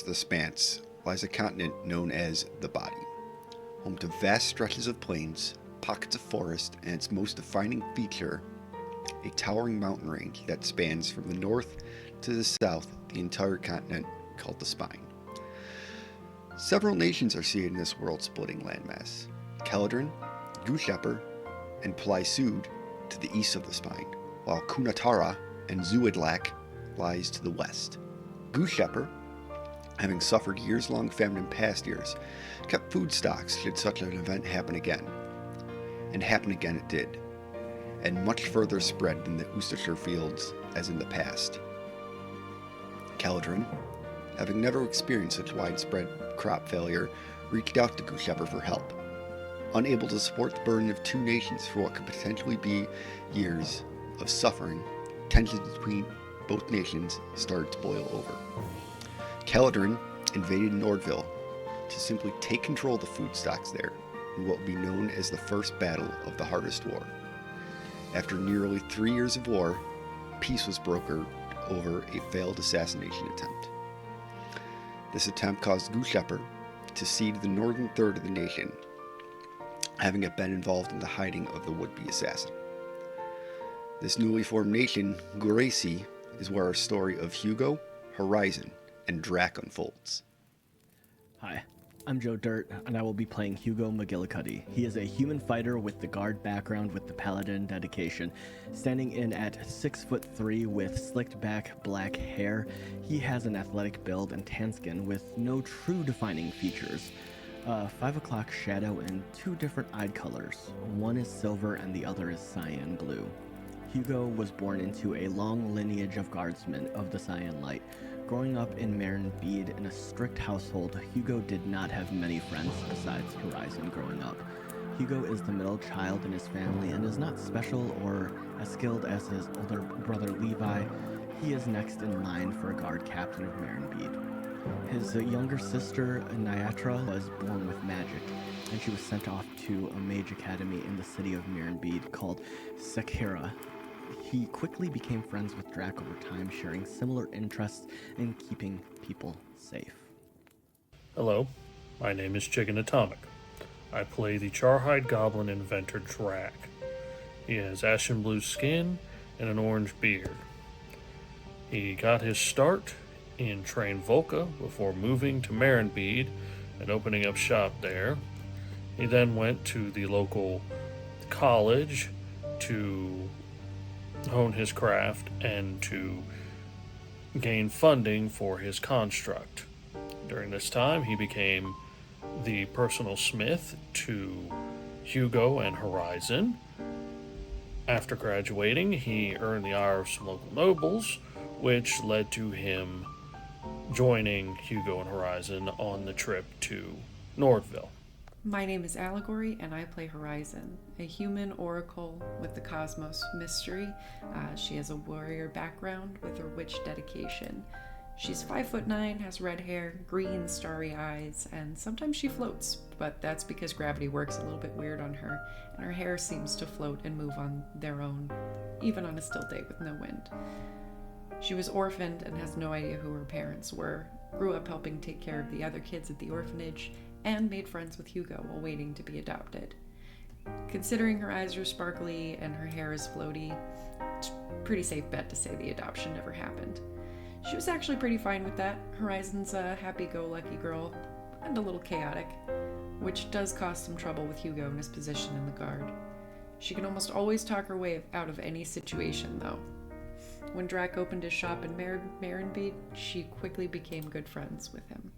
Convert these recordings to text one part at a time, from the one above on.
the Spans lies a continent known as the Body, home to vast stretches of plains, pockets of forest, and its most defining feature, a towering mountain range that spans from the north to the south the entire continent called the Spine. Several nations are seated in this world-splitting landmass. Caledron, Gushepper, and Pleisood to the east of the Spine, while Kunatara and Zuidlak lies to the west. Gushepper, having suffered years-long famine in past years, kept food stocks should such an event happen again. And happen again it did, and much further spread than the Worcestershire fields as in the past. Caledron, having never experienced such widespread crop failure, reached out to Gushepper for help. Unable to support the burden of two nations for what could potentially be years of suffering, tensions between both nations started to boil over. Caledron invaded Nordville to simply take control of the food stocks there in what would be known as the First Battle of the Hardest War. After nearly 3 years of war, peace was brokered over a failed assassination attempt. This attempt caused Gushepper to cede the northern third of the nation, having it been involved in the hiding of the would-be assassin. This newly formed nation, Guracy, is where our story of Hugo, Horizon, and Drac unfolds. Hi, I'm Joe Dirt, and I will be playing Hugo McGillicuddy. He is a human fighter with the guard background with the paladin dedication. Standing in at 6'3" with slicked back black hair, he has an athletic build and tan skin with no true defining features. 5 o'clock shadow and 2 different eye colors. One is silver and the other is cyan blue. Hugo was born into a long lineage of guardsmen of the Cyan Light. Growing up in Menagerie in a strict household, Hugo did not have many friends besides Horizon growing up. Hugo is the middle child in his family and is not special or as skilled as his older brother Levi. He is next in line for a guard captain of Menagerie. His younger sister, Nyatra, was born with magic, and she was sent off to a mage academy in the city of Menagerie called Sekira. He quickly became friends with Drac over time, sharing similar interests in keeping people safe. Hello, my name is Chicken Atomic. I play the Charhide Goblin inventor Drac. He has ashen blue skin and an orange beard. He got his start in Train Volca before moving to Merenbede and opening up shop there. He then went to the local college to hone his craft and to gain funding for his construct. During this time, he became the personal smith to Hugo and Horizon. After graduating, he earned the ire of some local nobles, which led to him joining Hugo and Horizon on the trip to Nordville. My name is Allegory, and I play Horizon, a human oracle with the cosmos mystery. She has a warrior background with her witch dedication. She's 5'9", has red hair, green starry eyes, and sometimes she floats, but that's because gravity works a little bit weird on her, and her hair seems to float and move on their own, even on a still day with no wind. She was orphaned and has no idea who her parents were, grew up helping take care of the other kids at the orphanage, and made friends with Hugo while waiting to be adopted. Considering her eyes are sparkly and her hair is floaty, it's a pretty safe bet to say the adoption never happened. She was actually pretty fine with that. Horizon's a happy-go-lucky girl, and a little chaotic, which does cause some trouble with Hugo in his position in the guard. She can almost always talk her way out of any situation, though. When Drac opened his shop in Merenbede, she quickly became good friends with him.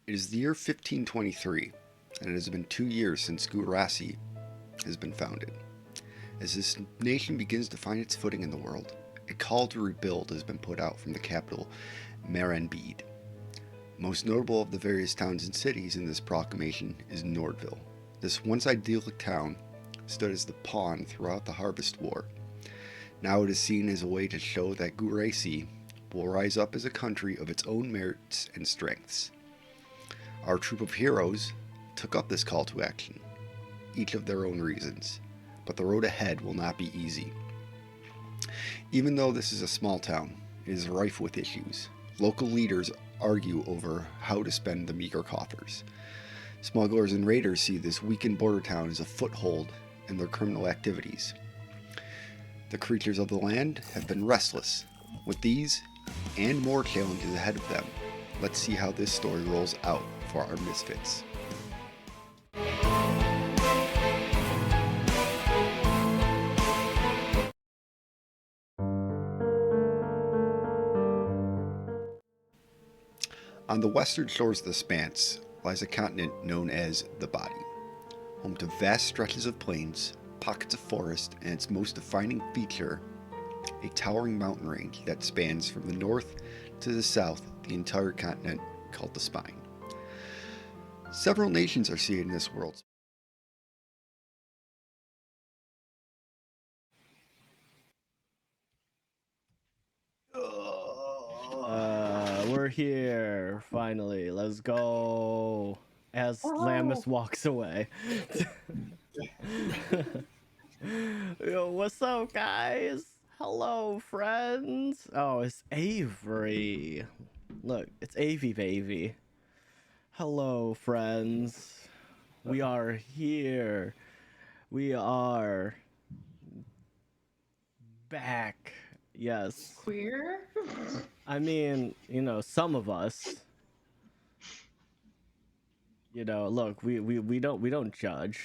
It is the year 1523, and it has been 2 years since Guracy has been founded. As this nation begins to find its footing in the world, a call to rebuild has been put out from the capital, Merenbede. Most notable of the various towns and cities in this proclamation is Nordville. This once idyllic town stood as the pawn throughout the Harvest War. Now it is seen as a way to show that Guracy will rise up as a country of its own merits and strengths. Our troop of heroes took up this call to action, each of their own reasons, but the road ahead will not be easy. Even though this is a small town, it is rife with issues. Local leaders argue over how to spend the meager coffers. Smugglers and raiders see this weakened border town as a foothold in their criminal activities. The creatures of the land have been restless. With these and more challenges ahead of them, let's see how this story rolls out for our Misfits. On the western shores of the Spance lies a continent known as the Body, home to vast stretches of plains, pockets of forest, and its most defining feature, a towering mountain range that spans from the north to the south the entire continent called the Spine. Several nations are seated in this world. We're here, finally. Let's go. As Lamus walks away. Yo, what's up, guys? Hello, friends. Oh, it's Avery. Look, it's Avy, baby. Hello, friends. We are here. We are back. Yes. Queer? I mean, some of us. Look, we don't judge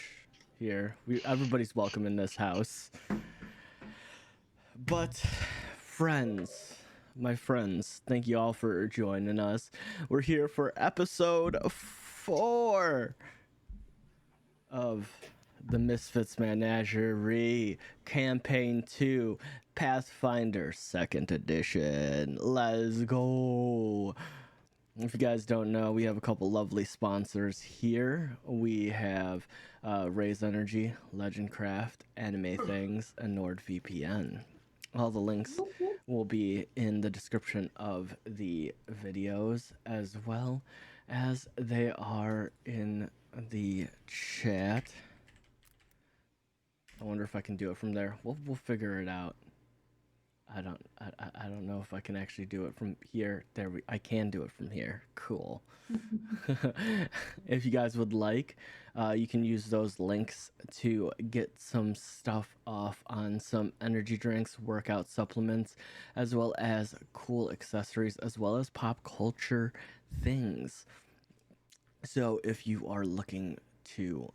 here. Everybody's welcome in this house. But friends, my friends, thank you all for joining us. We're here for episode 4 of the Misfits Menagerie Campaign 2 Pathfinder 2nd Edition. Let's go. If you guys don't know, we have a couple lovely sponsors here. We have Raise Energy, Legendcraft, Anime Things, and NordVPN. All the links will be in the description of the videos as well as they are in the chat. I wonder if I can do it from there. We'll figure it out. I don't know if I can actually do it from here. I can do it from here. Cool. If you guys would like, you can use those links to get some stuff off on some energy drinks, workout supplements, as well as cool accessories, as well as pop culture things. So if you are looking to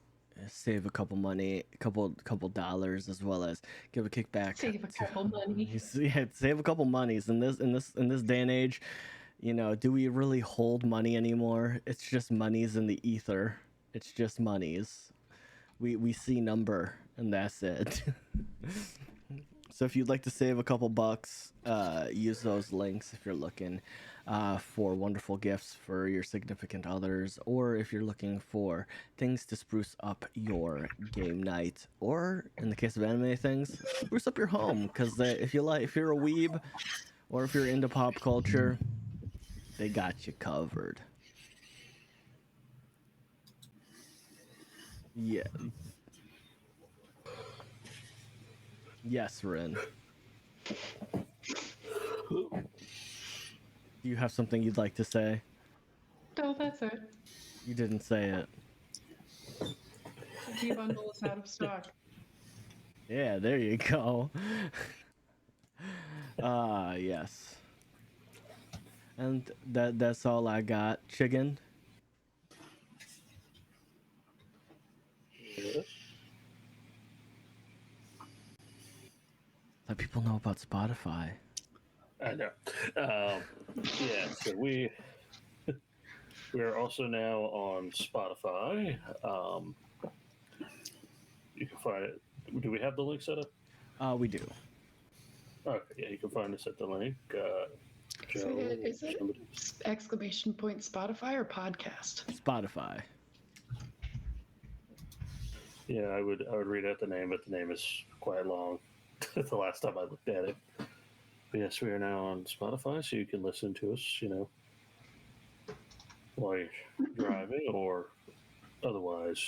save a couple money, couple dollars, as well as give a kickback. Save a couple money. Yeah, save a couple monies in this day and age. Do we really hold money anymore? It's just monies in the ether. It's just monies. We see number and that's it. So if you'd like to save a couple bucks, use those links if you're looking for wonderful gifts for your significant others, or if you're looking for things to spruce up your game night, or in the case of anime things, spruce up your home. Because if you're a weeb, or if you're into pop culture, they got you covered. Yeah. Yes, Rin. Do you have something you'd like to say? No, that's it. You didn't say it. The G bundle is out of stock. Yeah, there you go. Yes. And that's all I got. Chicken. Yeah. Let people know about Spotify. I know. Yeah, so we are also now on Spotify. You can find it. Do we have the link set up? We do. Okay, yeah, you can find us at the link. Is it exclamation point Spotify or podcast? Spotify. Yeah, I would read out the name, but the name is quite long. The last time I looked at it. But yes, we are now on Spotify, so you can listen to us, while you're driving or otherwise,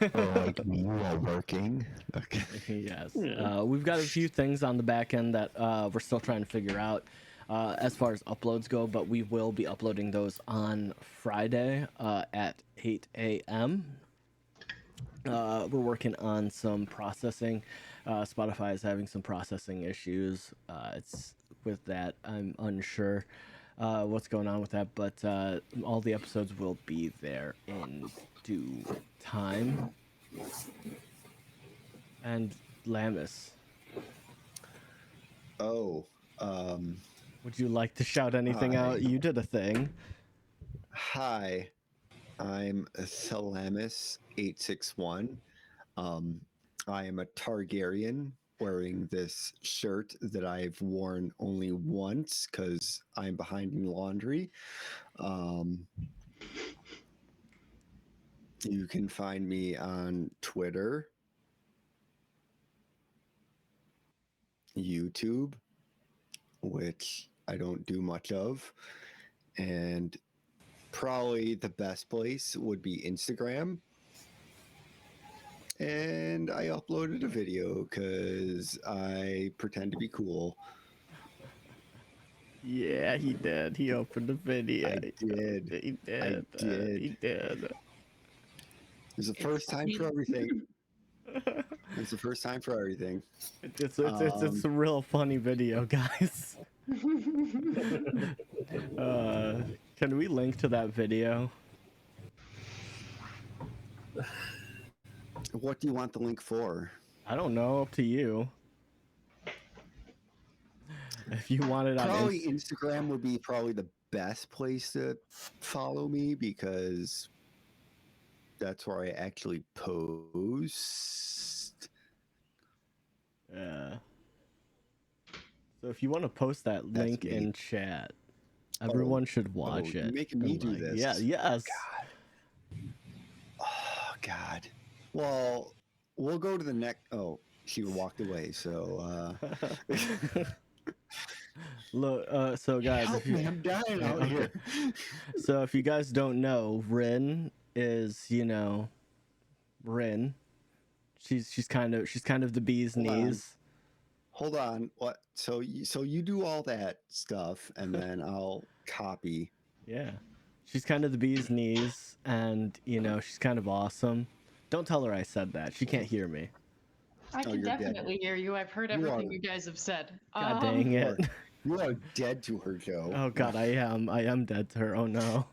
Like you are working. Okay. Yes. Yeah. We've got a few things on the back end that we're still trying to figure out as far as uploads go, but we will be uploading those on Friday at 8 a.m. We're working on some processing. Spotify is having some processing issues. It's with that. I'm unsure what's going on with that, but all the episodes will be there in due time. And Lamis, Oh, would you like to shout anything hi. out? You did a thing. Hi. I'm Thalamus861. I am a Targaryen wearing this shirt that I've worn only once because I'm behind in laundry. You can find me on Twitter, YouTube, which I don't do much of, and probably the best place would be Instagram. And I uploaded a video because I pretend to be cool. Yeah, he did. He opened the video. I did. He did. I did. He did. There's a first time for everything. There's a first time for everything. It's a real funny video, guys. Can we link to that video? What do you want the link for? I don't know. Up to you. If you want it on Probably Instagram would be probably the best place to follow me because that's where I actually post. Yeah. So if you want to post that That's link me. in chat, everyone should watch you're it. making me and do this. Yeah. Yes. Oh God. Well, we'll go to the next. Oh, she walked away. So Look. So guys, help if you, me, I'm dying out Okay. here. So if you guys don't know, Rin is Rin. She's kind of the bee's Hold on. knees. Hold on. What? So you do all that stuff, and then I'll copy. Yeah. She's kind of the bee's knees, and she's kind of awesome. Don't tell her I said that. She can't hear me. I can you're dead. definitely hear you. I've heard You everything are- you guys have said. God dang You it. you are dead to her, Joe. Oh god, I am dead to her. Oh no.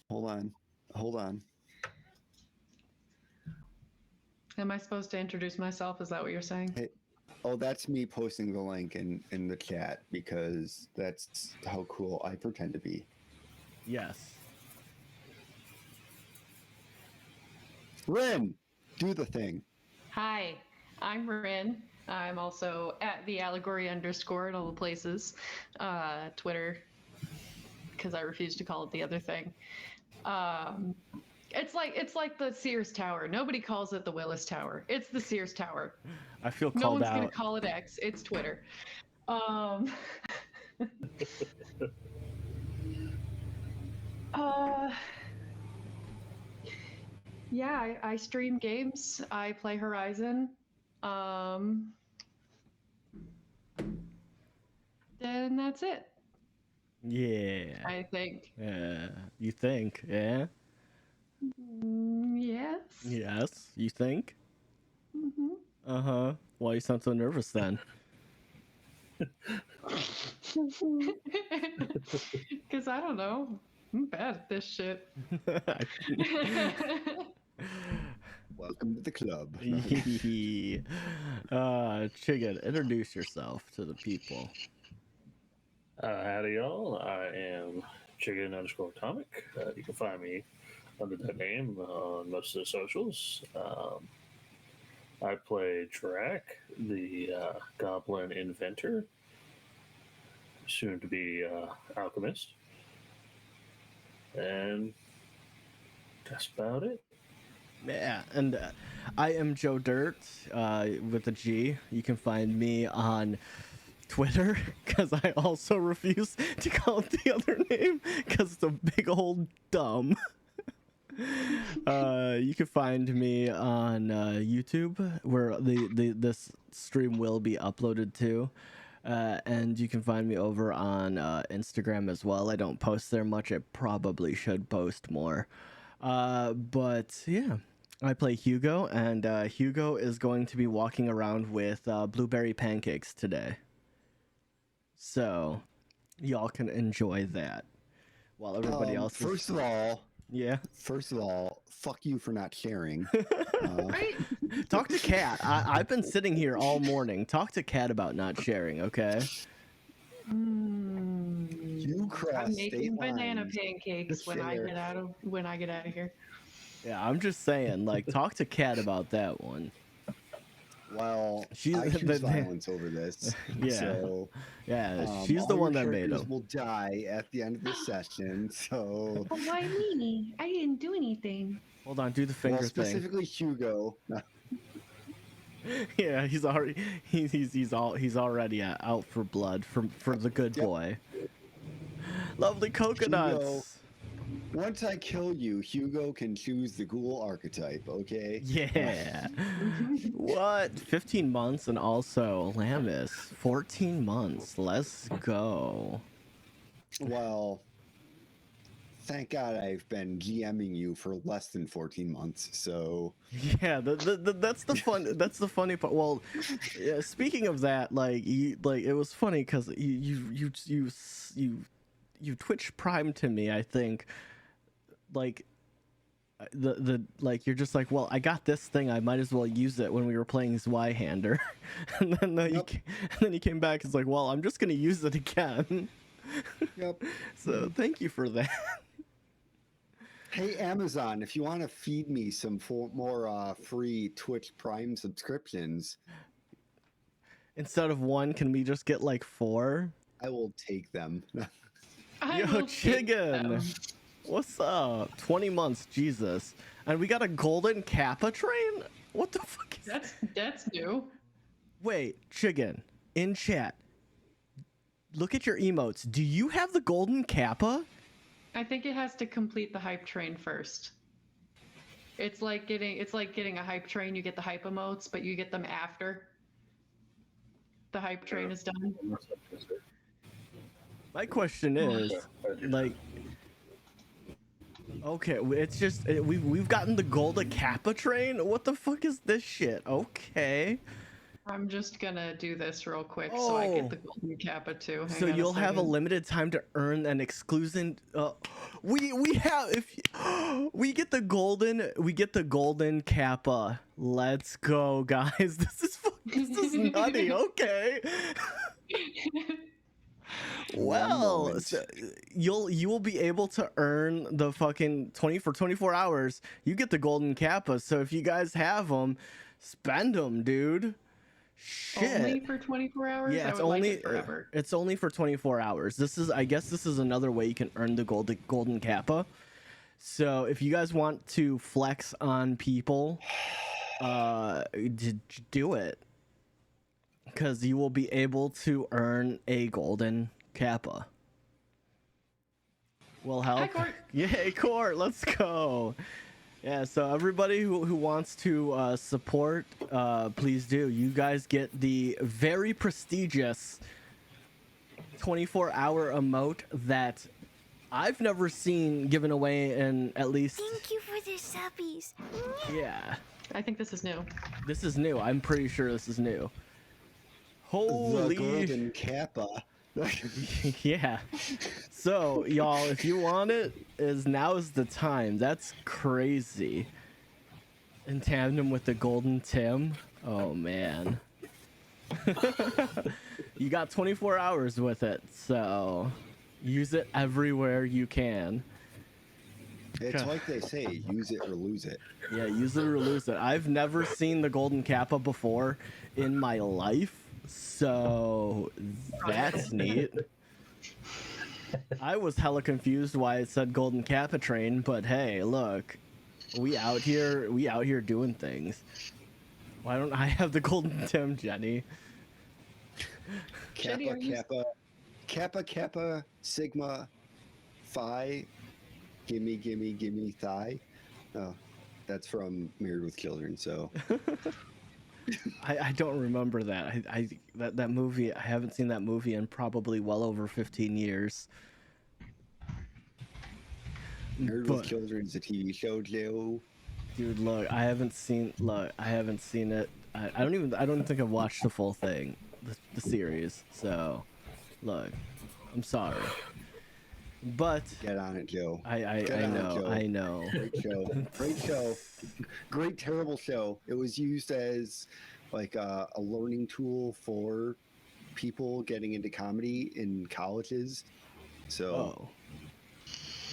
Hold on. Am I supposed to introduce myself? Is that what you're saying? Hey, oh, that's me posting the link in the chat because that's how cool I pretend to be. Yes. Ren, do the thing. Hi, I'm Rin. I'm also at the allegory _ at all the places. Twitter, because I refuse to call it the other thing. It's like the Sears Tower. Nobody calls it the Willis Tower. It's the Sears Tower. I feel No called one's gonna out. call it X. It's Twitter. Yeah, I stream games. I play Horizon. Then that's it. Yeah. I think. You think? Yeah. Yes. Yes. You think? Mm-hmm. Uh-huh. Why you sound so nervous then? Because I don't know. I'm bad at this shit. Welcome to the club. Chicken, introduce yourself to the people. Howdy, y'all. I am Chicken_Atomic. You can find me under that name on most of the socials. I play Drac, the goblin inventor, soon to be alchemist. And that's about it. Yeah, and I am Joe Dirt with a G. You can find me on Twitter because I also refuse to call it the other name because it's a big old dumb. You can find me on YouTube, where this stream will be uploaded to. And you can find me over on Instagram as well. I don't post there much. I probably should post more. But yeah, I play Hugo, and Hugo is going to be walking around with blueberry pancakes today. So y'all can enjoy that while everybody else is... First of all, Yeah. Fuck you for not sharing. Right? Talk to Kat. I've been sitting here all morning. Talk to Kat about not sharing, okay? You cross I'm state making banana lines. pancakes when I get out of here. Yeah, I'm just saying, like, talk to Kat about that one. Well, She's I choose violence over this. Yeah. So, yeah, she's the all one your that made characters him. will die at the end of this session. So, But why me? I didn't do anything. Hold on, do the finger well, thing. specifically Hugo. Yeah, he's already out for blood for the good boy. Lovely coconuts. Hugo, once I kill you, Hugo can choose the ghoul archetype, okay? Yeah. What? 15 months, and also Lamis 14 months. Let's go. Well, thank God I've been GMing you for less than 14 months, so... Yeah, that's the fun. That's the funny part. Well, yeah, speaking of that, it was funny because you Twitch Prime to me. I think, like, you're just like, well, I got this thing, I might as well use it when we were playing Zweihander, and then you came back. It's like, well, I'm just gonna use it again. Yep. So thank you for that. Hey, Amazon, if you want to feed me some more free Twitch Prime subscriptions, Instead of one, can we just get like 4? I will take them. I Yo, will take Chicken, them. what's up? 20 months, Jesus. And we got a golden Kappa train? What the fuck is that? That's new. Wait, Chicken, in chat, look at your emotes. Do you have the golden Kappa? I think it has to complete the hype train first. It's like getting a hype train. You get the hype emotes, but you get them after the hype train is done. My question is, like, okay, it's just we've gotten the golden Kappa train. What the fuck is this shit? Okay. I'm just gonna do this real quick so I get the Oh. golden kappa too. So Hang on you'll have a second. limited time to earn an exclusive. We have we get the golden Kappa. Let's go, guys. This is nutty. Okay. Well, moment. so you will be able to earn the fucking 24 hours. You get the golden Kappa. So if you guys have them, spend them, dude. Shit. Only for 24 hours? Yeah, I it's would only like it forever. it's only for 24 hours. I guess this is another way you can earn the golden Kappa. So if you guys want to flex on people, do it, because you will be able to earn a golden Kappa. Will help. Hi, Court. Yay, Court, let's go. Yeah, so everybody who wants to support, please do. You guys get the very prestigious 24-hour emote that I've never seen given away in at least... Thank you for the subbies. Yeah, I think this is new. this is new. I'm pretty sure this is new. The Holy... golden Kappa. Yeah. So, y'all, if you want it, now is the time. That's crazy. In tandem with the golden Tim. Oh, man. You got 24 hours with it, so use it everywhere you can. It's like they say, use it or lose it. Yeah, use it or lose it. I've never seen the golden Kappa before in my life, so that's neat. I was hella confused why it said golden Kappa train, but hey, look, we out here doing things. Why don't I have the golden Tim, Jenny? Jenny, Kappa, are you- Kappa, Kappa, Kappa, Sigma, Phi, gimme, gimme, gimme, thigh. Oh, that's from Married with Children. So I don't remember that. That movie. I haven't seen that movie in probably well over 15 years. Married with But Children is a TV show, Joe. dude, look, I haven't seen. Look, I haven't seen it. I don't even. I don't think I've watched the full thing, the series. So, look, I'm sorry, but Get on it, Joe. I Get I on it, know. Joe. I know. Great show. Great show. Great, terrible show. It was used as like a learning tool for people getting into comedy in colleges. So Oh,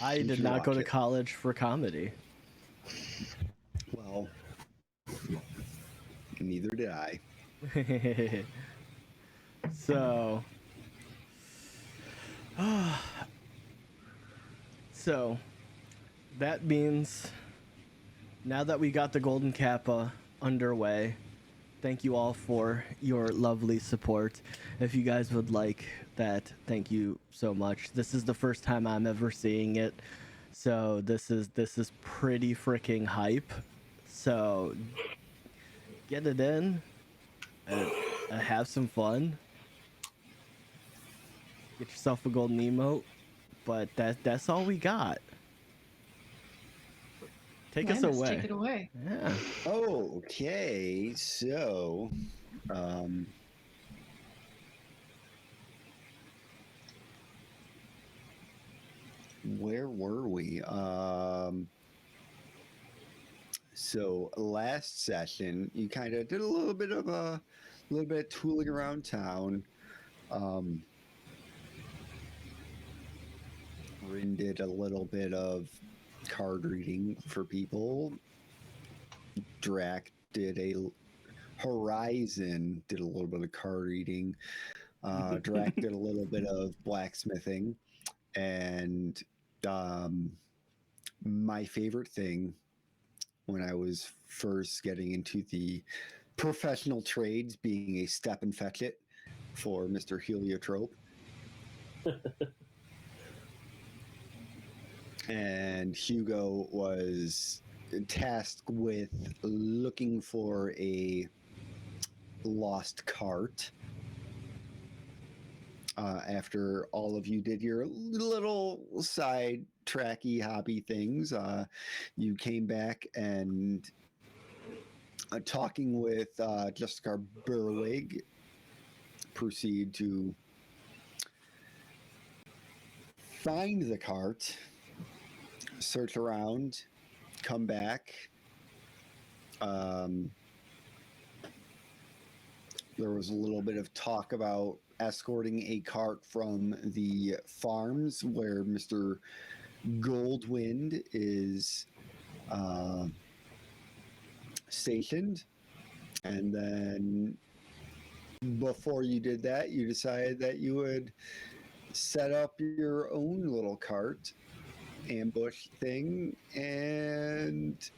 I you did should not go watch to it. college for comedy. Well, neither did I. So, so that means now that we got the Golden Kappa underway, thank you all for your lovely support. If you guys would like that, thank you so much. This is the first time I'm ever seeing it, so this is pretty freaking hype. So get it in and have some fun. Get yourself a golden emote, but that's all we got. Take us Manus, away. take it away. Yeah. Okay, so where were we? So last session, you kind of did a little bit of tooling around town. Rin did a little bit of card reading for people. Drac did a Horizon did a little bit of card reading. Drac did a little bit of blacksmithing, and my favorite thing when I was first getting into the professional trades, being a step and fetch it for Mr. Heliotrope. And Hugo was tasked with looking for a lost cart. After all of you did your little side tracky hobby things, you came back and talking with Jessica Berwig, proceed to find the cart, search around, come back. There was a little bit of talk about escorting a cart from the farms where Mr. Goldwind is stationed. And then before you did that, you decided that you would set up your own little cart ambush thing, and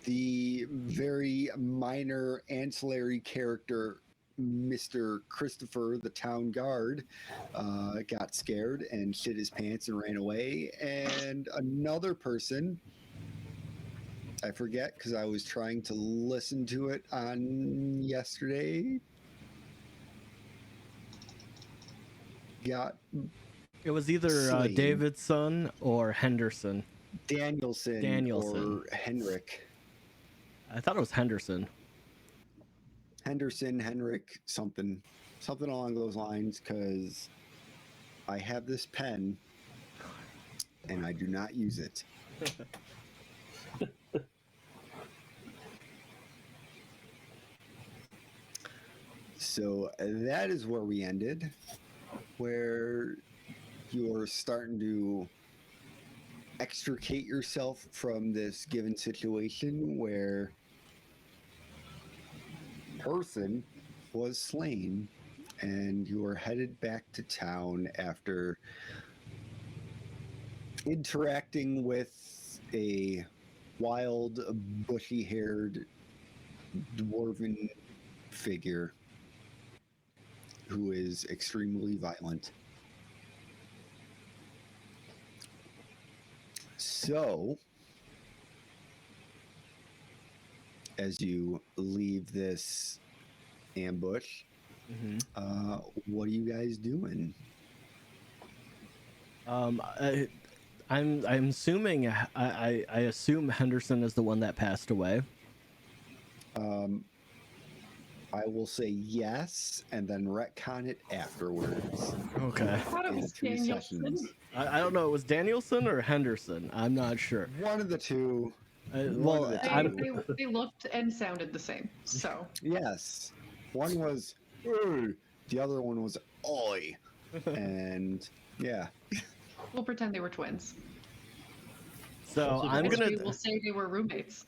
the very minor ancillary character Mr. Christopher, the town guard, got scared and shit his pants and ran away. And another person, I forget because I was trying to listen to it on yesterday, got It was either slain. Davidson or Henderson. Danielson or Henrik. I thought it was Henderson. Henderson, Henrik, something along those lines, because I have this pen and I do not use it. So that is where we ended, where you're starting to extricate yourself from this given situation where person was slain, and you are headed back to town after interacting with a wild, bushy-haired dwarven figure who is extremely violent. So as you leave this ambush. What are you guys doing? I'm assuming I assume Henderson is the one that passed away. I will say yes, and then retcon it afterwards. Okay. I thought it In was 3 Danielson. sessions. I don't know. It was Danielson or Henderson. I'm not sure. One of the two. Well, One of the I'm. two. They looked and sounded the same. So Yes. One was, "Oi." The other one was, oi. And yeah. we'll pretend they were twins. So I'm As gonna. we will say they were roommates.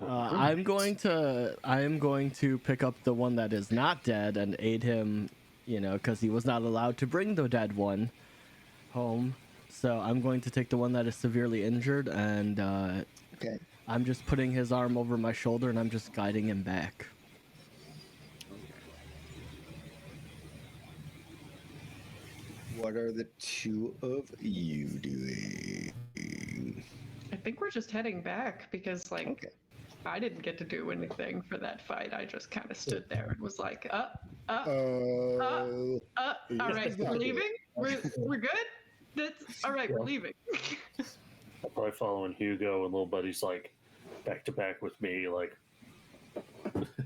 I'm going to pick up the one that is not dead and aid him, because he was not allowed to bring the dead one home. So I'm going to take the one that is severely injured, and Okay. I'm just putting his arm over my shoulder and I'm just guiding him back. What are the two of you doing? I think we're just heading back because, like, Okay. I didn't get to do anything for that fight. I just kind of stood there and was like, all right, That's we're not leaving. We're good. That's all right. We're leaving. I'm probably following Hugo and little buddy's like back to back with me, like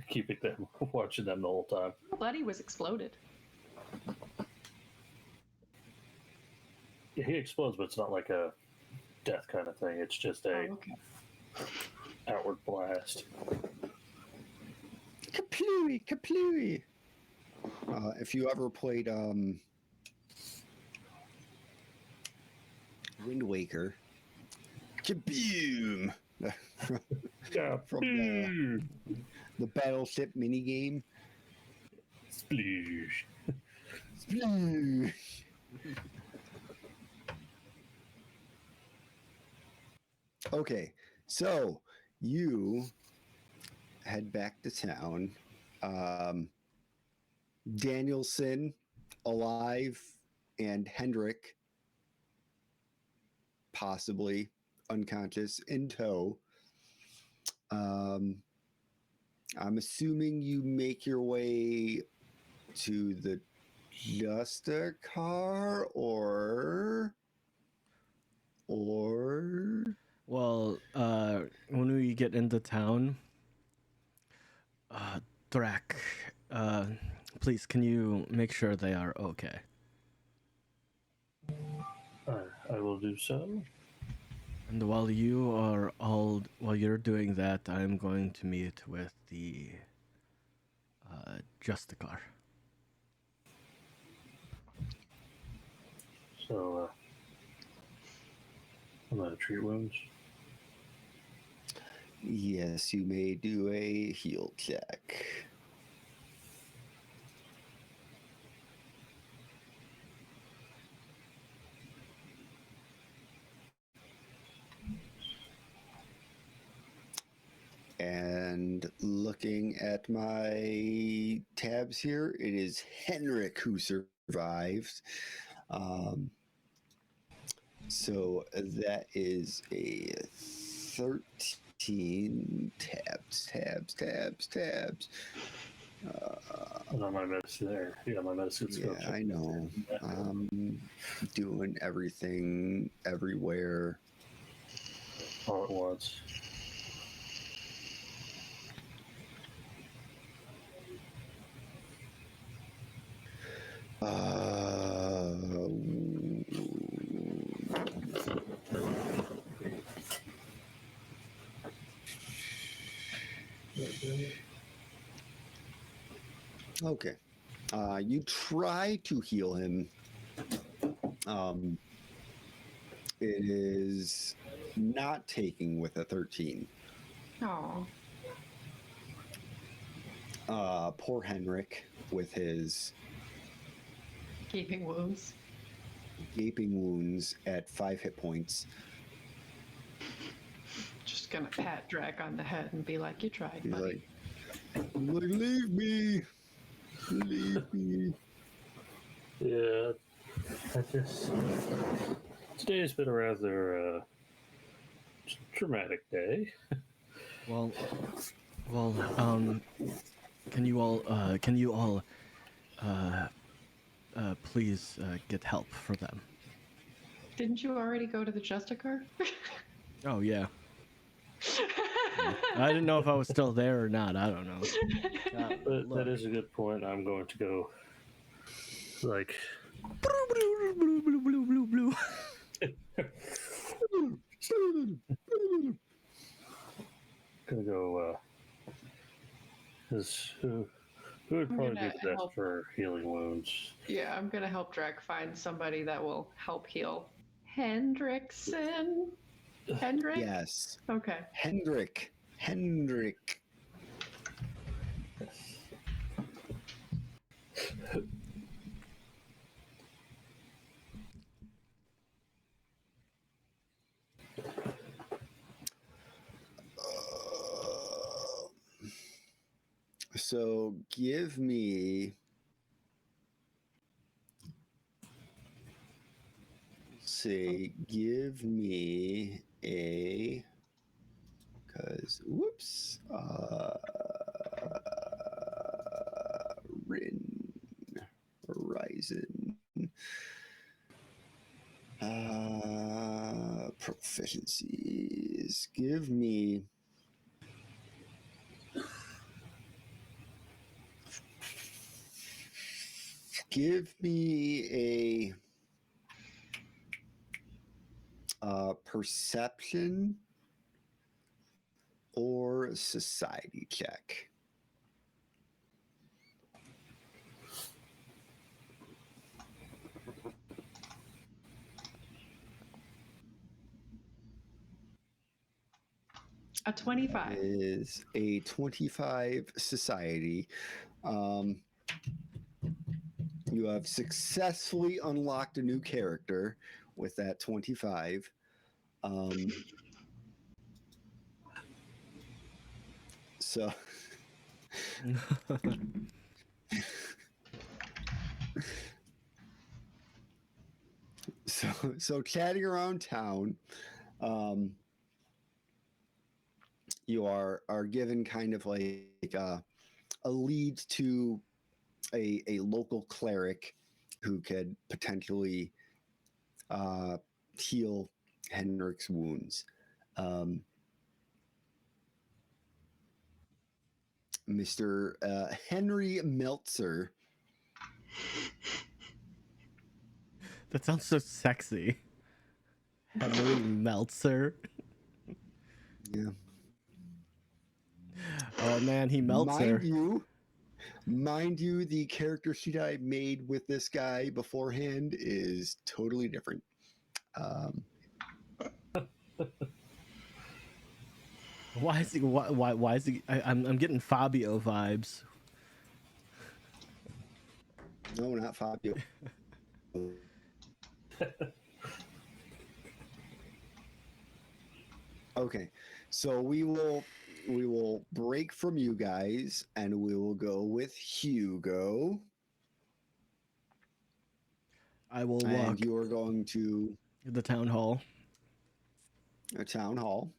keeping them, watching them the whole time. Buddy was exploded. Yeah, he explodes, but it's not like a death kind of thing. It's just a Okay. outward blast. Kaplooey, kaplooey. If you ever played Wind Waker, kaboom! Yeah, From the Battleship minigame. sploosh. Sploosh. Okay, so you head back to town. Danielson alive and Hendrik possibly unconscious in tow. I'm assuming you make your way to the Justa car or Well, when we get into town, Drac, please, can you make sure they are okay? I will do so. And while you're doing that, I'm going to meet with the Justicar. So, I'm gonna treat wounds. yes, you may do a heal check. And looking at my tabs here, it is Henrik who survives. So that is a 13 tabs. And on my medicine there. Yeah, my medicine skill Yeah, check. I know. Doing everything everywhere. All at once. Okay. You try to heal him. It is not taking with a 13. Oh, Poor Henrik with his gaping wounds. gaping wounds at 5 hit points. Just gonna pat Drac on the head and be like, "You tried, He's buddy." like, leave me. Leave me. Yeah, I just today's been a rather dramatic day. Well, can you all, please get help for them? Didn't you already go to the Justicar? Oh yeah. I didn't know if I was still there or not. I don't know. But that Look. is a good point. I'm going to go, like, gonna go. Who would I'm probably be gonna the best help. for healing wounds? Yeah, I'm gonna help Drek find somebody that will help heal. Hendrickson. Hendrick. Yes. Okay. Hendrick. So give me. Say, give me a. Because, whoops. Rin. Horizon. Proficiencies. Give me a perception or society check. A 25. Is a 25 society. You have successfully unlocked a new character with that 25. So so chatting around town, you are given kind of like a lead to a local cleric who could potentially heal Henrik's wounds. Mr. Henry Meltzer. That sounds so sexy. Henry Meltzer. Yeah. Oh man, he melts her. Mind you, the character sheet I made with this guy beforehand is totally different. Why is he? Why is he? I'm getting Fabio vibes. No, not Fabio. Okay, so we will break from you guys and we will go with Hugo. I will And walk you are going to the town hall. a town hall.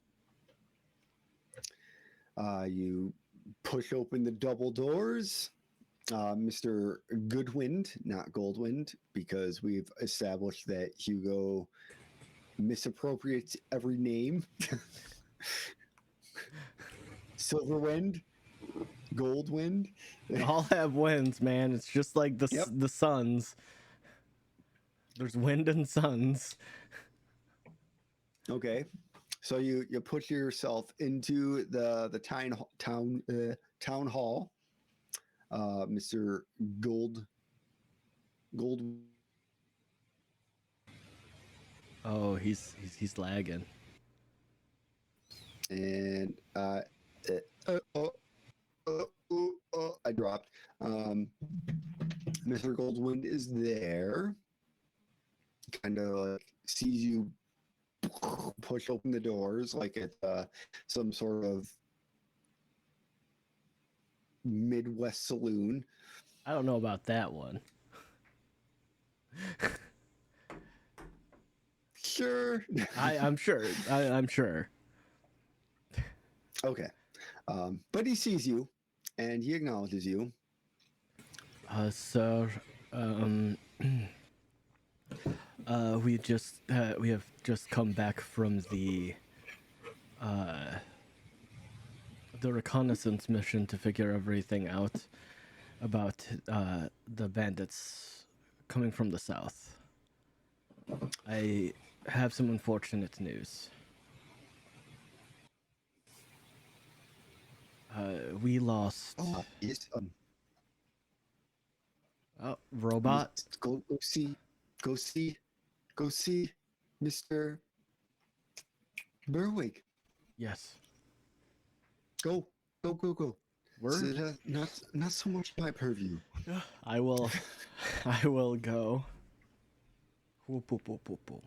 You push open the double doors. Mr. Goodwind, not Goldwind, because we've established that Hugo misappropriates every name. Silverwind, Goldwind. They all have winds, man. It's just like the suns. There's wind and suns. Okay, so you put yourself into the town hall. Mr. Gold. Oh, he's lagging. And I dropped. Mr. Goldwind is there. Kind of like sees you push open the doors like it's some sort of Midwest saloon. I don't know about that one. Sure. I'm sure. I'm sure. Okay. But he sees you, and he acknowledges you. Sir, we have just come back from the reconnaissance mission to figure everything out about the bandits coming from the south. I have some unfortunate news. We lost. Oh, yes. Oh, robot. Go see, Mr. Berwick. Yes. Go. We're. Not so much my purview. I will. I will go. Whoop, whoop, whoop, whoop, whoop.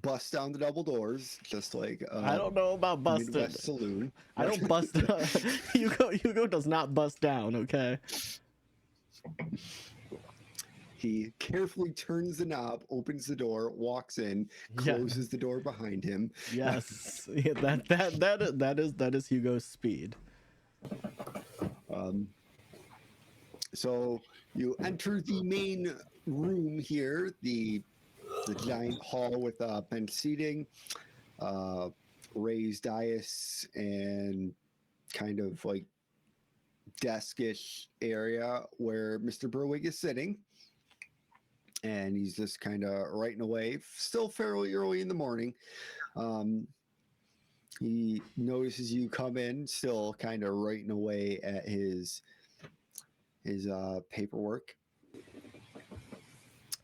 Bust down the double doors, just like I don't know about busting. Midwest Saloon. I don't bust. Hugo does not bust down. Okay. He carefully turns the knob, opens the door, walks in, Yeah. closes the door behind him. Yes. Yeah, that is Hugo's speed. So you enter the main room here, the giant hall with bench seating, raised dais, and kind of like deskish area where Mr. Berwick is sitting. And he's just kind of writing away, still fairly early in the morning. He notices you come in, still kind of writing away at his paperwork,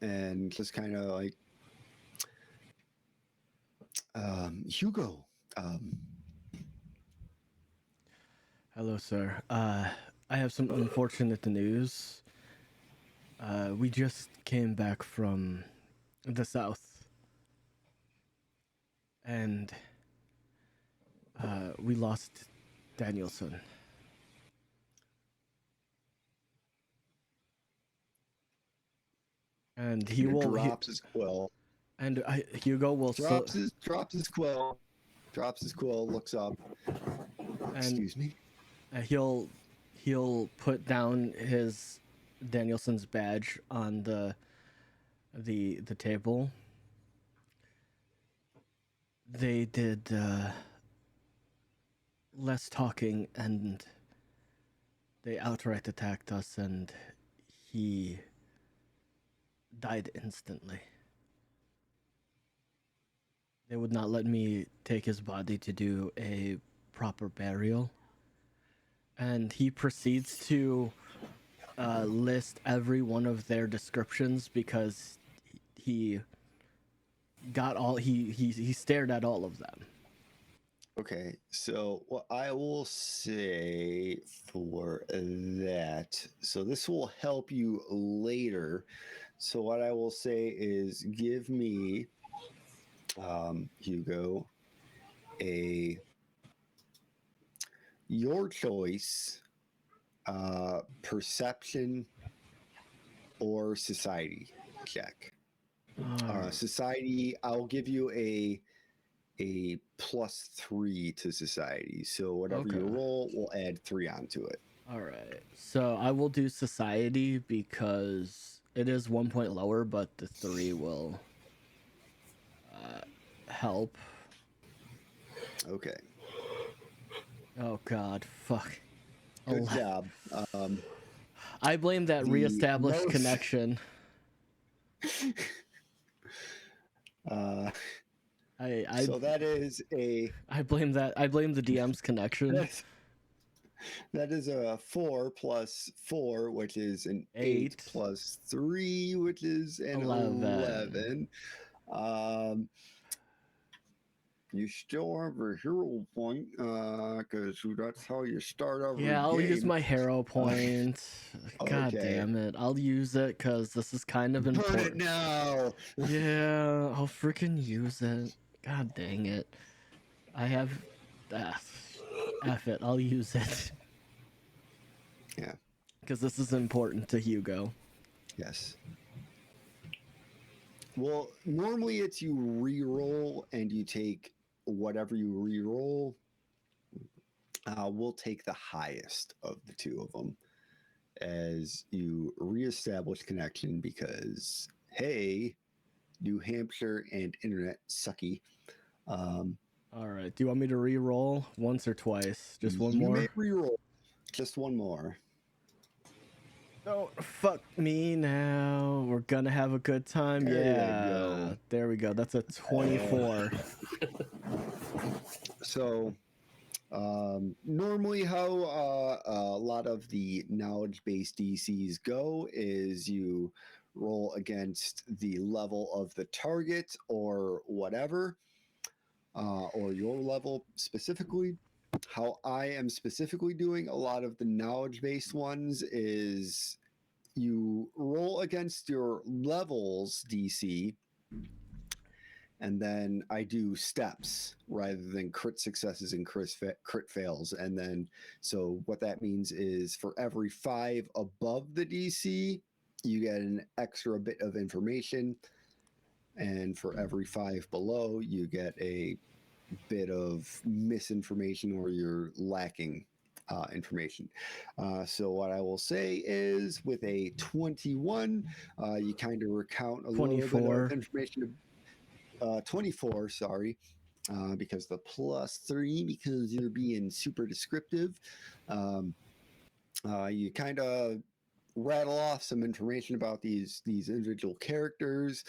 and just kind of like, Hugo. Hello, sir. I have some unfortunate news. We just came back from the south, and we lost Danielson. And he will drops his quill. And Hugo will drops his quill. Drops his quill. Looks up. Excuse me. He'll put down his Danielson's badge on the table. They did less talking, and they outright attacked us, and he died instantly. They would not let me take his body to do a proper burial. And he proceeds to list every one of their descriptions because he got all he stared at all of them. Okay, so what I will say for that, so this will help you later. So what I will say is give me, Hugo, your choice, perception or society check. Society, I'll give you a +3 to society. So whatever you roll, we'll add 3 onto it. All right. So I will do society because it is 1 point lower, but the 3 will help. Okay. Oh God, fuck. Good job. I blame that reestablished connection. So that is I blame that. I blame the DM's connection. That is a 4 + 4, which is an 8 + 3, which is an 11. You still have a hero point, because that's how you start every game. I'll use my hero point. God damn it. I'll use it because this is kind of important. Burn it now! Yeah, I'll freaking use it. God dang it. I have... F it, I'll use it. Yeah. Because this is important to Hugo. Yes. Well, normally it's you re-roll and you take whatever you re-roll. We'll take the highest of the two of them as you reestablish connection because, hey, New Hampshire and internet sucky. All right. Do you want me to re-roll once or twice? Just one You more? may reroll just one more. Don't fuck me now. We're gonna have a good time. There you Yeah. go. There we go. That's a 24. So, normally, how a lot of the knowledge-based DCs go is you roll against the level of the target or whatever, or your level specifically. How I am specifically doing a lot of the knowledge-based ones is you roll against your levels DC, and then I do steps rather than crit successes and crit fails. And then, so what that means is for every 5 above the DC, you get an extra bit of information, and for every 5 below, you get a bit of misinformation or you're lacking information. So what I will say is with a 21, you kind of recount a little bit 24. of information. 24, sorry, because the +3, because you're being super descriptive. You kind of rattle off some information about these individual characters,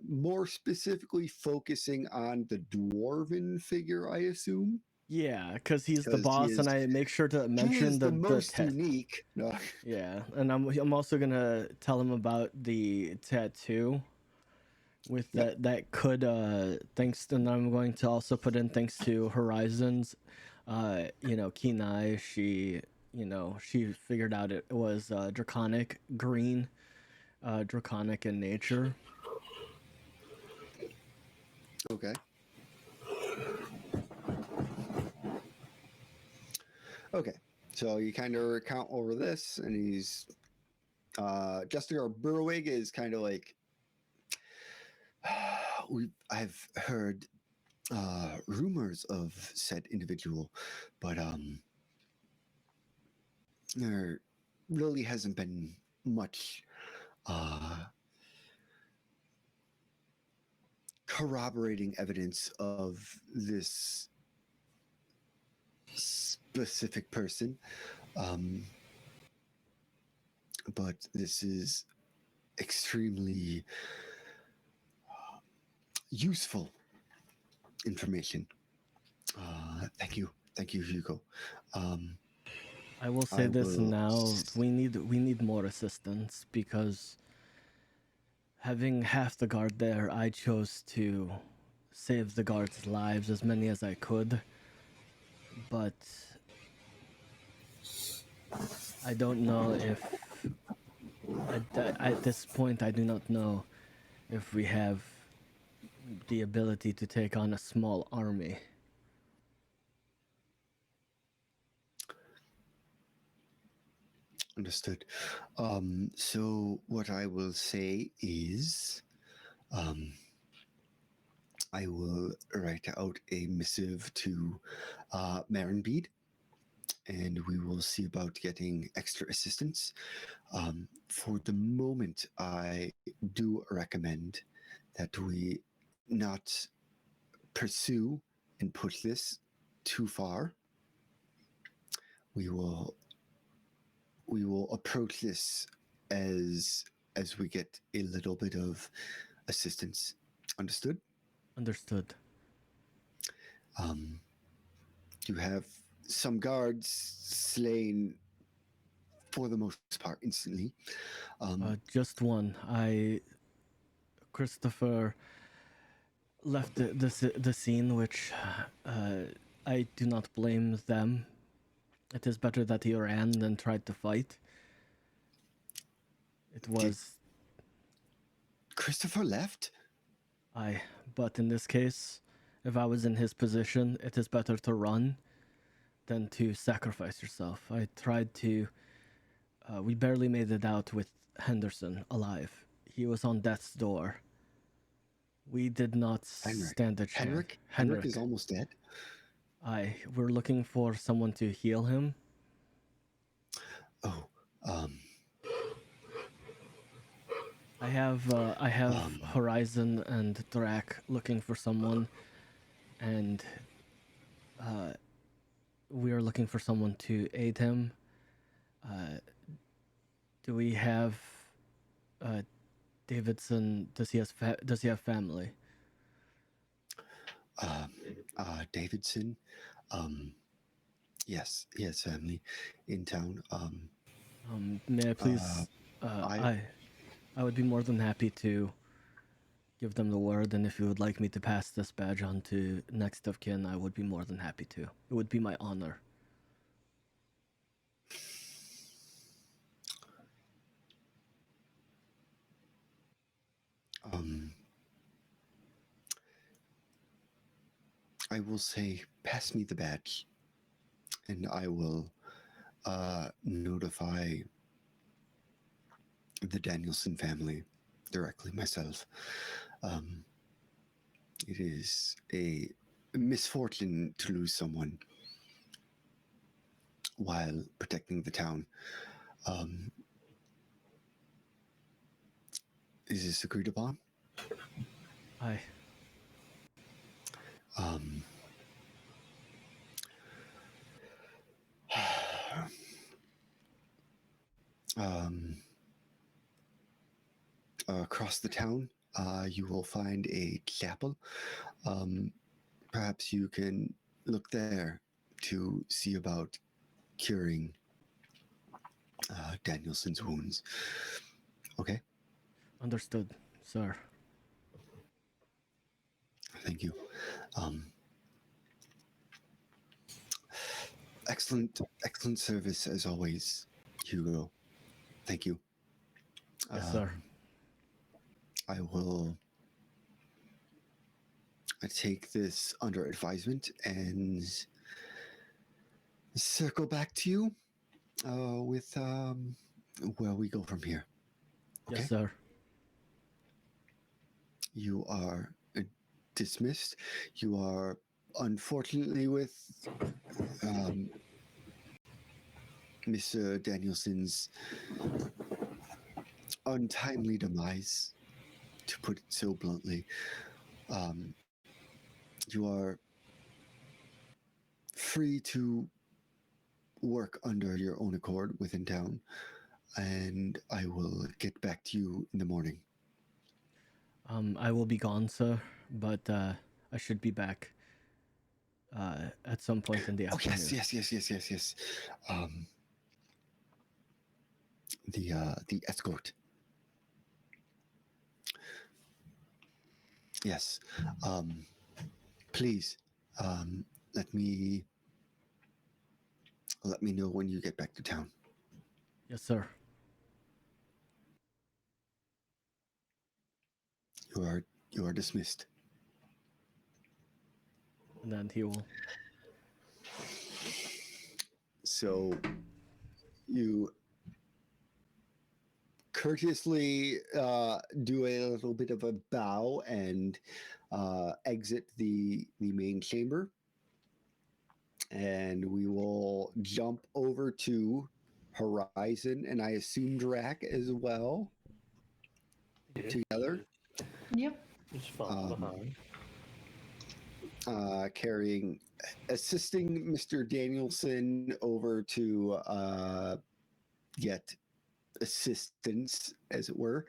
more specifically focusing on the dwarven figure, I assume. Yeah, because he's the 'Cause he boss, is- and I make sure to He mention is the most tat- unique. Yeah, and I'm also gonna tell him about the tattoo with Yep. that could thanks, and I'm going to also put in thanks to Horizons, Kenai, she figured out it was draconic green, draconic in nature. Okay. Okay. So you kind of recount over this, and he's Justigar Burwig is kind of like, I've heard rumors of said individual, but there really hasn't been much corroborating evidence of this specific person. But this is extremely useful information. Thank you, Hugo. I will say I this will now: we need more assistance because having half the guard there, I chose to save the guards' lives, as many as I could. But I don't know if at this point I do not know if we have the ability to take on a small army. Understood. So what I will say is, I will write out a missive to Marenbead, and we will see about getting extra assistance. For the moment, I do recommend that we not pursue and push this too far. We will approach this as we get a little bit of assistance. Understood? Understood. You have some guards slain for the most part instantly. Just one. Christopher left the scene, which I do not blame them. It is better that he ran than tried to fight. It was Christopher left? but in this case, if I was in his position, it is better to run than to sacrifice yourself. I tried to. We barely made it out with Henderson alive. He was on death's door. We did not stand a chance. Henrik is almost dead. We're looking for someone to heal him. Oh, um, I have Horizon and Drac looking for someone, and we are looking for someone to aid him. Do we have uh, Davidson? Does he have family? Davidson. Yes, he has family in town. May I please? I I would be more than happy to give them the word, and if you would like me to pass this badge on to next of kin, I would be more than happy to. It would be my honor. um, I will say, pass me the badge, and I will notify the Danielson family directly myself. Um, it is a misfortune to lose someone while protecting the town. Um, is this agreed upon? Aye. Um, um, across the town, you will find a chapel. Um, perhaps you can look there to see about curing Danielson's wounds. Okay, Understood, sir. thank you. Um, excellent service as always, Hugo. Thank you. Yes, sir. I will take this under advisement and circle back to you with where we go from here. Okay? Yes, sir. You are dismissed. You are unfortunately with Mr. Danielson's untimely demise, to put it so bluntly. You are free to work under your own accord within town, and I will get back to you in the morning. I will be gone, sir, but I should be back at some point in the Oh afternoon. yes. The escort. Yes. Please, um, let me know when you get back to town. Yes, sir. You are dismissed. And then he will. So you courteously do a little bit of a bow and exit the main chamber, and we will jump over to Horizon and I assume Drac as well Yeah, together, Yep. just follow behind. assisting Mr. Danielson over to get assistance, as it were.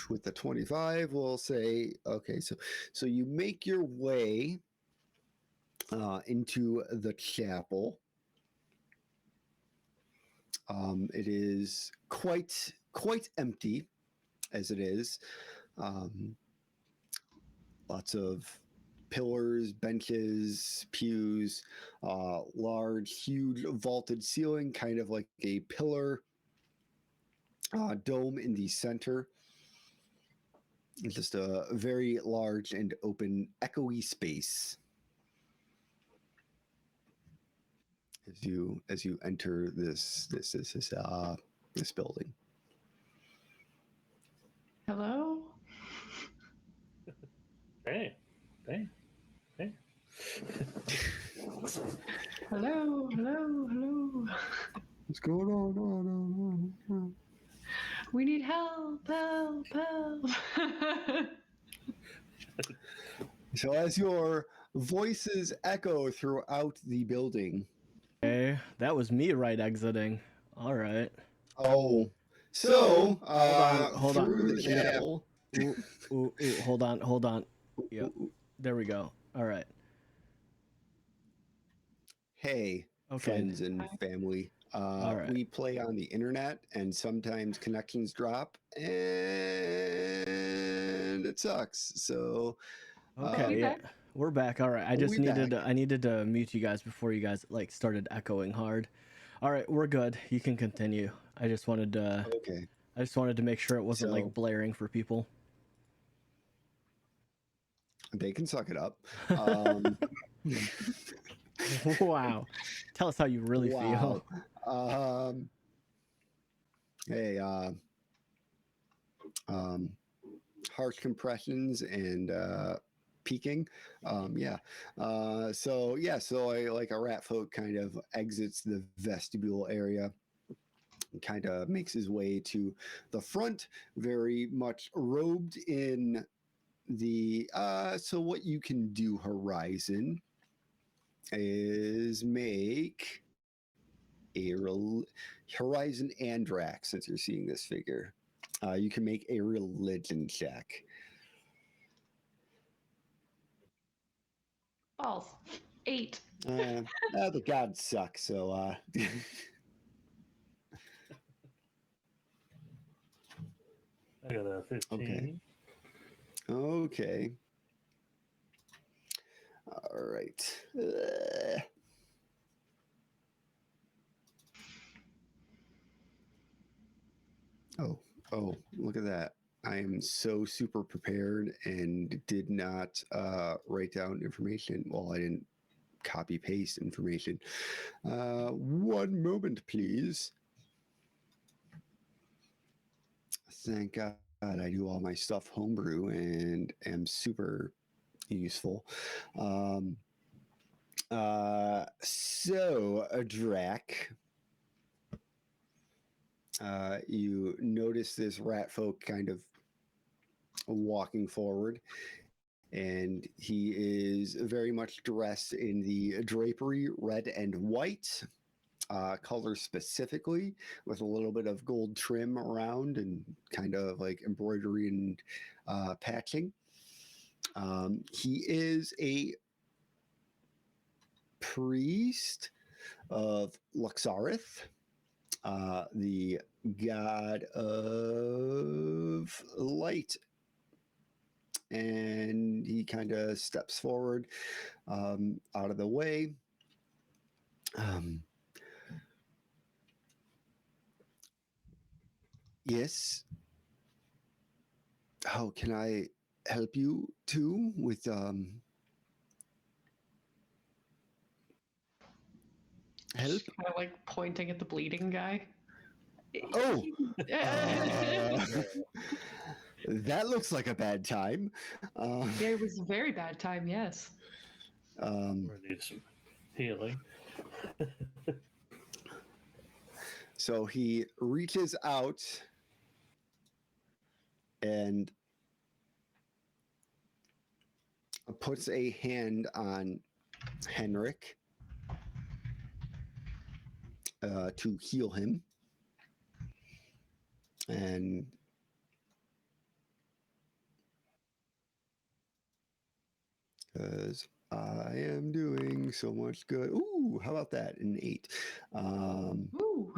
With the 25, we'll say, okay, so you make your way into the chapel. It is quite empty as it is. Lots of pillars, benches, pews, large, huge vaulted ceiling, kind of like a pillar dome in the center. It's just a very large and open, echoey space. As you enter this building. Hello? Hey, hey, hey. Hello, hello, hello. What's going on? We need help, help, help. So as your voices echo throughout the building. Okay, that was me right exiting. All right. Oh, so Hold on. through the channel. Ooh, hold on. Yep, there we go. All right. Hey, Okay. friends and family. All right. We play on the internet, and sometimes connections drop, and it sucks. So Okay, we yeah. back? We're back. All right. I just We needed back. I needed to mute you guys before you guys like started echoing hard. All right, we're good. You can continue. I just wanted to Okay. make sure it wasn't So like blaring for people. they can suck it up. Wow. Tell us how you really Wow. feel. Hey, harsh compressions and peaking. Yeah. So I like a rat folk kind of exits the vestibule area, kind of makes his way to the front, very much robed in the so what you can do, Horizon, is make a Horizon and Drax, since you're seeing this figure. You can make a religion check. Balls. 8. The gods suck, so I got a 15. Okay. All right. Oh, look at that. I am so super prepared and did not write down information. Well, I didn't copy paste information. One moment, please. Thank God I do all my stuff homebrew and am super useful. Drac, you notice this rat folk kind of walking forward, and he is very much dressed in the drapery red and white. Color specifically, with a little bit of gold trim around and kind of like embroidery and patching. He is a priest of Luxarith, the god of light. And he kind of steps forward out of the way. Yes. How can I help you too with help? Kind of like pointing at the bleeding guy. Oh, that looks like a bad time. Yeah, it was a very bad time, yes. We need some healing. So he reaches out and puts a hand on Henrik to heal him. And because I am doing so much good. Ooh, how about that? An 8. Ooh.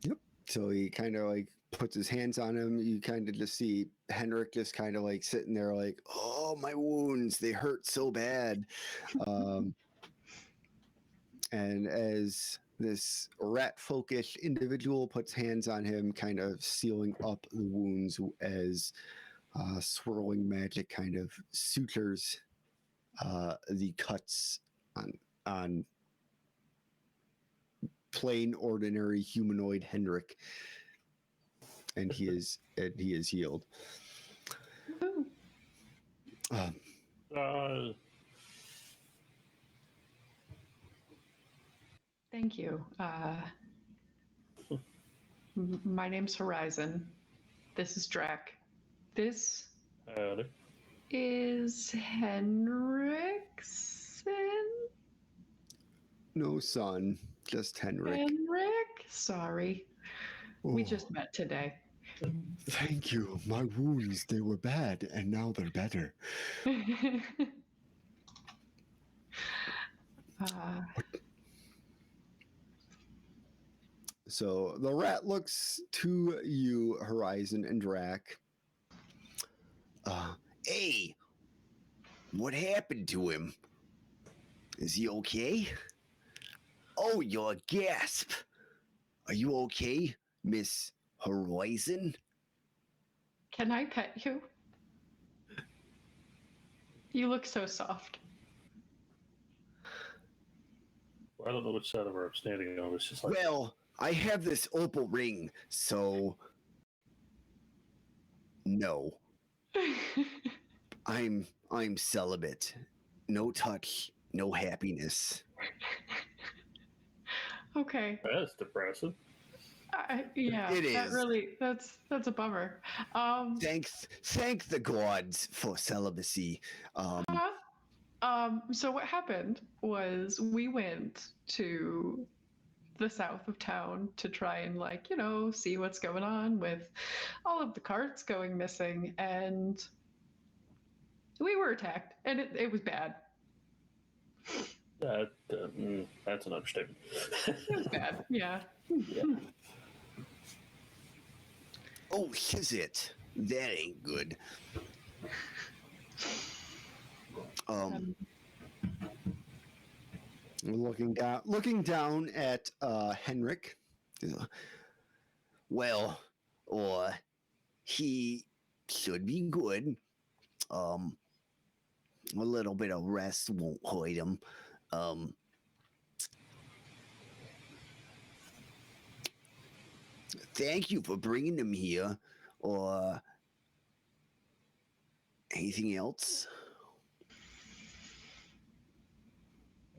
Yep. So he kind of like puts his hands on him. You kind of just see Henrik just kind of like sitting there, like, oh, my wounds, they hurt so bad. And as this rat folkish individual puts hands on him, kind of sealing up the wounds as swirling magic kind of sutures the cuts on plain ordinary humanoid Henrik. and he is healed. Woohoo. Um, Uh, Thank you. My name's Horizon. This is Drac. This howdy. is Henriksen? no son, just Henrik. Henrik? Sorry. We Oh, just met today. thank you. My wounds, they were bad, and now they're better. So the rat looks to you, Horizon and Drac. Hey, what happened to him? Is he okay? Oh, you're a gasp. Are you okay, Miss Horizon? Can I pet you? You look so soft. I don't know which side of her I'm standing on. It's just like, Well, I have this opal ring, so no. I'm celibate. No touch, no happiness. Okay. that's depressing. Yeah, It that is. really that's a bummer. Thank the gods for celibacy. So what happened was we went to the south of town to try and see what's going on with all of the carts going missing, and we were attacked, and it was bad. That's an understatement. It was bad, yeah. Oh, is it? That ain't good. Looking down at Henrik. Well, or he should be good. A little bit of rest won't hurt him. Thank you for bringing him here. Or anything else?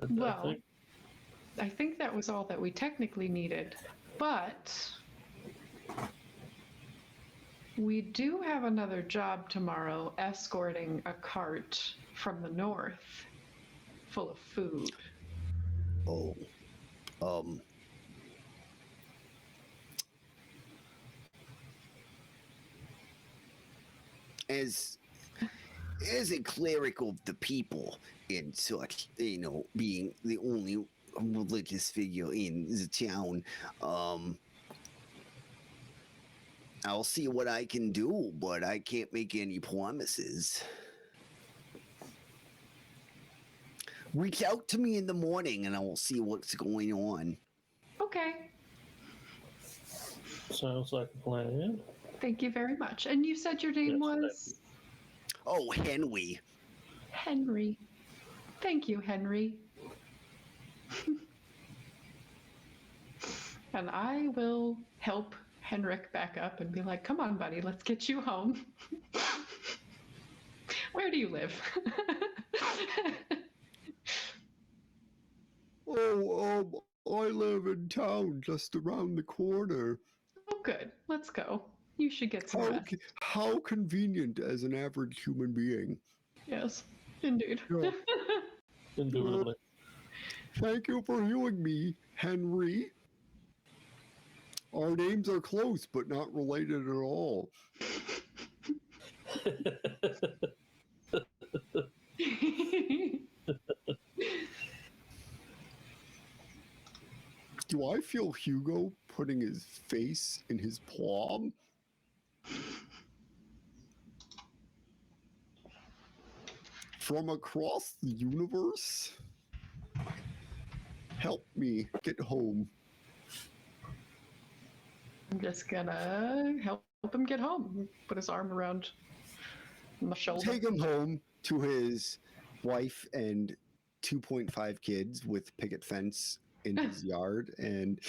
Well, I think that was all that we technically needed, but we do have another job tomorrow, escorting a cart from the north full of food. Oh, as a cleric of the people and such, being the only religious figure in the town, I'll see what I can do, but I can't make any promises. Reach out to me in the morning and I will see what's going on. Okay. Sounds like a plan. Thank you very much. And you said your name was? Oh, Henry. Henry. Thank you, Henry. And I will help Henrik back up and be like, come on, buddy, let's get you home. Where do you live? Oh, I live in town just around the corner. Oh, good. Let's go. You should get some rest. How convenient as an average human being. Yes, indeed. Yeah. Indubitably. Thank you for healing me, Henry. Our names are close, but not related at all. Do I feel Hugo putting his face in his palm? From across the universe? Help me get home. I'm just gonna help him get home. Put his arm around my shoulder. Take him home to his wife and 2.5 kids with picket fence in his yard, and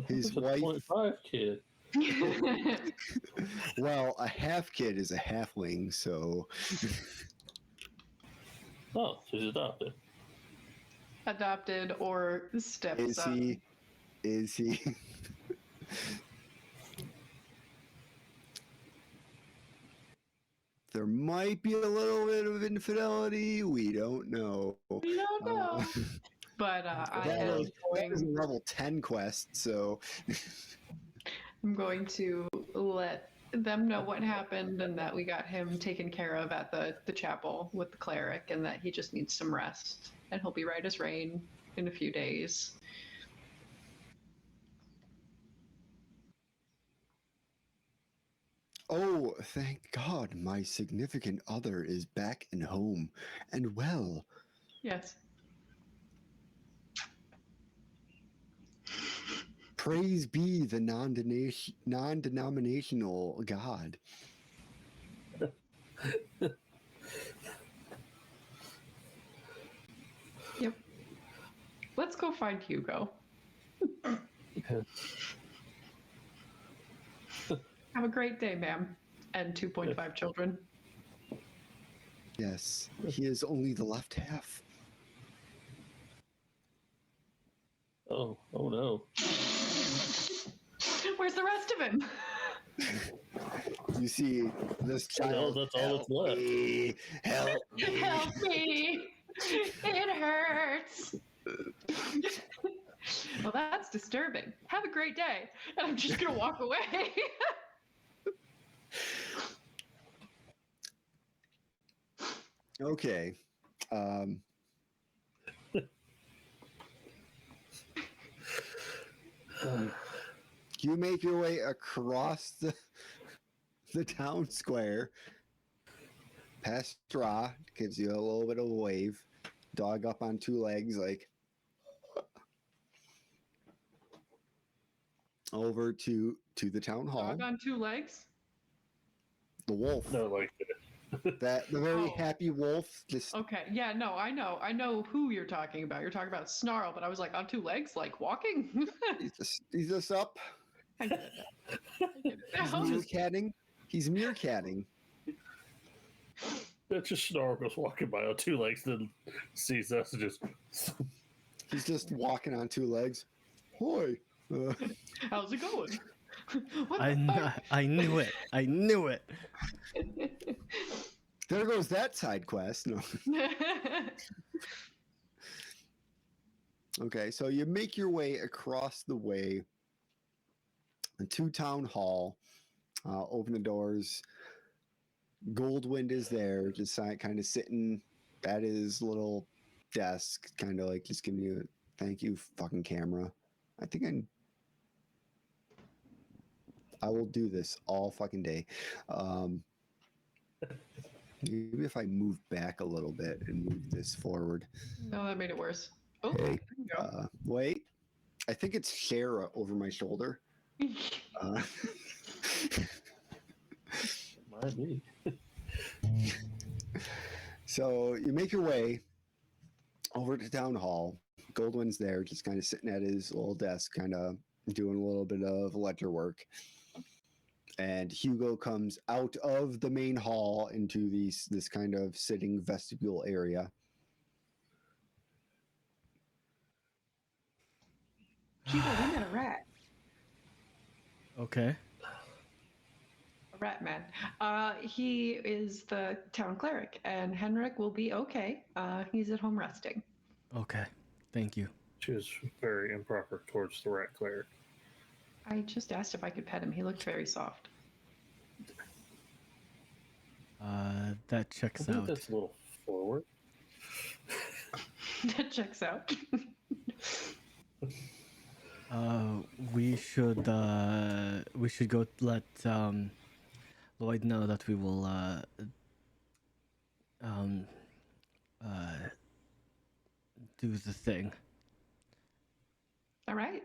his wife. 0.5 kid. Well, a half kid is a halfling, so Oh, she's adopted. Adopted or stepson. is he? Is he? There might be a little bit of infidelity. We don't know. We don't know. But I That am is a level 10 quest, so I'm going to let them know what happened and that we got him taken care of at the chapel with the cleric and that he just needs some rest. And he'll be right as rain in a few days. oh, thank God, my significant other is back and home and well. Yes. Praise be the non-denominational God. Yep. Let's go find Hugo. Have a great day, ma'am. And 2.5 children. Yes, he is only the left half. Oh no. Where's the rest of him? You see this child. That's all that's left. Me, help me. Help me! It hurts! Well, that's disturbing. Have a great day. And I'm just gonna walk away. Okay. You make your way across the town square. Past Straw gives you a little bit of a wave. Dog up on two legs, like over to the town hall. Dog on 2 legs? The wolf. No, like The very Oh. happy wolf. Just Okay, yeah, no, I know who you're talking about. You're talking about Snarl, but I was like, on 2 legs, like walking? he's just up. I get it. I get it now. Meerkatting. He's meerkatting. that's just Snarl goes walking by on 2 legs, then sees us and just. He's just walking on 2 legs. Hoi. How's it going? What I knew it. I knew it. There goes that side quest. No. Okay, so you make your way across the way to town hall. Open the doors. Goldwind is there, just kind of sitting at his little desk, kind of like just giving you a thank you, fucking camera. I think I will do this all fucking day. Maybe if I move back a little bit and move this forward. No, that made it worse. Oh, Hey, there you go. wait. I think it's Shara over my shoulder. Might be. So you make your way over to town hall. Goldwyn's there, just kind of sitting at his little desk, kind of doing a little bit of ledger work. And Hugo comes out of the main hall into this kind of sitting vestibule area. Hugo, we met a rat. Okay. A rat man. He is the town cleric, and Henrik will be okay. He's at home resting. Okay. Thank you. She was very improper towards the rat cleric. I just asked if I could pet him. He looked very soft. That I checks think out. that's a little forward. That checks out. We should go let Lloyd know that we will do the thing. All right.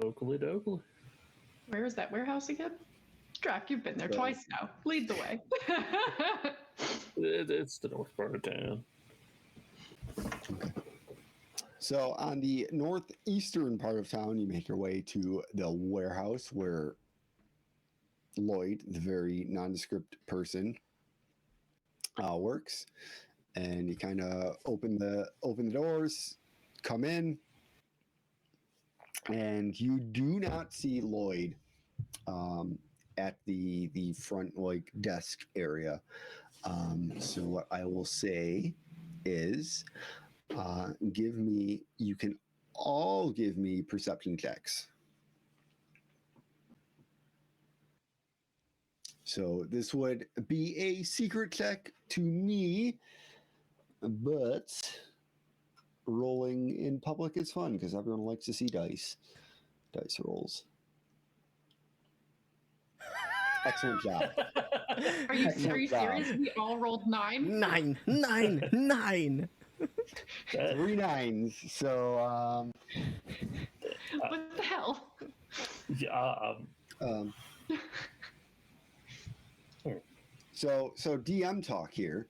Oakley dokley. Where is that warehouse again? Drac, you've been there twice now. Lead the way. It's the north part of town. So on the northeastern part of town, you make your way to the warehouse where Lloyd, the very nondescript person, works, and you kind of open the doors, come in, and you do not see Lloyd at the front desk area. So what I will say is, you can all give me perception checks. So this would be a secret check to me, but rolling in public is fun because everyone likes to see dice rolls. Excellent job. Are you Excellent job. serious? We all rolled 9? 9, 9, 9. 3 9s. So What the hell? Yeah. So DM talk here.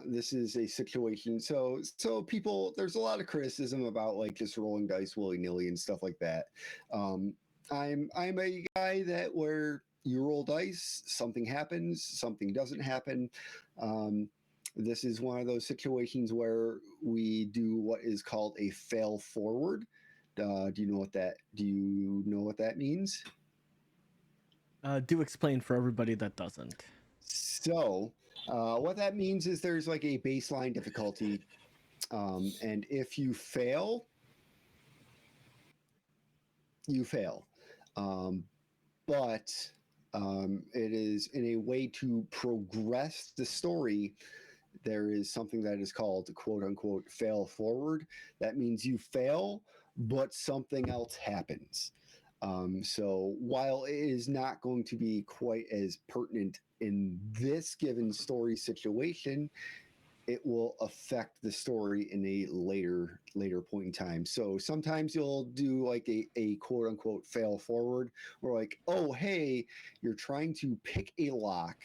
This is a situation. So people, there's a lot of criticism about just rolling dice willy nilly and stuff like that. I'm a guy that where you roll dice, something happens, something doesn't happen. This is one of those situations where we do what is called a fail forward. Do you know what that means? Do explain for everybody that doesn't. So, what that means is there's a baseline difficulty, and if you fail, you fail. But it is in a way to progress the story. There is something that is called "quote unquote" fail forward. That means you fail, but something else happens. So while it is not going to be quite as pertinent in this given story situation, it will affect the story in a later point in time. So sometimes you'll do a quote unquote fail forward, or oh hey, you're trying to pick a lock.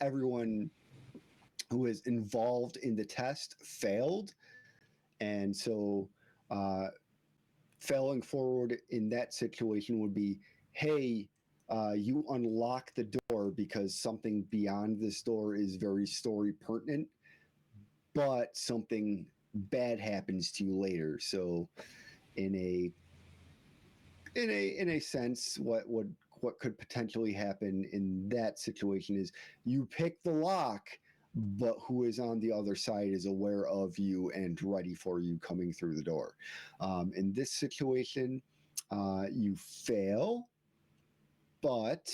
Everyone who is involved in the test failed, and so failing forward in that situation would be, hey, you unlock the door because something beyond this door is very story pertinent, but something bad happens to you later. So in a sense, what could potentially happen in that situation is you pick the lock, but who is on the other side is aware of you and ready for you coming through the door. In this situation, you fail, but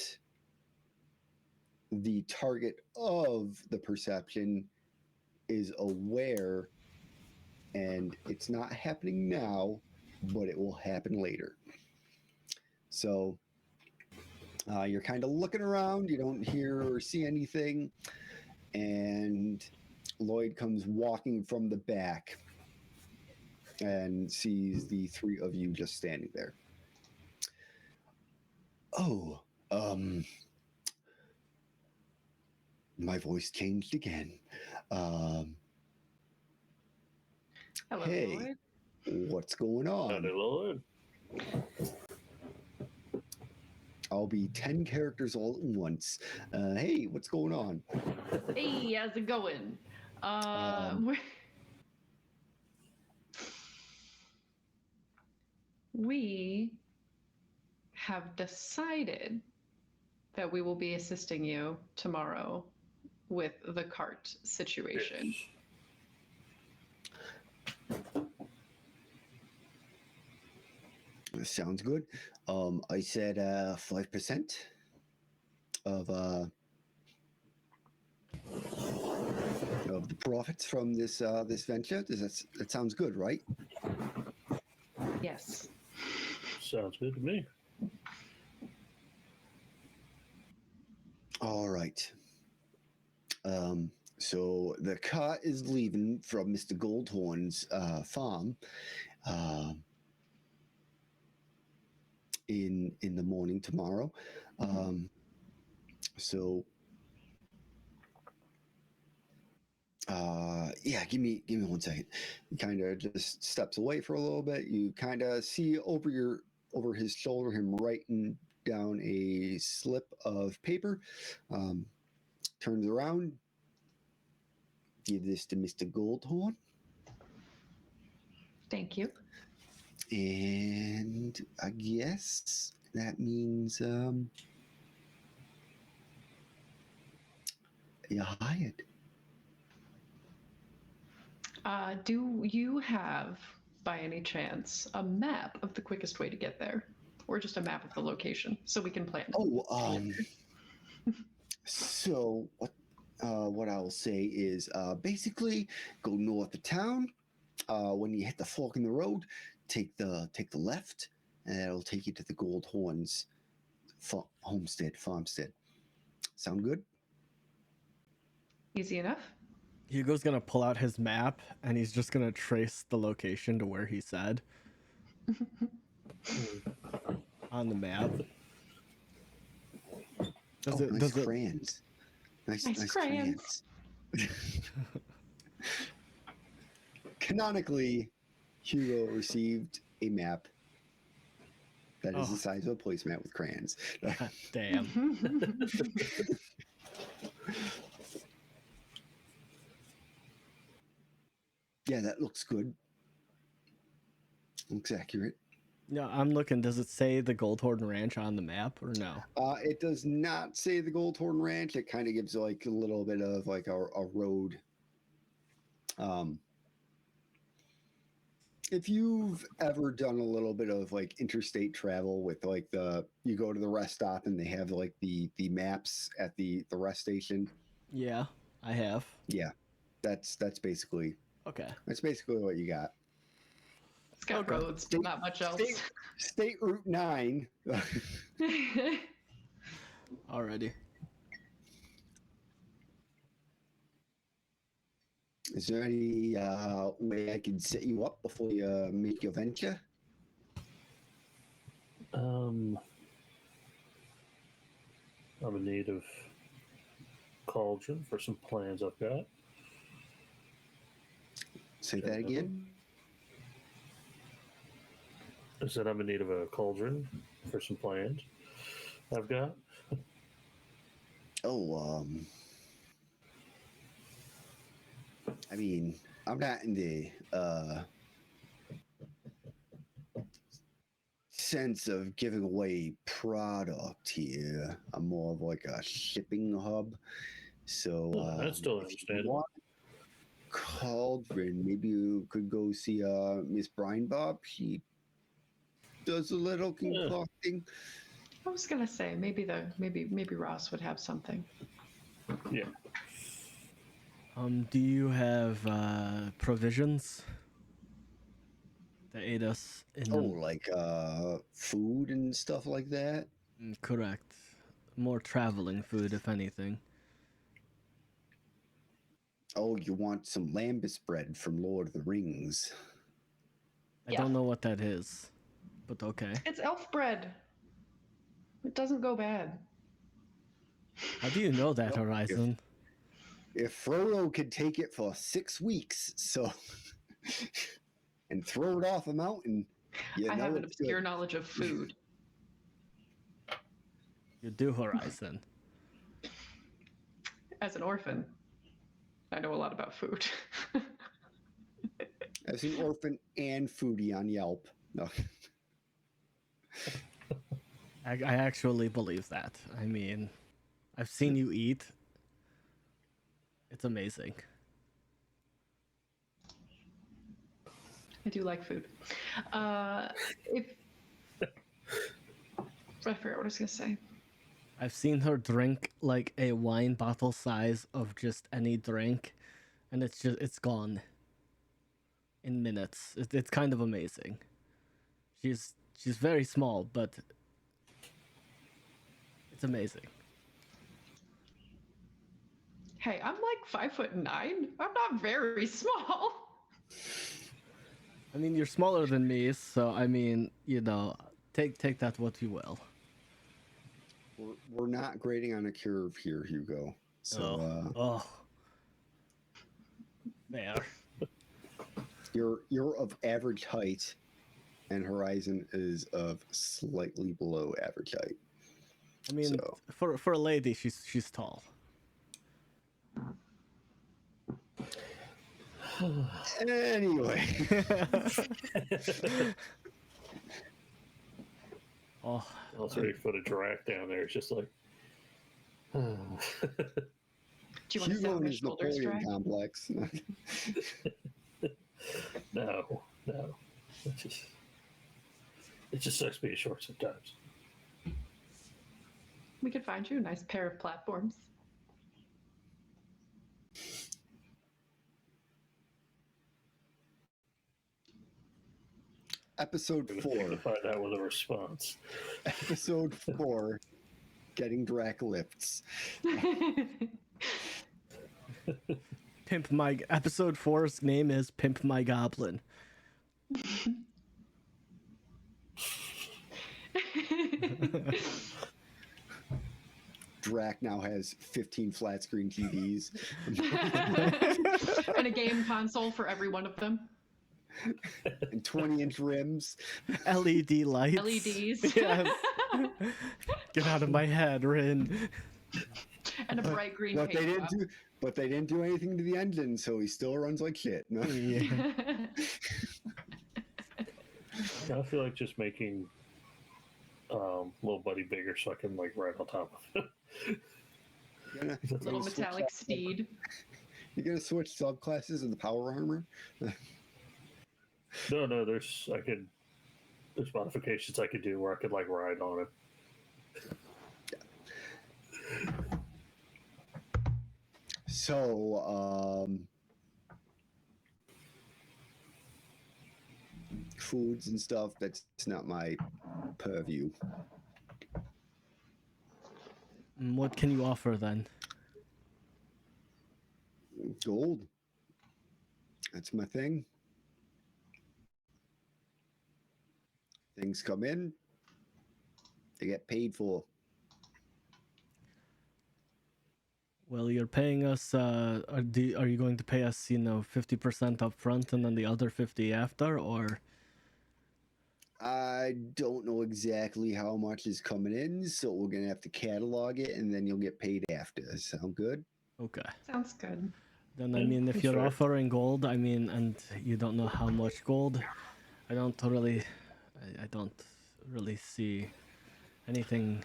the target of the perception is aware, and it's not happening now, but it will happen later. So you're kind of looking around, you don't hear or see anything, and Lloyd comes walking from the back and sees the three of you just standing there. Oh, my voice changed again. Hello, Hey, Lloyd. what's going on? Howdy, Lloyd. I'll be 10 characters all at once. Hey, what's going on? Hey, how's it going? We have decided that we will be assisting you tomorrow with the cart situation. That sounds good. I said 5% of the profits from this venture. That sounds good, right? Yes. Sounds good to me. All right. So the cart is leaving from Mr. Goldhorn's farm in the morning tomorrow. So Yeah, give me 1 second. He kind of just steps away for a little bit. You kind of see over his shoulder him writing down a slip of paper. Um, Turns around, give this to Mr. Goldhorn, Thank you. and I guess that means you're hired. Do you have, by any chance, a map of the quickest way to get there? Or just a map of the location so we can plan? Oh, so what I will say is basically go north of town. When you hit the fork in the road, take the left, and that'll take you to the Gold Horns farmstead. Sound good? Easy enough? Hugo's gonna pull out his map and he's just gonna trace the location to where he said on the map. Nice crayons. Nice crayons. Canonically, Hugo received a map that is the size of a placemat with crayons. Damn. Yeah, that looks good. Looks accurate. No, I'm looking. Does it say the Goldhorn Ranch on the map or no? It does not say the Goldhorn Ranch. It kind of gives like a little bit of like a road. If you've ever done a little bit of like interstate travel with like you go to the rest stop and they have like the maps at the rest station. Yeah, I have. Yeah, that's basically Okay. that's basically what you got. It's got roads, but not much else. State Route 9. Alrighty. Is there any way I can set you up before you make your venture? I'm in need of cauldron for some plans I've got. Say that again. I said I'm in need of a cauldron for some plans I've got. Oh, I mean, I'm not in the sense of giving away product here. I'm more of like a shipping hub. So That's still if you understandable. want cauldron, maybe you could go see Miss Brine Bob. She does a little concocting. I was gonna say maybe Ross would have something. Yeah. Do you have provisions that aid us in? Like food and stuff like that. Correct. More traveling food, if anything. Oh, you want some lambus bread from Lord of the Rings? I don't know what that is, but okay. It's elf bread. It doesn't go bad. How do you know that, Horizon? If Frodo could take it for 6 weeks, so and throw it off a mountain, I have an obscure knowledge of food. You do, Horizon. As an orphan, I know a lot about food. As an orphan and foodie on Yelp. No. I actually believe that. I mean, I've seen you eat. It's amazing. I do like food. If I forgot what I was gonna say. I've seen her drink like a wine bottle size of just any drink, and it's gone in minutes. It's kind of amazing. She's very small, but it's amazing. Hey, I'm like 5'9". I'm not very small. I mean, you're smaller than me, so I mean, take that what you will. We're not grading on a curve here, Hugo. So Fair. You're of average height, and Horizon is of slightly below average height. I mean, So- for a lady, she's tall. Anyway, Oh, I was ready to put a drac down there. It's just like, Do you want to sit Hugo on and my his shoulders, Napoleon Drag? complex. no. It just sucks being short sometimes. We could find you a nice pair of platforms. Episode We're 4. gonna find out with a response. Episode 4. Getting Drac lifts. Pimp My episode 4's name is Pimp My Goblin. Drac now has 15 flat screen TVs And a game console for every one of them. and 20-inch rims. LED lights. LEDs. Yes. Get out of my head, Rin. And a bright green But paint job. they didn't do anything to the engine, so he still runs like shit. No? Yeah. I feel like just making little buddy bigger so I can like ride on top of it. You're Little gonna switch metallic up- steed. You're gonna switch subclasses in the power armor. No, there's modifications I could do where I could like ride on it. So, foods and stuff, that's not my purview. What can you offer then? Gold. That's my thing. Things come in, they get paid for. Well, you're paying us. Are you going to pay us, 50% up front and then the other 50 after, or? I don't know exactly how much is coming in, so we're gonna have to catalog it, and then you'll get paid after. Sound good? Okay. Sounds good. Then I mean, if that's you're fair. offering gold, I mean, and you don't know how much gold, I don't really see anything.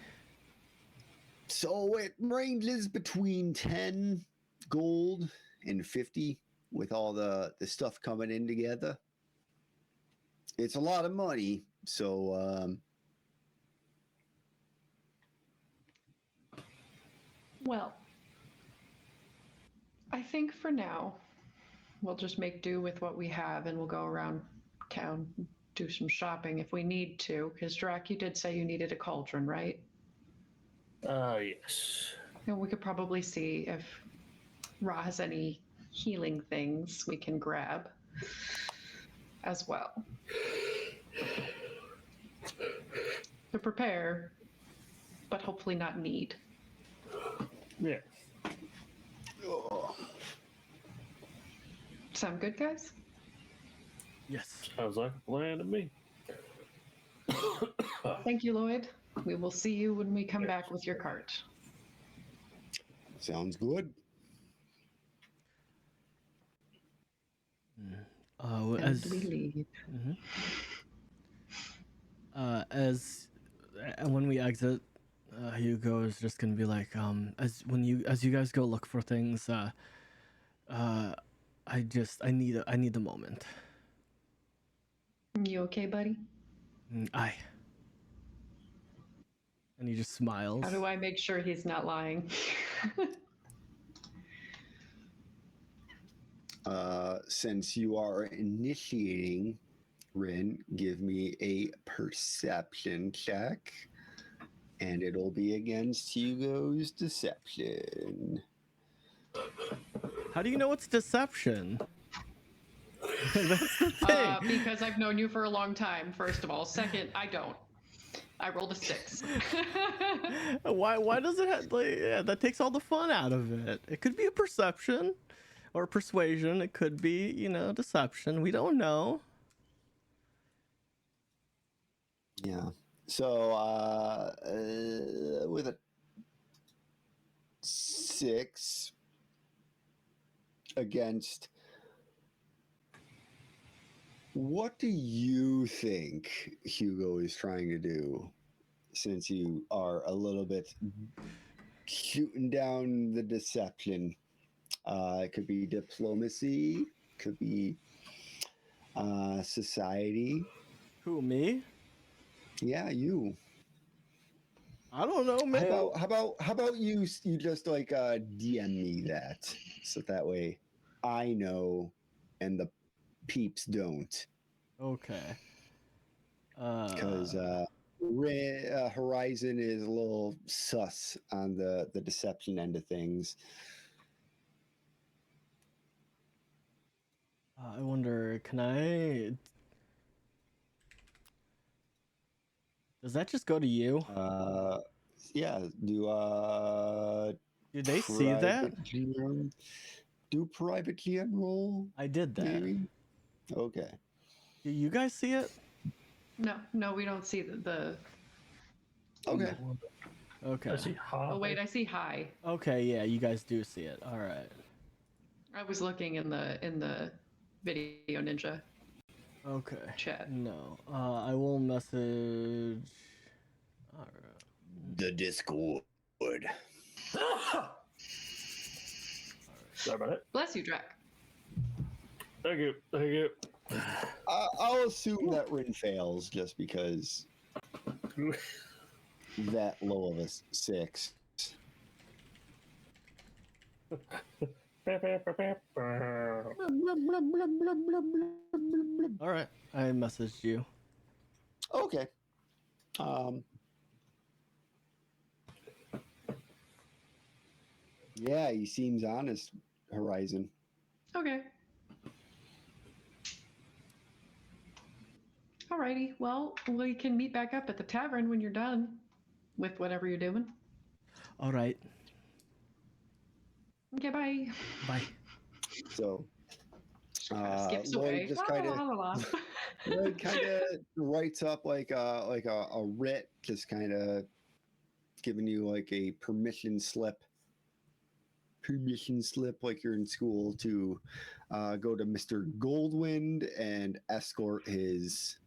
So it ranges between 10 gold and 50 with all the stuff coming in together. It's a lot of money, so Well, I think for now, we'll just make do with what we have and we'll go around town, do some shopping if we need to. Because, Drac, you did say you needed a cauldron, right? Yes. And we could probably see if Ra has any healing things we can grab as well. To prepare, but hopefully not need. Yeah. Sound good, guys? Yes. Sounds like a plan to me. Thank you, Lloyd. We will see you when we come back with your cart. sounds good. And As we leave. when we exit, Hugo is just gonna be like, as you guys go look for things, I need a moment. You okay, buddy? Aye. And he just smiles. How do I make sure he's not lying? Since you are initiating, Rin, give me a perception check, and it'll be against Hugo's deception. How do you know it's deception? That's the thing. Because I've known you for a long time, first of all. Second, I don't. I rolled a 6. Why does it have, that takes all the fun out of it? It could be a perception. Or persuasion. It could be, deception. We don't know. Yeah. So with a 6 against, what do you think Hugo is trying to do? Since you are a little bit shooting down the deception, it could be diplomacy, could be society. Who, me? Yeah, you. I don't know, man. How about you just like DM me that, so that way I know and the peeps don't, Okay. because Horizon is a little sus on the deception end of things. I wonder, can I... Does that just go to you? Yeah, Do they see that? Do private GM roll, I did that. maybe? Okay. Do you guys see it? No, we don't see the. Okay. Okay. I see high. Oh wait, I see high. Okay, yeah, you guys do see it. All right. I was looking in the video ninja Okay. chat. No. I will message... All right. The Discord. Sorry about it. Bless you, Drac. Thank you. Thank you. I'll assume that Rin fails just because that low of a 6. All right. I messaged you. Okay. Yeah, he seems honest, Horizon. Okay. Alrighty. Well, we can meet back up at the tavern when you're done with whatever you're doing. All right. Okay, bye. Bye. So Skips Lloyd away. just La, kind of la, la, la. Lloyd kind of writes up like a writ, just kind of giving you like a permission slip like you're in school to go to Mr. Goldwind and escort his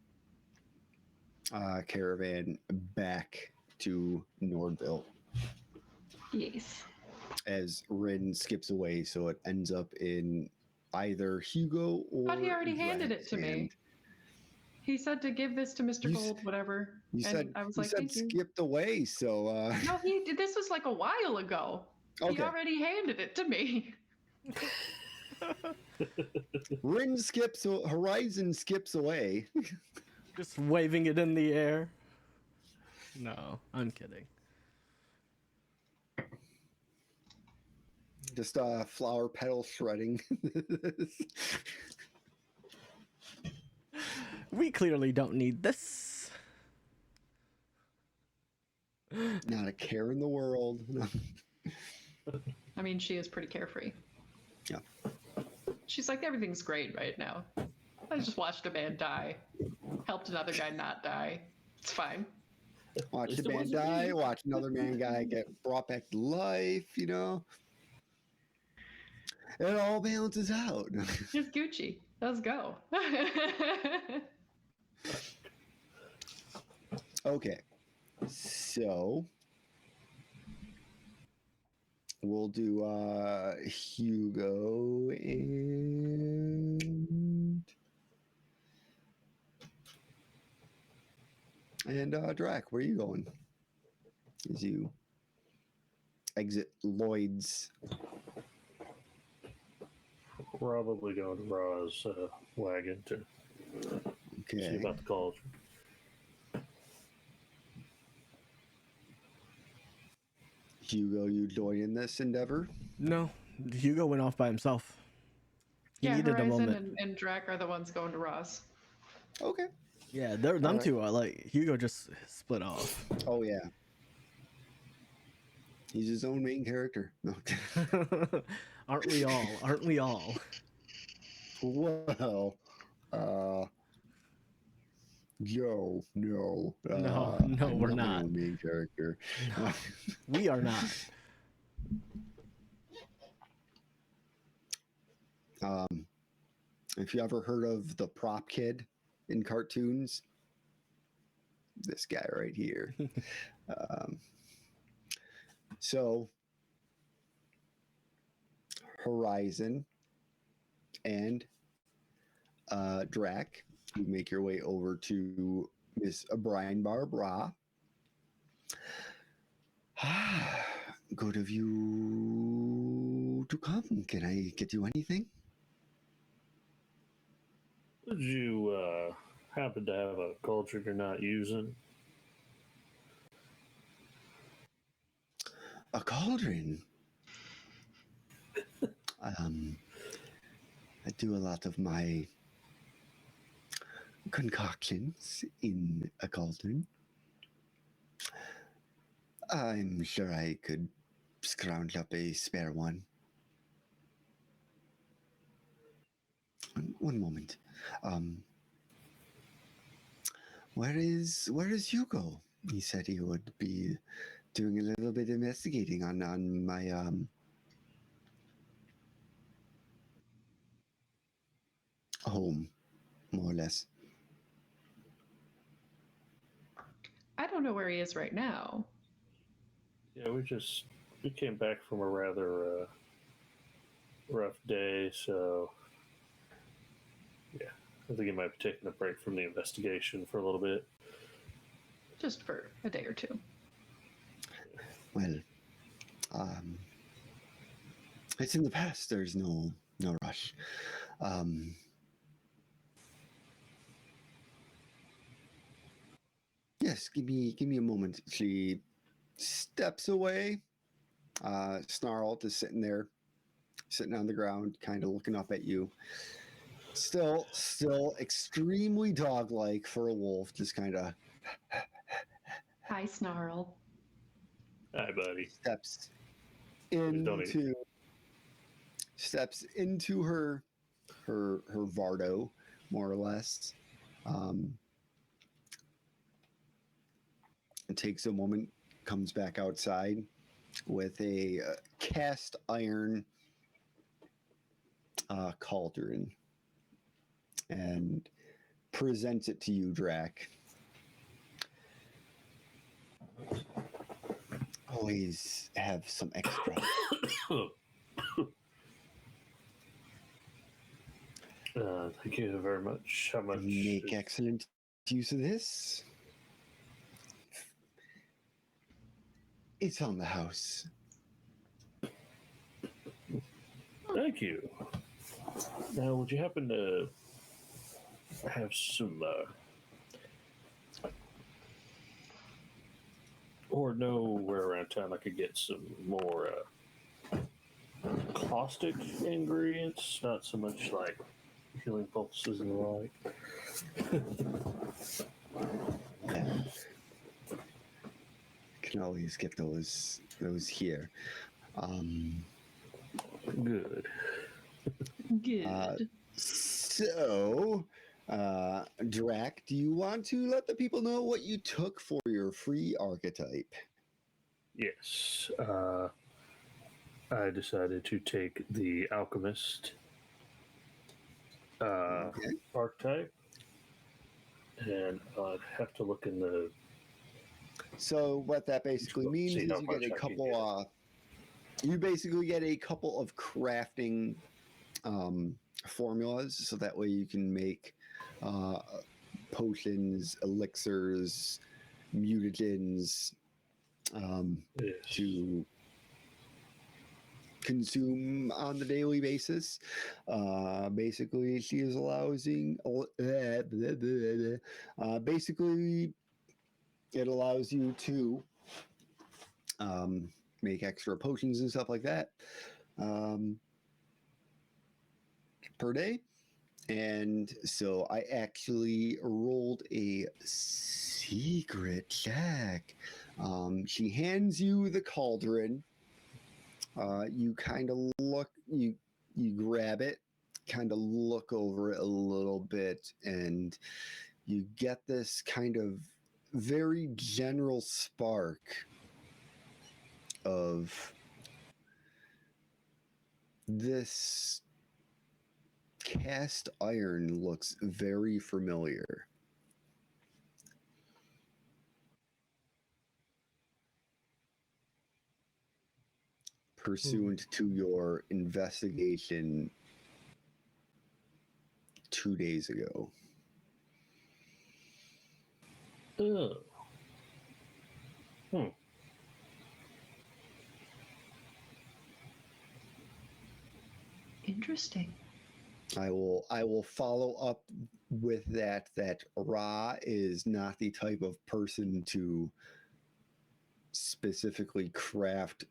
caravan back to Nordville. Yes. As Rin skips away, so it ends up in either Hugo or. But he already handed Drag's it to me. hand. He said to give this to Mr. You Gold, whatever. You and said I was you like, said thank you. skipped away, so No, he did. This was like a while ago. Okay. He already handed it to me. Rin skips, Horizon skips away. Just waving it in the air. No, I'm kidding. Just flower petal shredding. We clearly don't need this. Not a care in the world. I mean, she is pretty carefree. Yeah. She's like, everything's great right now. I just watched a man die, helped another guy not die. It's fine. Watch At the least it man wasn't me. die, watch another man guy get brought back to life, you know? It all balances out. It's Gucci. Let's go. Okay. So we'll do Hugo and Drac. Where are you going? As you exit Lloyd's. Probably going to Ra's wagon to see Okay. about the cauldron. Hugo, you join in this endeavor? No, Hugo went off by himself. He Yeah, needed a Horizon moment. and Drac are the ones going to Ross. Okay. Yeah, them Alright. two are like Hugo just split off. Oh yeah. He's his own main character. No. Aren't we all? Aren't we all? Well, Joe, no. No, I'm we're not my not. own main character. No, we are not. If you ever heard of the prop kid in cartoons, this guy right here. So, Horizon and Drac, you make your way over to Miss Brian Barbara. Good of you to come. Can I get you anything? Would you happen to have a culture you're not using? A cauldron. I do a lot of my concoctions in a cauldron. I'm sure I could scrounge up a spare one. One moment. Where is Hugo? He said he would be doing a little bit of investigating on my home, more or less. I don't know where he is right now. Yeah, we came back from a rather rough day, so yeah, I think he might be taking a break from the investigation for a little bit. Just for a day or two. Well, it's in the past. There's no rush. Yes, give me a moment. She steps away. Snarl is sitting there, sitting on the ground, kind of looking up at you. Still extremely dog-like for a wolf. Just kind of Hi, Snarl. Hi, buddy. steps Don't into her Vardo, more or less. It takes a moment, comes back outside with a cast iron cauldron and presents it to you, Drac. Always have some extra. Thank you very much. How much? Make excellent use of this. It's on the house. Thank you. Now, would you happen to have some, or know where around town I could get some more caustic ingredients? Not so much like healing pulses and the like. Yeah. Can always get those here. Good. Good. So, Drac, do you want to let the people know what you took for your free archetype? Yes. I decided to take the alchemist archetype, and I'd have to look in the. So what that basically means is you get a couple. You basically get a couple of crafting formulas, so that way you can make potions, elixirs, mutagens to consume on the daily basis. Basically, she is allowing. Basically, it allows you to make extra potions and stuff like that per day. And so I actually rolled a secret check She hands you the cauldron. You kind of look, you grab it, kind of look over it a little bit, and you get this kind of very general spark of this cast iron looks very familiar. Pursuant to your investigation 2 days ago. Oh. Interesting. I will follow up with that Ra is not the type of person to specifically craft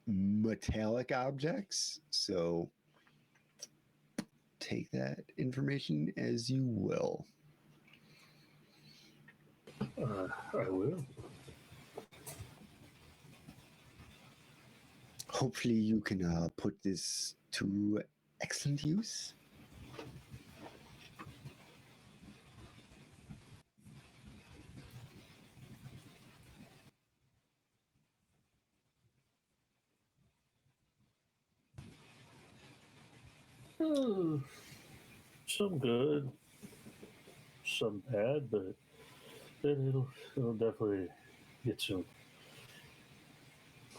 metallic objects. So take that information as you will. I will. Hopefully you can put this to excellent use. Some good, some bad, but it'll definitely get some.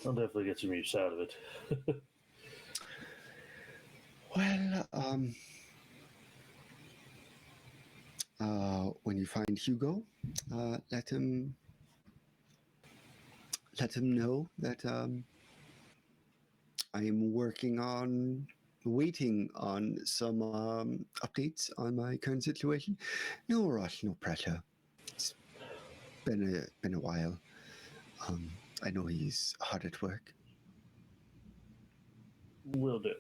I'll definitely get some use out of it. Well, when you find Hugo, let him know that I am waiting on some updates on my current situation. No rush, no pressure. It's been a while. I know he's hard at work. Will do.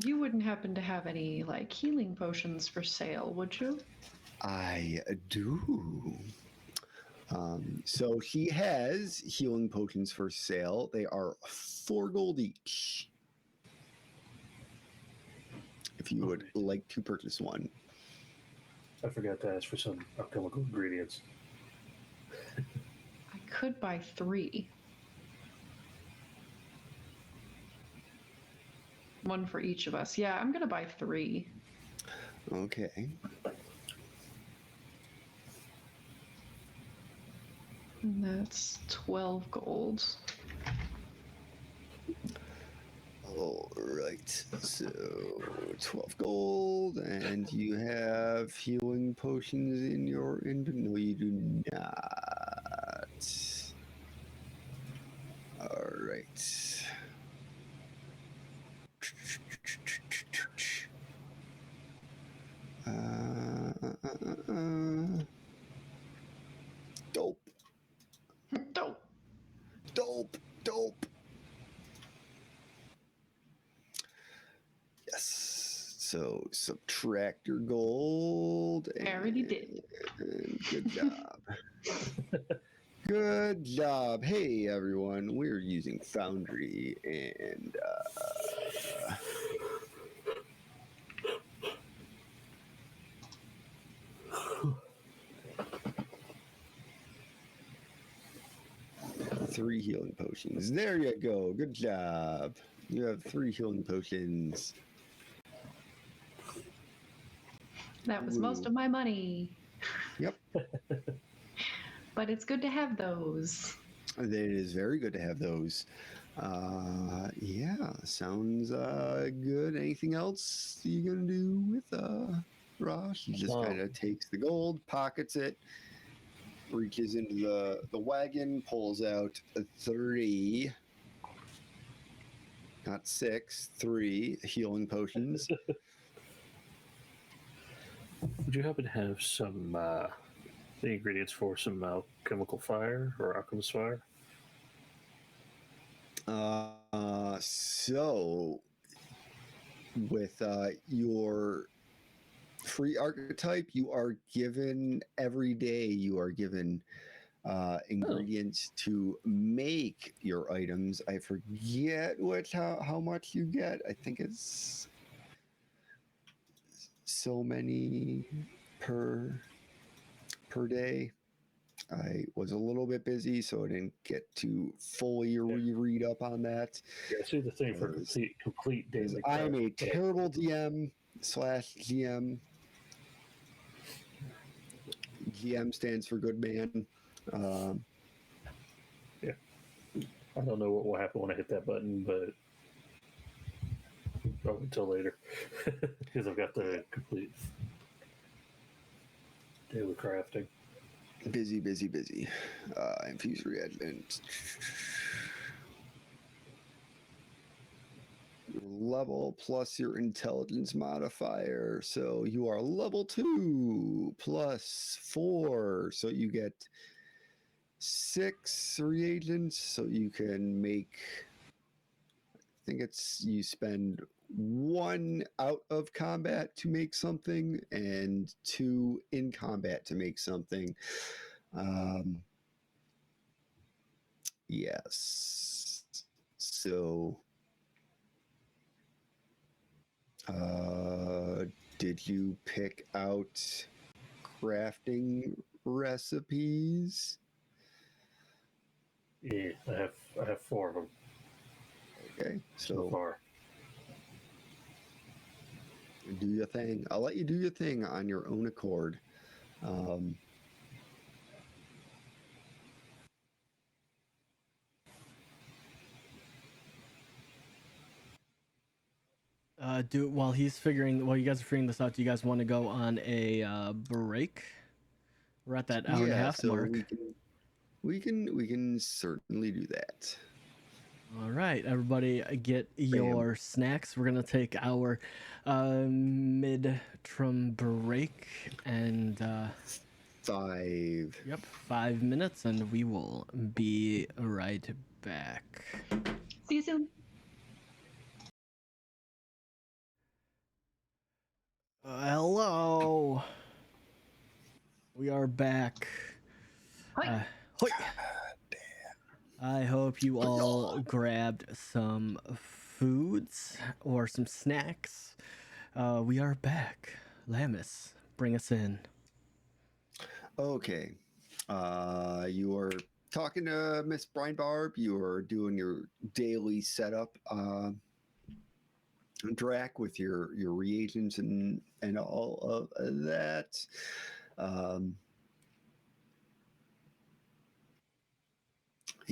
You wouldn't happen to have any like healing potions for sale, would you? I do. So he has healing potions for sale. They are 4 gold each. If you would like to purchase one. I forgot to ask for some alchemical ingredients. I could buy 3. One for each of us. Yeah, I'm gonna buy 3. Okay. And that's 12 gold. All right. So 12 gold, and you have healing potions in your inventory. No, you do not. All right. Dope. Dope. Dope. Yes. So subtract your gold. I already did. And good job. Good job. Hey, everyone. We're using Foundry and 3 healing potions. There you go. Good job. You have 3 healing potions. That was most of my money. Yep. But it's good to have those. It is very good to have those. Yeah, sounds good. Anything else you gonna do with Rosh? He just kind of takes the gold, pockets it, reaches into the wagon, pulls out 3, not 6, 3 healing potions. Would you happen to have some the ingredients for some alchemical fire or alchemist fire? So with your free archetype, you are given every day. You are given ingredients to make your items. I forget how much you get. I think it's so many per day. I was a little bit busy, so I didn't get to fully read up on that. Yeah, see the thing for complete daily. I am a terrible DM/GM. GM stands for good man. Yeah, I don't know what will happen when I hit that button, but probably until later because I've got the complete daily crafting. Busy. Infuse reagent. Your level plus your intelligence modifier. So you are level 2 plus 4. So you get 6 reagents. So you can make, I think it's, you spend 1 out of combat to make something and 2 in combat to make something. Yes. So, did you pick out crafting recipes? Yeah, I have 4 of them. Okay, so far. Do your thing. I'll let you do your thing on your own accord. While you guys are figuring this out, do you guys want to go on a break? We're at that hour and a half mark. We can certainly do that. All right, everybody, get your snacks. We're gonna take our mid-trum break and 5. Yep, 5 minutes, and we will be right back. See you soon. Hello. We are back. Hi. I hope you all grabbed some foods or some snacks. We are back. Lamis, bring us in. Okay. You are talking to Miss Brian Barb. You are doing your daily setup. Drac with your reagents and all of that.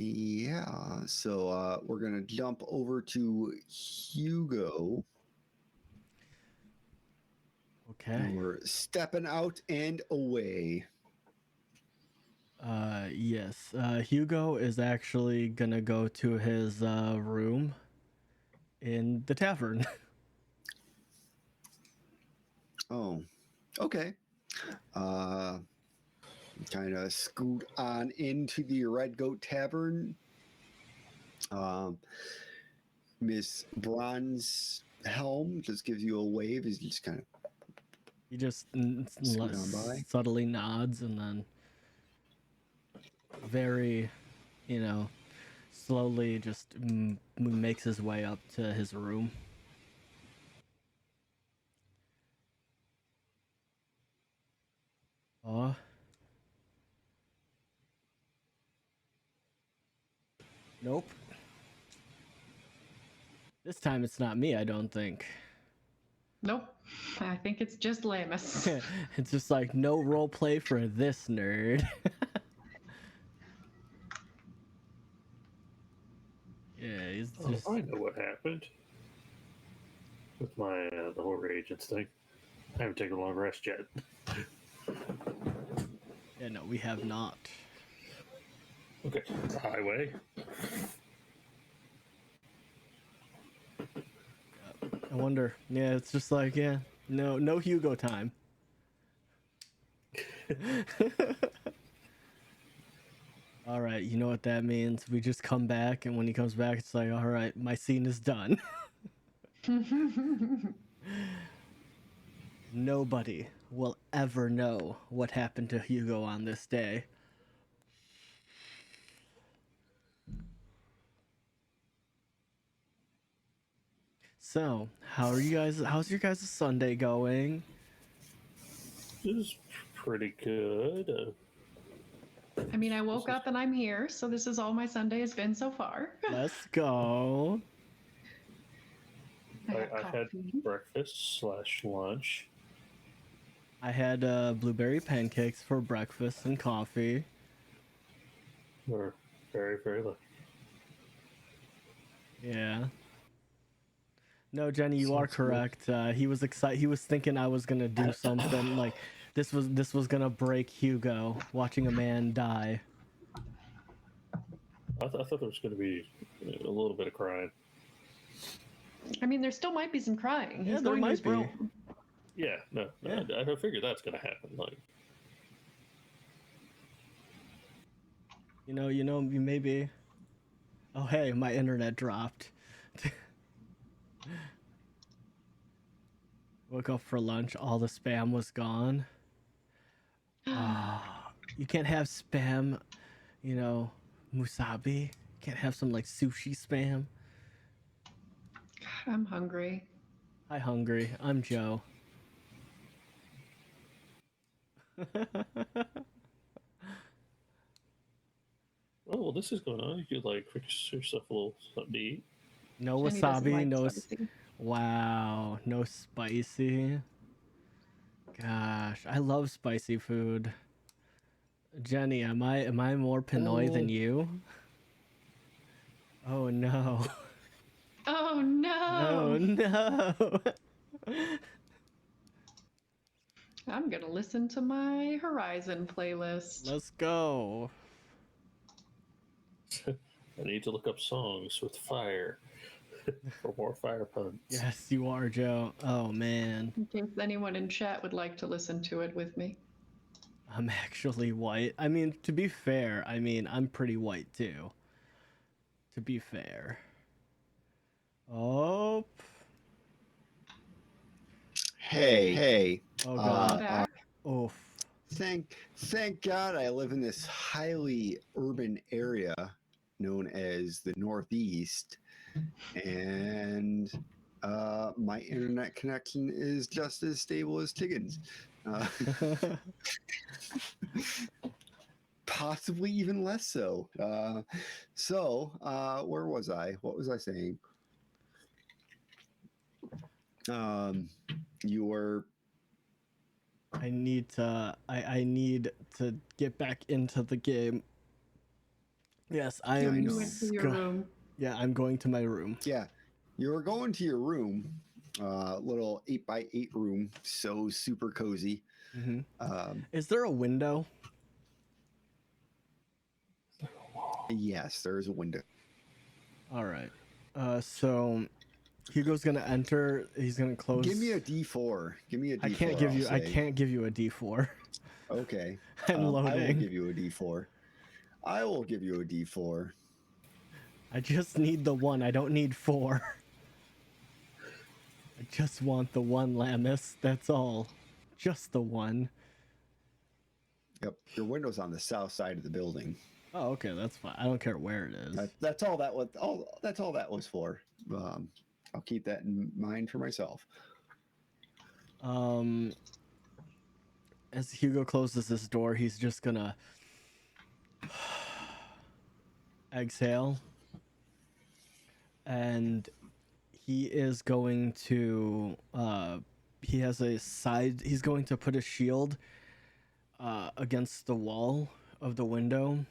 Yeah, so we're gonna jump over to Hugo. Okay. And we're stepping out and away. Yes. Hugo is actually gonna go to his room in the tavern. Oh, okay. Kind of scoot on into the Red Goat Tavern. Miss Bronze Helm just gives you a wave as you just kind of. He just subtly nods and then very, slowly just makes his way up to his room. Oh. Nope. This time it's not me, I don't think. Nope. I think it's just Lamis. It's just like no role play for this nerd. Yeah, he's just. I know what happened with my the whole reagents thing. I haven't taken a long rest yet. Yeah, no, we have not. Okay, highway. I wonder. Yeah, it's just like, no Hugo time. All right, you know what that means. We just come back, and when he comes back, it's like, all right, my scene is done. Nobody will ever know what happened to Hugo on this day. So, how's your guys' Sunday going? This is pretty good. I mean, I woke up and I'm here, so this is all my Sunday has been so far. Let's go. I had I had coffee. breakfast / lunch. I had blueberry pancakes for breakfast and coffee. We're very, very lucky. Yeah. No, Jenny, you are Sounds good. correct. He was excited. He was thinking I was gonna do something like this was gonna break Hugo, watching a man die. I thought there was going to be a little bit of crying. I mean, there still might be some crying. Yeah, He's there going to might his be. room. Yeah, no, Yeah. I figured that's going to happen. Like, Maybe. Oh, hey, my internet dropped. Woke up for lunch, all the spam was gone. Ah, you can't have spam, musabi. You can't have some like sushi spam. I'm hungry. Hi, hungry. I'm Joe. oh, well, this is going on. You could like fix yourself a little something to eat. No Jenny doesn't wasabi, like no. spicy. Wow, no spicy. Gosh, I love spicy food. Jenny, am I more Pinoy than you? Oh no. Oh no! Oh no. I'm gonna listen to my Horizon playlist. Let's go. I need to look up songs with fire for more fire puns. Yes, you are, Joe. Oh man. In case anyone in chat would like to listen to it with me. I'm actually white. I mean, to be fair, I'm pretty white too. To be fair. Oh. Hey. Oh god. I'm back. Oof. Thank God I live in this highly urban area known as the Northeast, and my internet connection is just as stable as Tiggins. Possibly even less so. Where was I? What was I saying? You were. I need to get back into the game. Yes, I Yeah, I am. know. You went to your room. Yeah, I'm going to my room. Yeah, you were going to your room, little 8x8 room, so super cozy. Hmm. Um, Is there a window? yes, there is a window. All right. So Hugo's gonna enter. He's gonna close. Give me a D4. Give me a D4. I can't give you. I'll I say. can't give you a D4. Okay. I'm I will loading. give you a D4. I will give you a D4. I just need the one. I don't need 4. I just want the one, Lamus. That's all. Just the one. Yep. Your window's on the south side of the building. Oh, okay, that's fine. I don't care where it is. That's all that was. That's all that was for. I'll keep that in mind for myself. As Hugo closes this door, he's just gonna exhale, and he is going to. He has a side. He's going to put a shield against the wall of the window,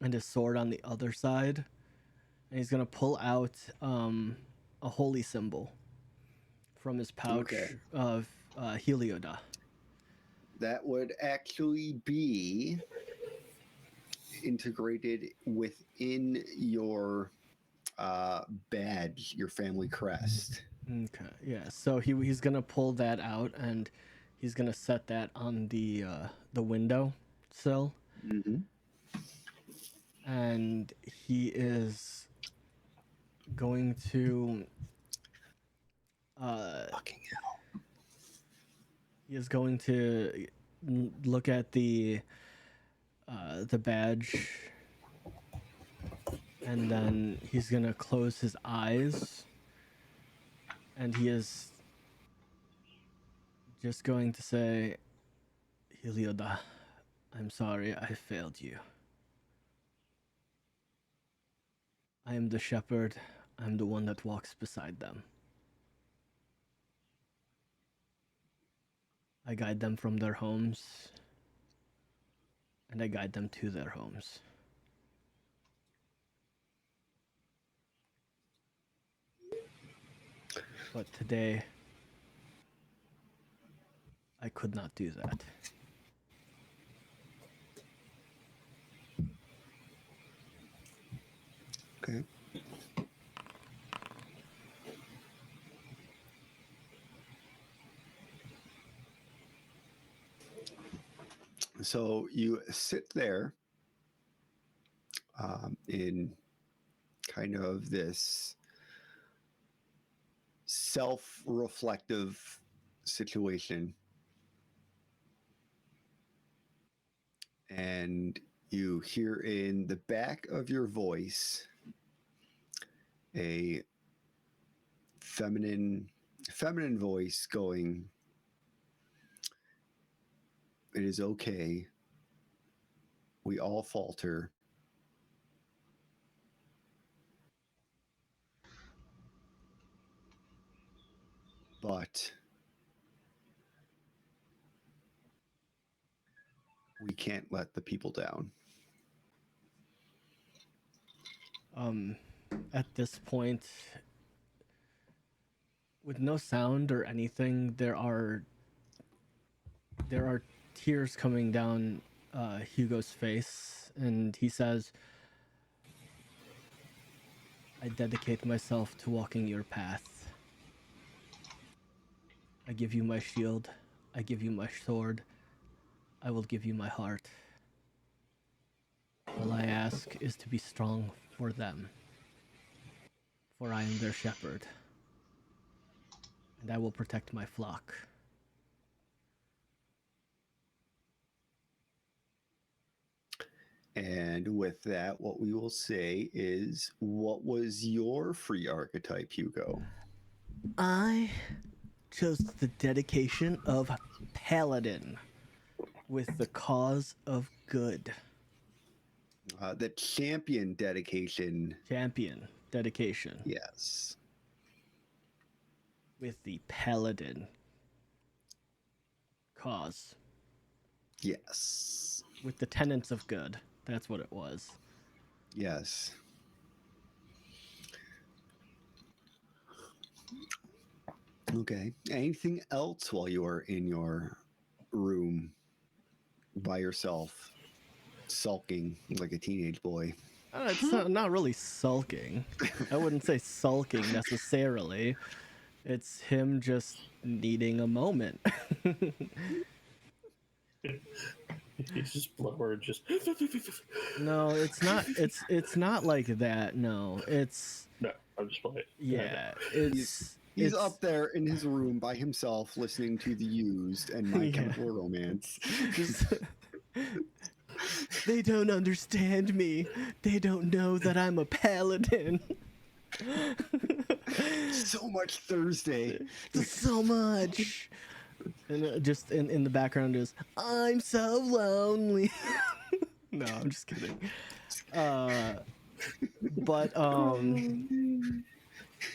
and his sword on the other side. And he's gonna pull out a holy symbol from his pouch Okay. of Helioda. That would actually be integrated within your badge, your family crest. Okay, yeah. So he's gonna pull that out, and he's gonna set that on the window sill, Mm-hmm. and he is going to Fucking hell. He is going to look at the badge, and then he's gonna close his eyes, and he is just going to say, Helioda, I'm sorry I failed you. I am the shepherd. I'm the one that walks beside them. I guide them from their homes, and I guide them to their homes. But today, I could not do that. Okay. So you sit there in kind of this self-reflective situation, and you hear in the back of your voice a feminine voice going, "It is okay. We all falter. But we can't let the people down." At this point, with no sound or anything, there are tears coming down Hugo's face, and he says, I dedicate myself to walking your path. I give you my shield. I give you my sword. I will give you my heart. All I ask is to be strong for them, for I am their shepherd, and I will protect my flock. And with that, what we will say is, what was your free archetype, Hugo? I chose the dedication of Paladin with the cause of good. The champion dedication. Champion dedication. Yes. With the Paladin cause. Yes. With the tenets of good. That's what it was. Yes. Okay. Anything else while you are in your room by yourself, sulking like a teenage boy? It's not really sulking. I wouldn't say sulking necessarily. It's him just needing a moment. He's just blubber, just. No, it's not. It's not like that. No, it's No, I'm just playing. yeah. He's It's up there in his room by himself listening to The Used and My Yeah. Chemical Romance. just. They don't understand me. They don't know that I'm a paladin. So much Thursday. So much. And just in the background is, I'm so lonely. No, I'm just kidding. But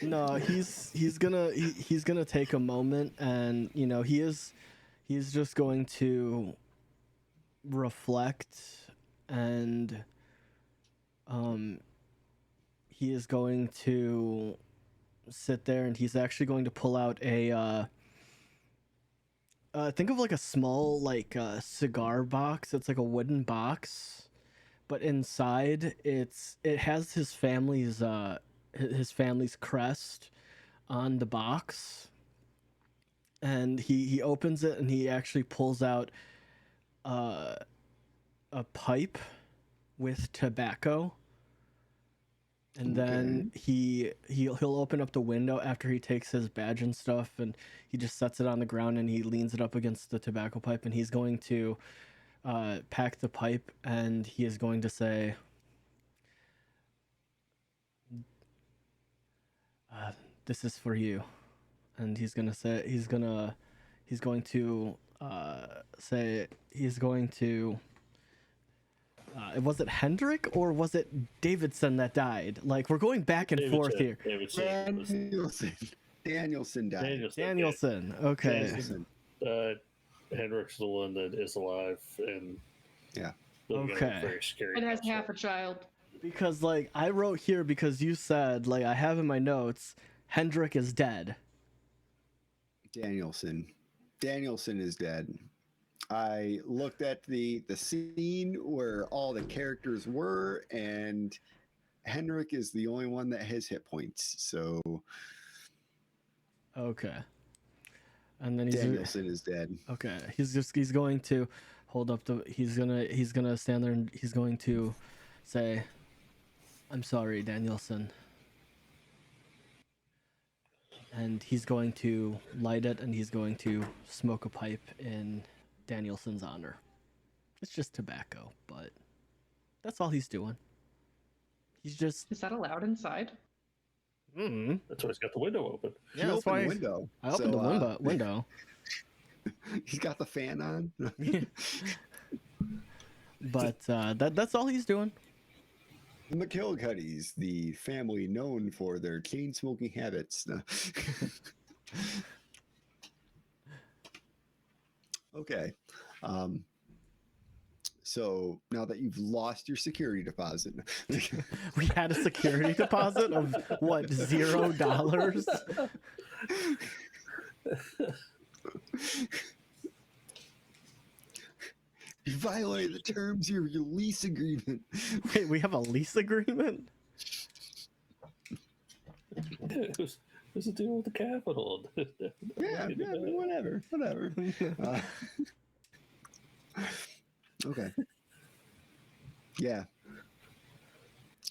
no, he's gonna take a moment, and he's just going to reflect, and he is going to sit there, and he's actually going to pull out a think of like a small cigar box. It's like a wooden box, but inside it has his family's crest on the box. And he opens it, and he actually pulls out a pipe with tobacco, And then he'll open up the window after he takes his badge and stuff, and he just sets it on the ground and he leans it up against the tobacco pipe, and he's going to pack the pipe, and he is going to say, "This is for you." And he's going to say was it Hendrik or was it Davidson that died? Like, we're going back and forth here. Danielson died. Danielson. Okay. Danielson. Henrik's the one that is alive and Okay. very scary. It has half a child. Because like I wrote here because you said like I have in my notes Hendrik is dead. Danielson is dead. I looked at the scene where all the characters were, and Henrik is the only one that has hit points. So okay. And then Danielson is dead. Okay. He's going to hold up he's gonna stand there and he's going to say, "I'm sorry, Danielson." And he's going to light it and he's going to smoke a pipe in Danielson's honor. It's just tobacco, but that's all he's doing. He's just. Is that allowed inside? Mm-hmm. That's why he's got the window open. Yeah, that's why the window. I opened the window. He's got the fan on. But that's all he's doing. The McGillicuddies, the family known for their chain smoking habits. Okay. So now that you've lost your security deposit, We had a security deposit of what, $0? you violated the terms of your lease agreement. Wait, we have a lease agreement? It was a deal with the Capitol. Yeah, whatever. Okay. Yeah.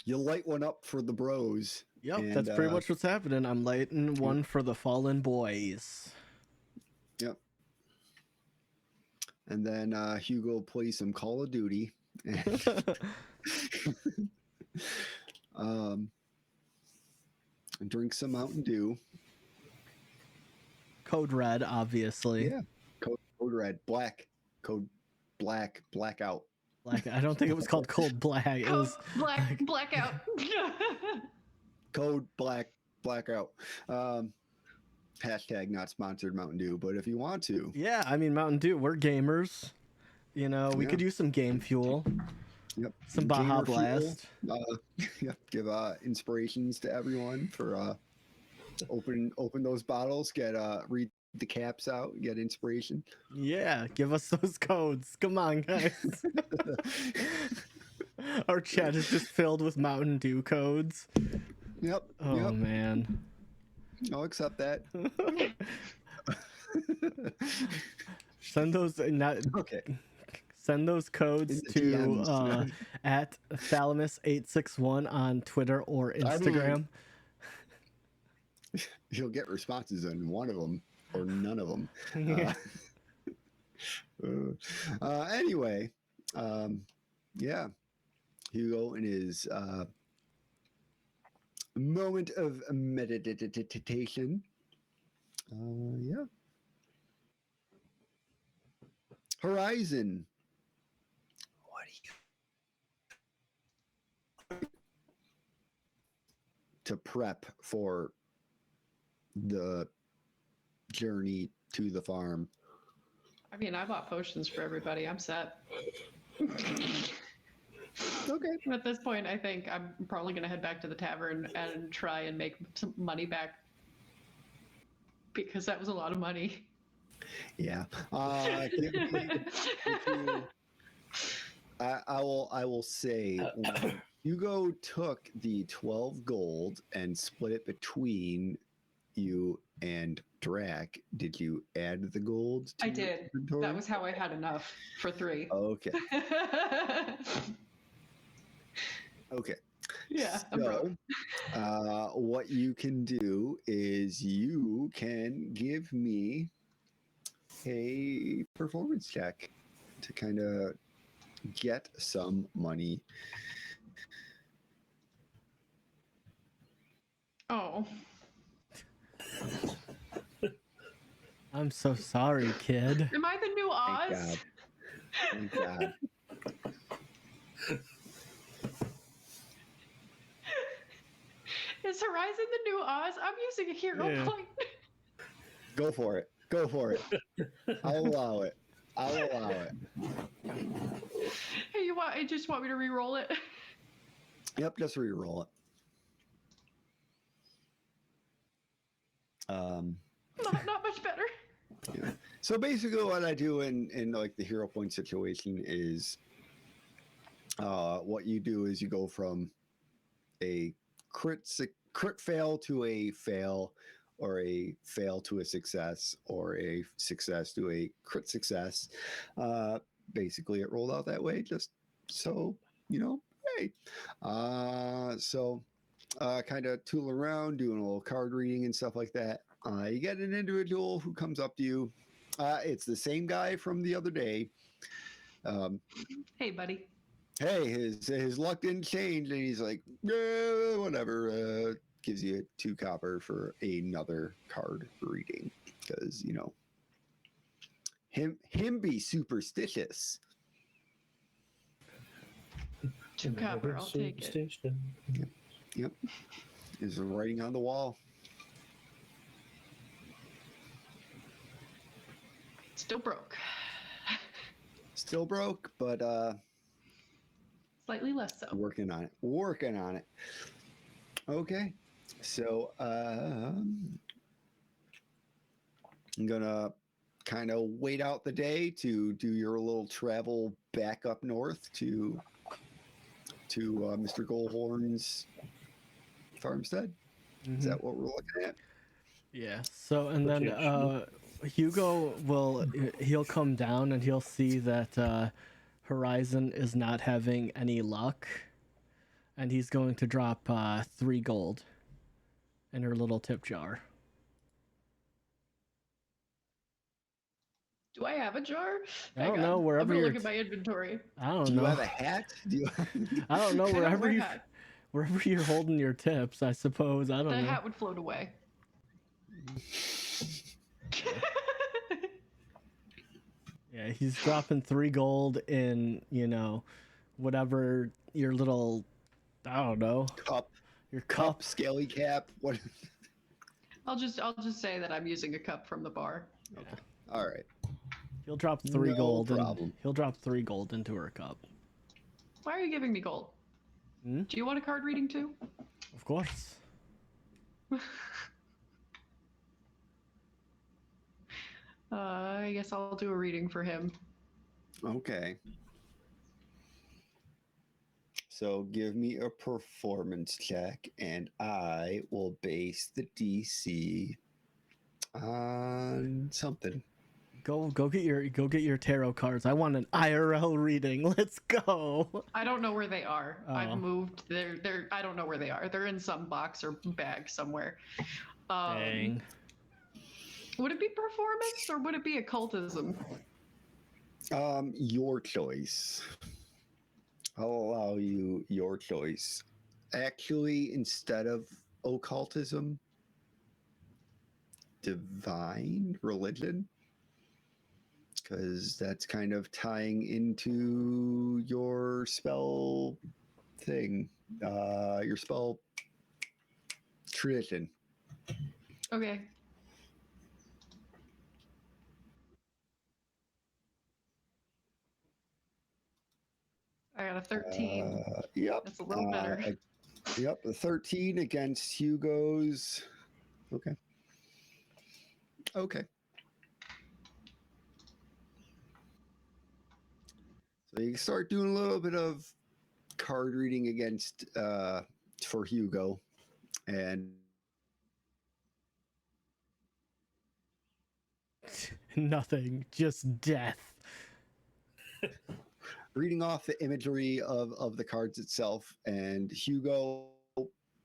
You light one up for the bros. Yep, and, that's pretty much what's happening. I'm lighting one for the fallen boys. Yep. And then Hugo plays some Call of Duty. And, drink some Mountain Dew. Code Red, obviously. Yeah. Code Red. Blackout. I don't think it was called Cold Black. It was Blackout. Code Blackout. Hashtag not sponsored Mountain Dew, but if you want to. Yeah, I mean Mountain Dew, we're gamers. You know, we could use some game fuel. Yep. Some Baja Gamer fuel. Blast. Give inspirations to everyone for open those bottles, read the caps out, get inspiration. Yeah, give us those codes. Come on, guys. Our chat is just filled with Mountain Dew codes. Yep. Oh man. I'll accept that. Send those Okay. Send those codes to DMs. at Thalamus861 on Twitter or Instagram. You'll get responses on one of them or none of them. Anyway, yeah. Hugo in his moment of meditation. Yeah. Horizon. What do you to prep for the journey to the farm? I mean, I bought potions for everybody. I'm set. Okay. At this point, I think I'm probably going to head back to the tavern and try and make some money because that was a lot of money. Yeah. I will say when Hugo took the 12 gold and split it between you and Drac. Did you add the gold? I did. Inventory? That was how I had enough for 3. Okay. Okay. Yeah, I'm broke. So, what you can do is you can give me a performance check to kind of get some money. Oh, I'm so sorry, kid. am I the new Thank Oz? God. Thank God. Is Horizon the new Oz? I'm using a hero Yeah. point. Go for it. Go for it. I'll allow it. I'll allow it. Hey, you just want me to re-roll it? Yep, just re-roll it. Not much better. Yeah. So basically, what I do in like the hero point situation is, what you do is you go from a crit fail to a fail, or a fail to a success, or a success to a crit success. Basically, it rolled out that way, just so you know. Hey, kind of tool around, doing a little card reading and stuff like that. You get an individual who comes up to you. It's the same guy from the other day. Hey, buddy. Hey, his luck didn't change, and he's like, whatever. Gives you 2 copper for another card reading, because him be superstitious. 2 copper, I'll take it. Superstition. Yep, is writing on the wall. Still broke. Still broke, but Slightly less so. working on it. Working on it. Okay, so I'm gonna kind of wait out the day to do your little travel back up north to Mr. Goldhorn's farmstead. Is that what we're looking at? Yeah. So and then Hugo he'll come down and he'll see that Horizon is not having any luck, and he's going to drop 3 gold in her little tip jar. Do I have a jar? I don't know, wherever I'm gonna you're look at my inventory. I don't Do know. you have a hat? Do you? I don't know, I don't wherever wear you hat. wherever you're holding your tips, I suppose. I don't The know. hat would float away. Yeah, he's dropping 3 gold in, whatever your little, I don't know, Cup, your cup. scaly cap. What? I'll just say that I'm using a cup from the bar. Okay. All right. He'll drop 3 No gold problem. and he'll drop 3 gold into her cup. Why are you giving me gold? Hmm? Do you want a card reading too? Of course. I guess I'll do a reading for him. Okay. So give me a performance check, and I will base the DC on something. Go get your tarot cards. I want an IRL reading. Let's go. I don't know where they are. Oh. I've moved. I don't know where they are. They're in some box or bag somewhere. Dang. Would it be performance or would it be occultism? Your choice. I'll allow you your choice. Actually, instead of occultism, divine religion, because that's kind of tying into your spell thing, your spell tradition. Okay. I got a 13. Yep. That's a little better. Yep, the 13 against Hugo's. Okay. Okay. So you start doing a little bit of card reading against for Hugo, and Nothing. Just death. reading off the imagery of the cards itself, and Hugo,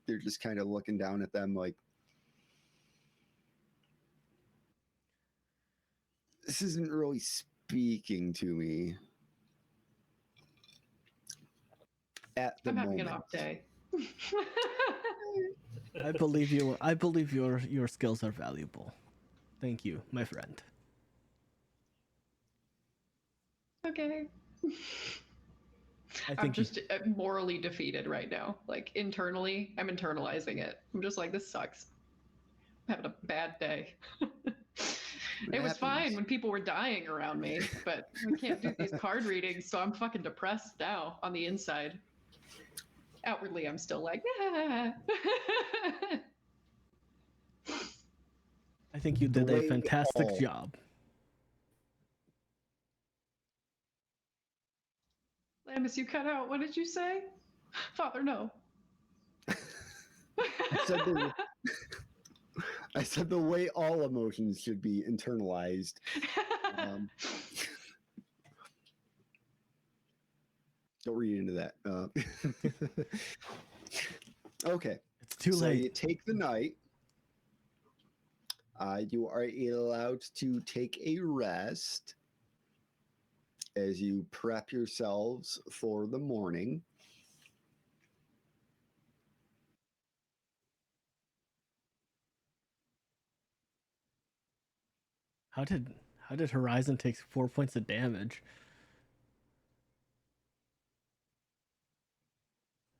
they're just kind of looking down at them like, this isn't really speaking to me at the I'm having moment. an off day. I believe you. I believe your skills are valuable. Thank you, my friend. Okay. I I'm think just morally defeated right now. Like internally, I'm internalizing it. I'm just like, this sucks. I'm having a bad day. It was fine when people were dying around me, but we can't do these card readings, so I'm fucking depressed now on the inside. Outwardly, I'm still like, ah. I think you did a fantastic job. Lamus, you cut out. What did you say? Father, no. I said the way all emotions should be internalized. Don't read into that. Okay. It's too so late. You take the night. You are allowed to take a rest as you prep yourselves for the morning. How did Horizon take 4 points of damage?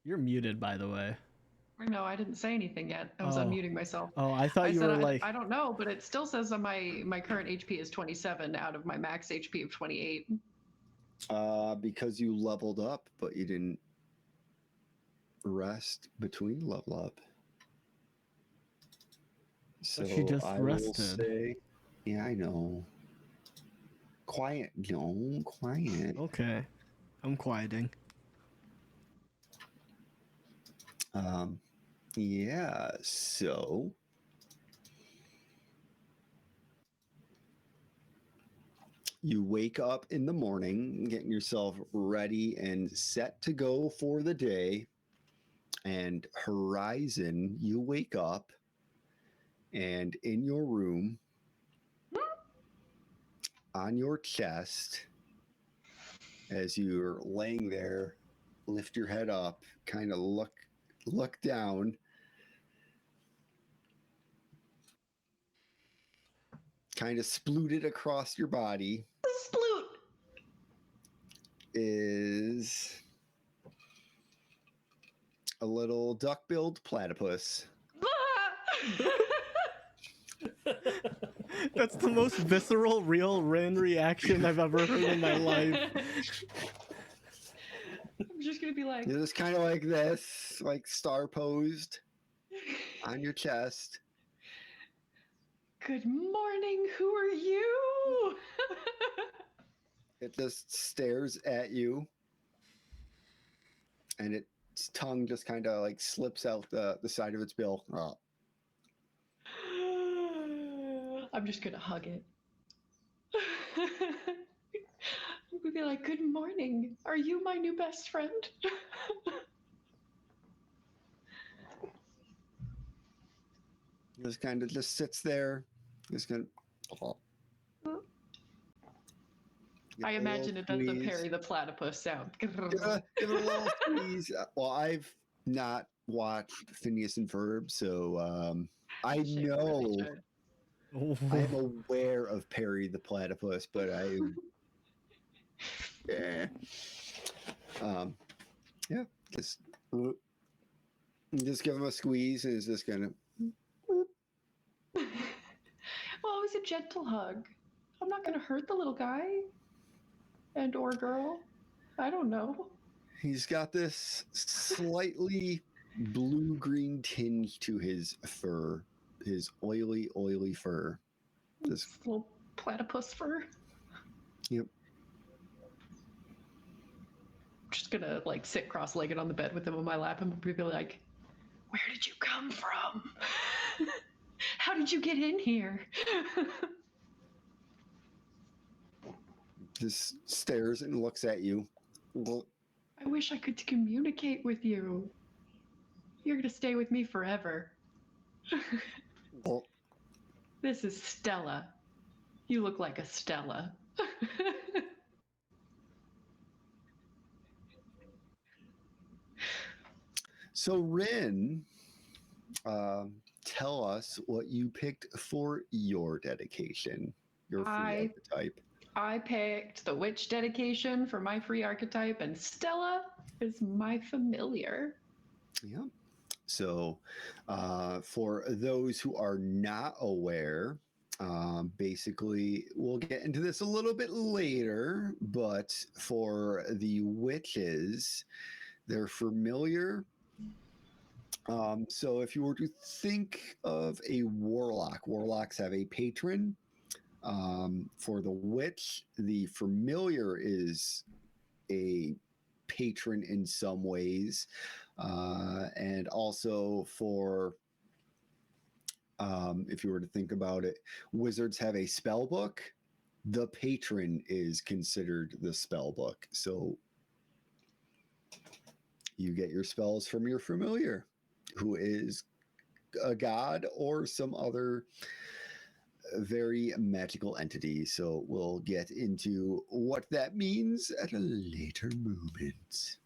You're muted, by the way. No, I didn't say anything yet. I was unmuting myself. Oh, I thought you were like. I don't know, but it still says that my current HP is 27 out of my max HP of 28. Because you leveled up, but you didn't rest between level up. So she just I rested. will say, yeah, I know. Quiet, no, quiet. Okay, I'm quieting. Yeah, so you wake up in the morning, getting yourself ready and set to go for the day. And Horizon, you wake up, and in your room, on your chest, as you're laying there, lift your head up, kind of look down. Kind of splooted across your body. Sploot is a little duck-billed platypus. That's the most visceral, real Ren reaction I've ever heard in my life. I'm just gonna be like, You're just kind of like this, like star posed on your chest. good morning, who are you? It just stares at you, and its tongue just kind of like slips out the side of its bill. Oh. I'm just gonna hug it. I'm gonna be like, good morning. Are you my new best friend? Just kind of just sits there. Just gonna. Oh. I imagine it does the Perry the Platypus sound. Give it a little squeeze. Well, I've not watched Phineas and Ferb, so I know I am aware of Perry the Platypus, but yeah, just give him a squeeze, and it's just gonna. Well, it was a gentle hug. I'm not gonna hurt the little guy and or girl. I don't know. He's got this slightly blue-green tinge to his fur, his oily fur. This little platypus fur. Yep. I'm just gonna like sit cross-legged on the bed with him on my lap and be like, "Where did you come from? How did you get in here?" Just stares and looks at you. I wish I could communicate with you. You're gonna stay with me forever. This is Stella. You look like a Stella. So, Rin, tell us what you picked for your dedication, your free archetype. I picked the witch dedication for my free archetype, and Stella is my familiar. Yeah. So, for those who are not aware, basically, we'll get into this a little bit later, but for the witches, they're familiar. So, if you were to think of a warlock, warlocks have a patron. For the witch, the familiar is a patron in some ways. And also for, if you were to think about it, wizards have a spell book. The patron is considered the spell book. So you get your spells from your familiar, who is a god or some other very magical entity. So we'll get into what that means at a later moment.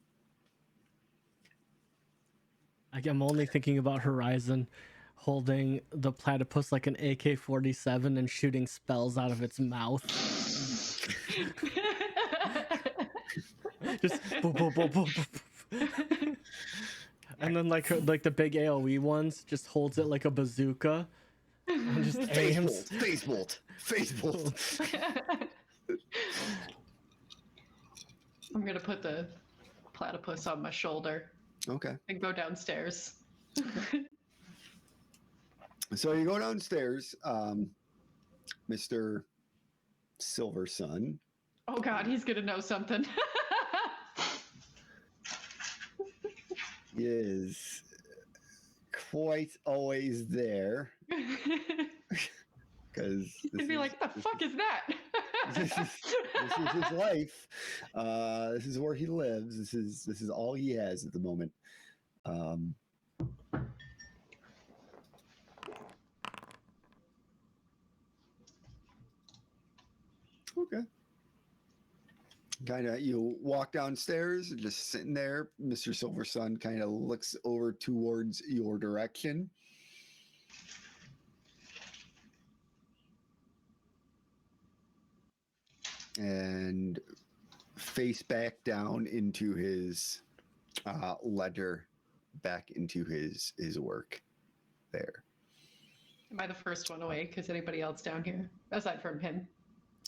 I'm only thinking about Horizon holding the platypus like an AK-47 and shooting spells out of its mouth. Just boop, boop, boop, boop, boop. And then like the big AoE ones just holds it like a bazooka and just aims. Face bolt. I'm gonna put the platypus on my shoulder. Okay. And go downstairs. So you go downstairs, Mr. Silver Sun. Oh God, he's gonna know something. Is quite always there. Because he'd be like, "What the fuck is that?" this is his life. This is where he lives. This is all he has at the moment. Okay. Kind of, you walk downstairs, just sitting there. Mr. Silver Sun kind of looks over towards your direction. And face back down into his ledger, back into his work there. Am I the first one awake? Is anybody else down here aside from him?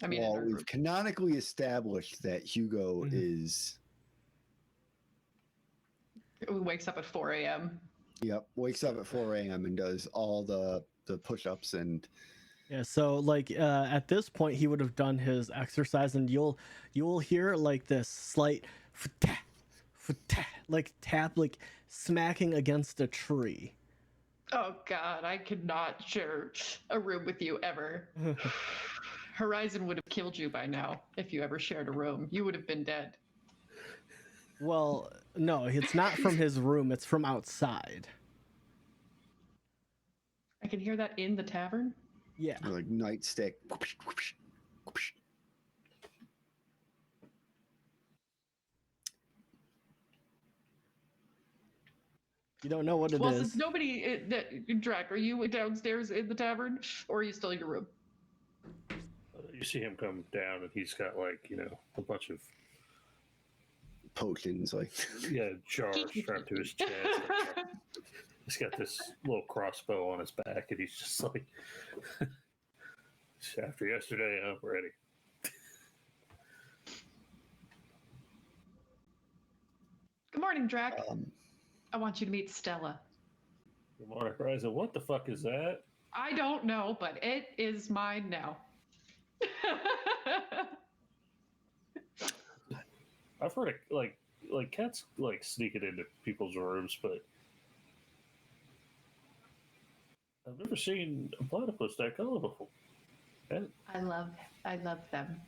I mean, well, we've canonically established that Hugo is. Who wakes up at 4 a.m. Yep, wakes up at 4 a.m. and does all the push-ups and. Yeah, so like at this point he would have done his exercise, and you'll hear like this slight like tap, like smacking against a tree. Oh God, I could not share a room with you ever. Horizon would have killed you by now if you ever shared a room. You would have been dead. Well, no, it's not from his room, it's from outside. I can hear that in the tavern? Yeah. Like nightstick. You don't know what it well, is. Since nobody, Drac, are you downstairs in the tavern, or are you still in your room? You see him come down, and he's got like a bunch of potions, like jars strapped to his chest. He's got this little crossbow on his back, and he's just like, after yesterday, I'm ready. Good morning, Drac. I want you to meet Stella. Good morning, Horizon. What the fuck is that? I don't know, but it is mine now. I've heard it like cats like sneaking into people's rooms, but I've never seen a platypus that color before. I love them.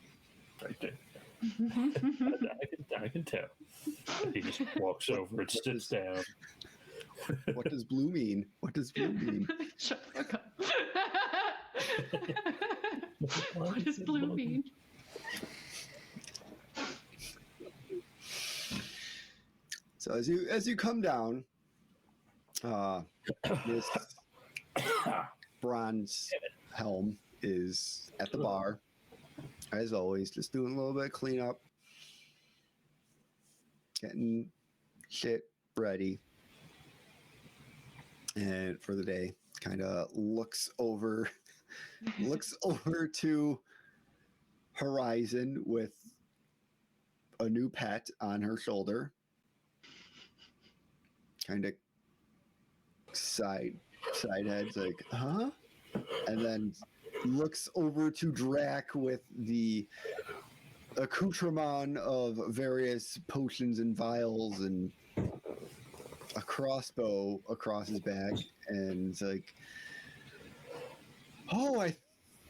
right there. I can tell. He just walks over and sits down. What does blue mean? What does blue mean? Shut the fuck up. What does blue mean? So as you come down, this bronze helm is at the bar, as always, just doing a little bit of cleanup, getting shit ready, and for the day, kind of looks over to Horizon with a new pet on her shoulder. Kind of side heads like, huh? And then looks over to Drac with the accoutrement of various potions and vials and a crossbow across his back, and it's like, oh, I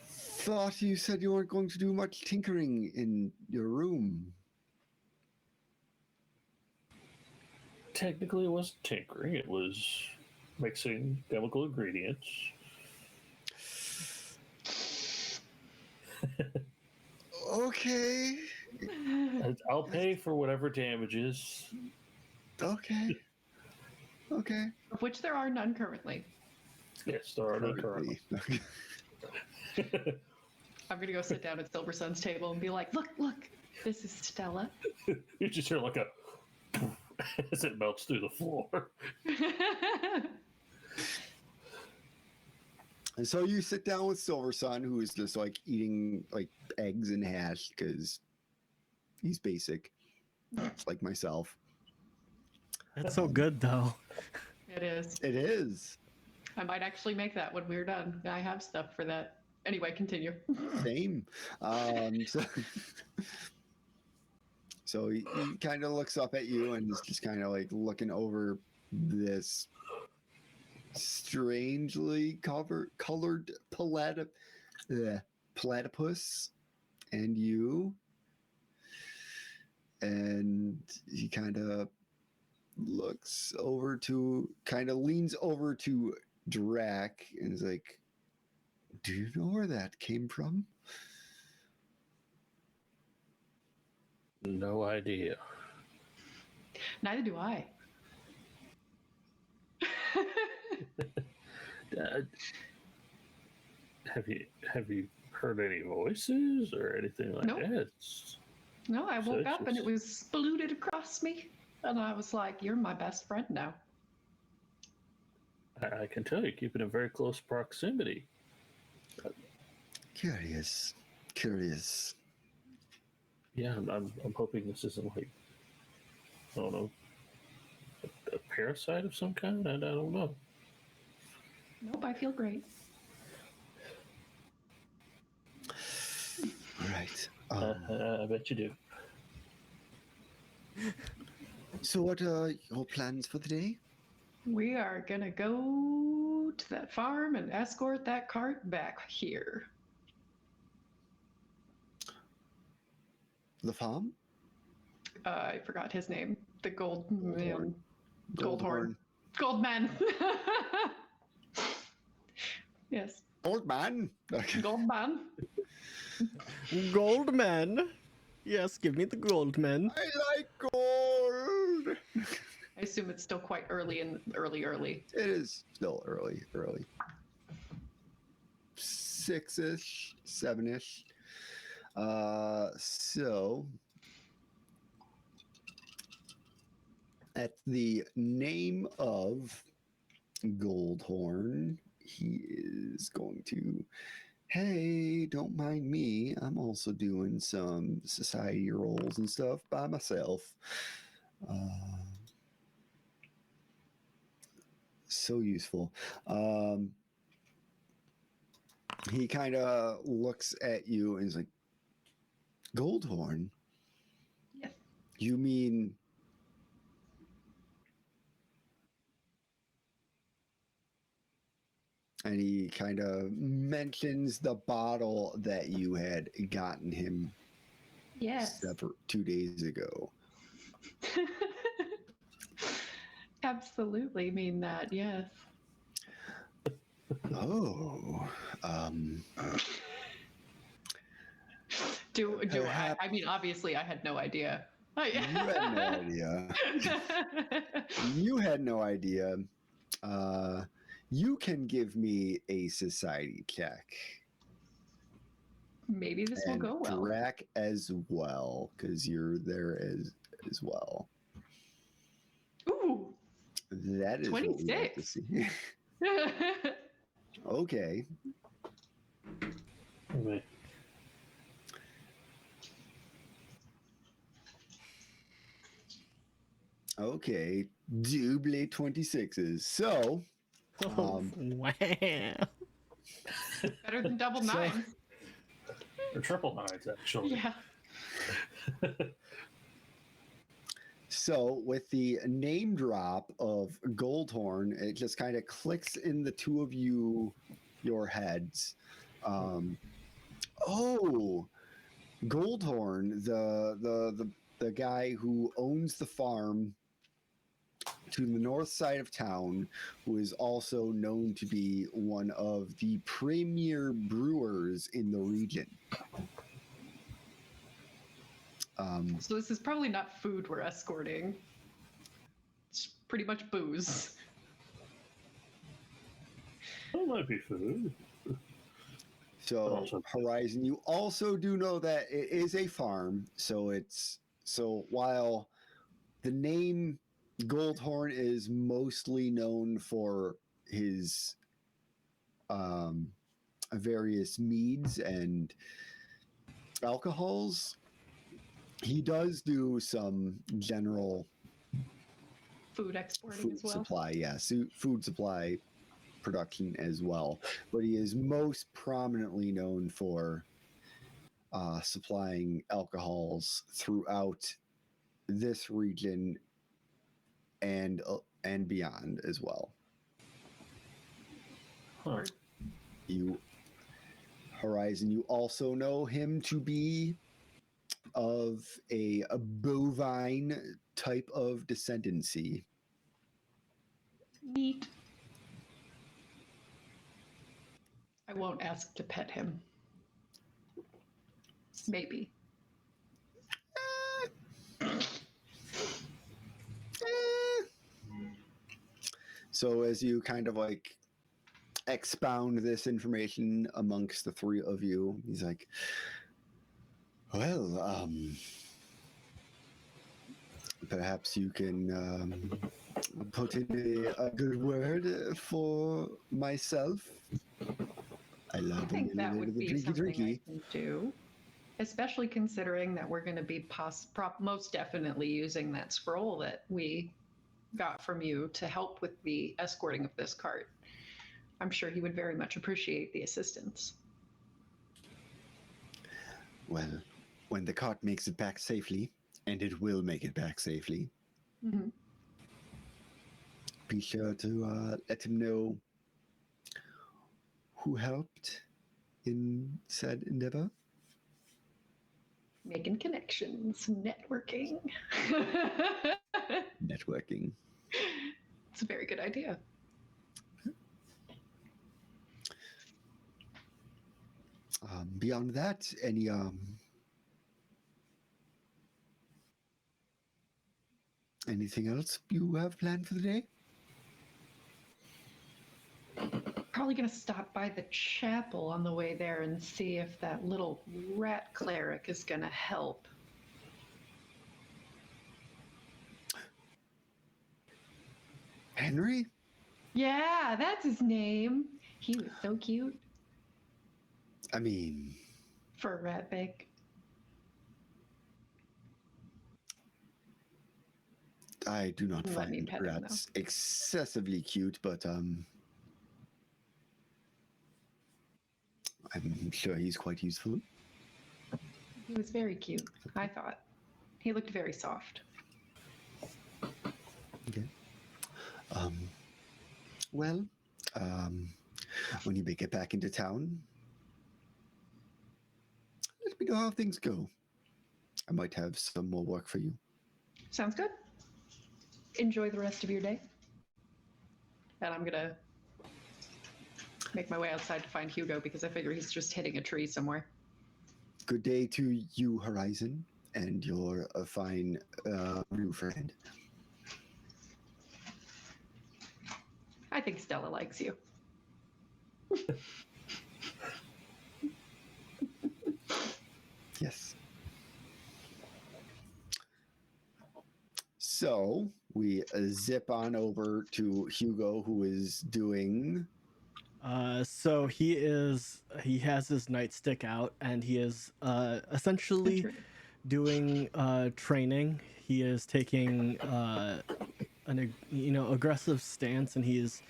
thought you said you weren't going to do much tinkering in your room. Technically, it wasn't tinkering. It was mixing chemical ingredients. Okay. I'll pay for whatever damages. Okay. Okay. Of which there are none currently. Yes, there are no currently. I'm gonna go sit down at Silver Sun's table and be like, look, this is Stella. You just hear like a as it melts through the floor. And so you sit down with Silver Sun, who is just like eating like eggs and hash because he's basic, just like myself. That's so good, though. It is. It is. I might actually make that when we're done. I have stuff for that. Anyway, continue. Same. So he kind of looks up at you and is just kind of like looking over this strangely colored platypus and you. And he kind of leans over to Drac and is like, do you know where that came from? No idea. Neither do I. Have you heard any voices or anything like Nope. that? No, I woke up and it just- was spluted across me. And I was like, you're my best friend now. I can tell you keep it in very close proximity. Curious. Yeah, I'm hoping this isn't like, I don't know, a parasite of some kind. I don't know. Nope, I feel great. All right. I bet you do. So what are your plans for the day? We are gonna go to that farm and escort that cart back here. The farm? I forgot his name. The gold man. Goldhorn. Goldman. Yes. Goldman. Goldman. Goldman. Yes, give me the Goldman. I like gold. I assume it's still quite early in early. It is still early. 6-ish, 7-ish. So at the name of Goldhorn, he is going to, hey, don't mind me. I'm also doing some society roles and stuff by myself. So useful. He kind of looks at you and is like, Goldhorn? Yes. You mean... And he kind of mentions the bottle that you had gotten him Yes. 2 days ago. Absolutely mean that, yes. Oh, Do Perhaps- I mean, obviously, I had no idea. you had no idea. You had no idea. You can give me a society check. Maybe this will And go well. Drac as well, because you're there as well. Ooh, That is what we like to 26. see. Okay. Me. Okay. Double 26s. So, Wow. Better than double nine. Or triple nines, actually. Yeah. so with the name drop of Goldhorn, it just kind of clicks in the two of your heads. Oh, Goldhorn, the guy who owns the farm to the north side of town, who is also known to be one of the premier brewers in the region. So this is probably not food we're escorting. It's pretty much booze. That might be food. So Also- Horizon, you also do know that it is a farm. So while the name Goldhorn is mostly known for his various meads and alcohols, he does do some general Food exporting food as well. supply, food supply production as well. But he is most prominently known for supplying alcohols throughout this region and beyond as well. Huh. Horizon, you also know him to be of a bovine type of descendancy. Neat. I won't ask to pet him. Maybe. So as you kind of like expound this information amongst the three of you, he's like, well, perhaps you can put in a good word for myself. I love I think that would be drinky something drinky. I can do, especially considering that we're going to be most definitely using that scroll that we got from you to help with the escorting of this cart. I'm sure he would very much appreciate the assistance. Well, when the cart makes it back safely, and it will make it back safely, be sure to let him know who helped in said endeavor. Making connections, networking. Networking. It's a very good idea. Beyond that, any anything else you have planned for the day? Probably going to stop by the chapel on the way there and see if that little rat cleric is going to help. Henry? Yeah, that's his name. He was so cute I mean, for a rat bag. I do not Let me find pet him, rats excessively cute, but I'm sure he's quite useful. He was very cute, I thought. He looked very soft. Okay. Well, when you get back into town, let me know how things go. I might have some more work for you. Sounds good. Enjoy the rest of your day. And I'm gonna make my way outside to find Hugo because I figure he's just hitting a tree somewhere. Good day to you, Horizon, and your fine new friend. I think Stella likes you. Yes. So we zip on over to Hugo, who is doing. So he has his nightstick out, and he is essentially doing training. He is taking an aggressive stance, and he is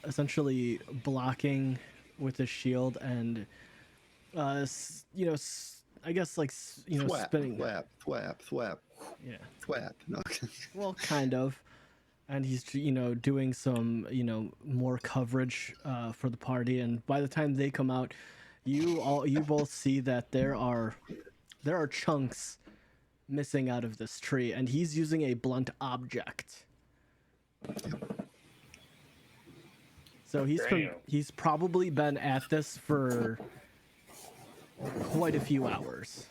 essentially blocking with his shield and I guess like Thwap, spinning. thwap, thwap, thwap, Yeah. thwap. No. Well, kind of. And he's doing some more coverage for the party, and by the time they come out, you both see that there are chunks missing out of this tree, and he's using a blunt object. So he's probably been at this for quite a few hours.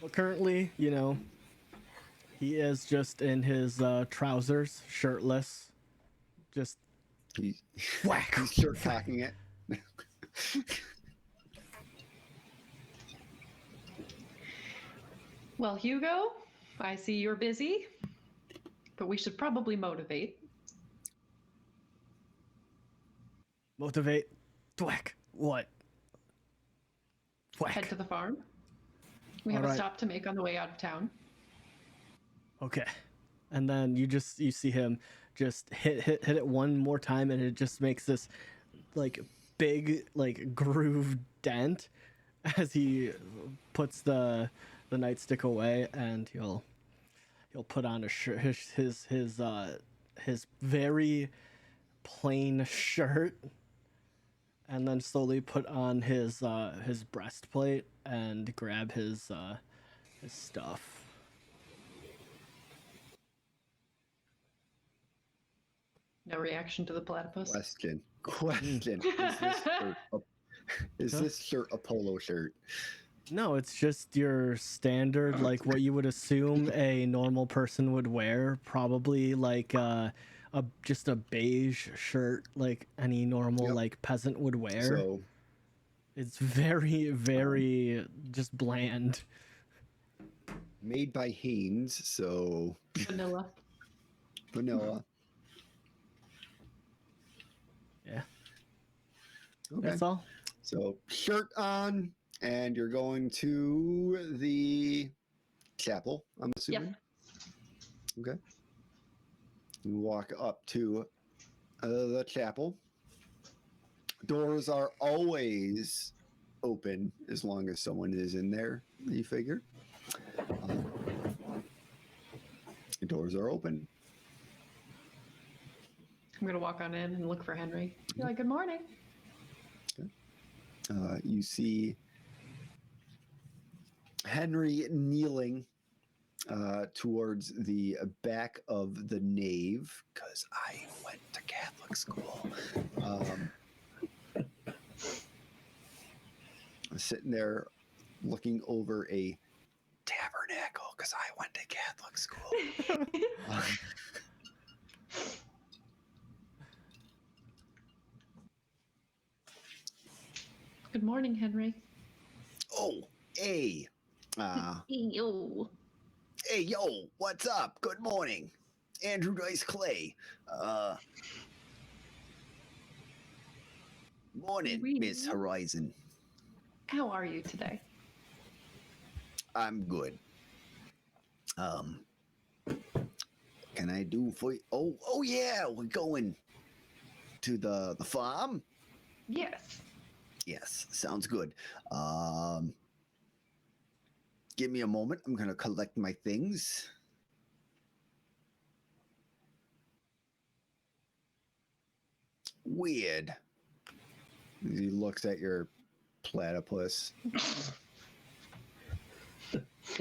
Well, currently, he is just in his trousers, shirtless, just whack. He's shirt cocking it. Well, Hugo, I see you're busy, but we should probably motivate. Motivate? Thwack. What? Thwack. Head to the farm. We have a stop to make on the way out of town. Okay. And then you see him just hit it one more time, and it just makes this like big groove dent as he puts the nightstick away, and he'll put on a shirt, his very plain shirt, and then slowly put on his breastplate and grab his stuff. No reaction to the platypus. Question. Is this shirt a polo shirt? No, it's just your standard, like what you would assume a normal person would wear. Probably like just a beige shirt, like any normal like peasant would wear. So it's very, very just bland. Made by Hanes, so Vanilla. Yeah. Okay. That's all. So shirt on, and you're going to the chapel, I'm assuming. Yep. Okay. You walk up to the chapel. Doors are always open as long as someone is in there, you figure. The doors are open. I'm going to walk on in and look for Henry. Be like, good morning. Okay. You see Henry kneeling towards the back of the nave, because I went to Catholic school. Sitting there looking over a tabernacle, because I went to Catholic school. Good morning, Henry. Oh, hey. Yo. Hey, yo, what's up? Good morning. Andrew Dice Clay. Morning, Miss Horizon. How are you today? I'm good. Can I do for you? Oh yeah, we're going to the farm? Yes. Yes, sounds good. Give me a moment. I'm gonna collect my things. Weird. He looks at your platypus.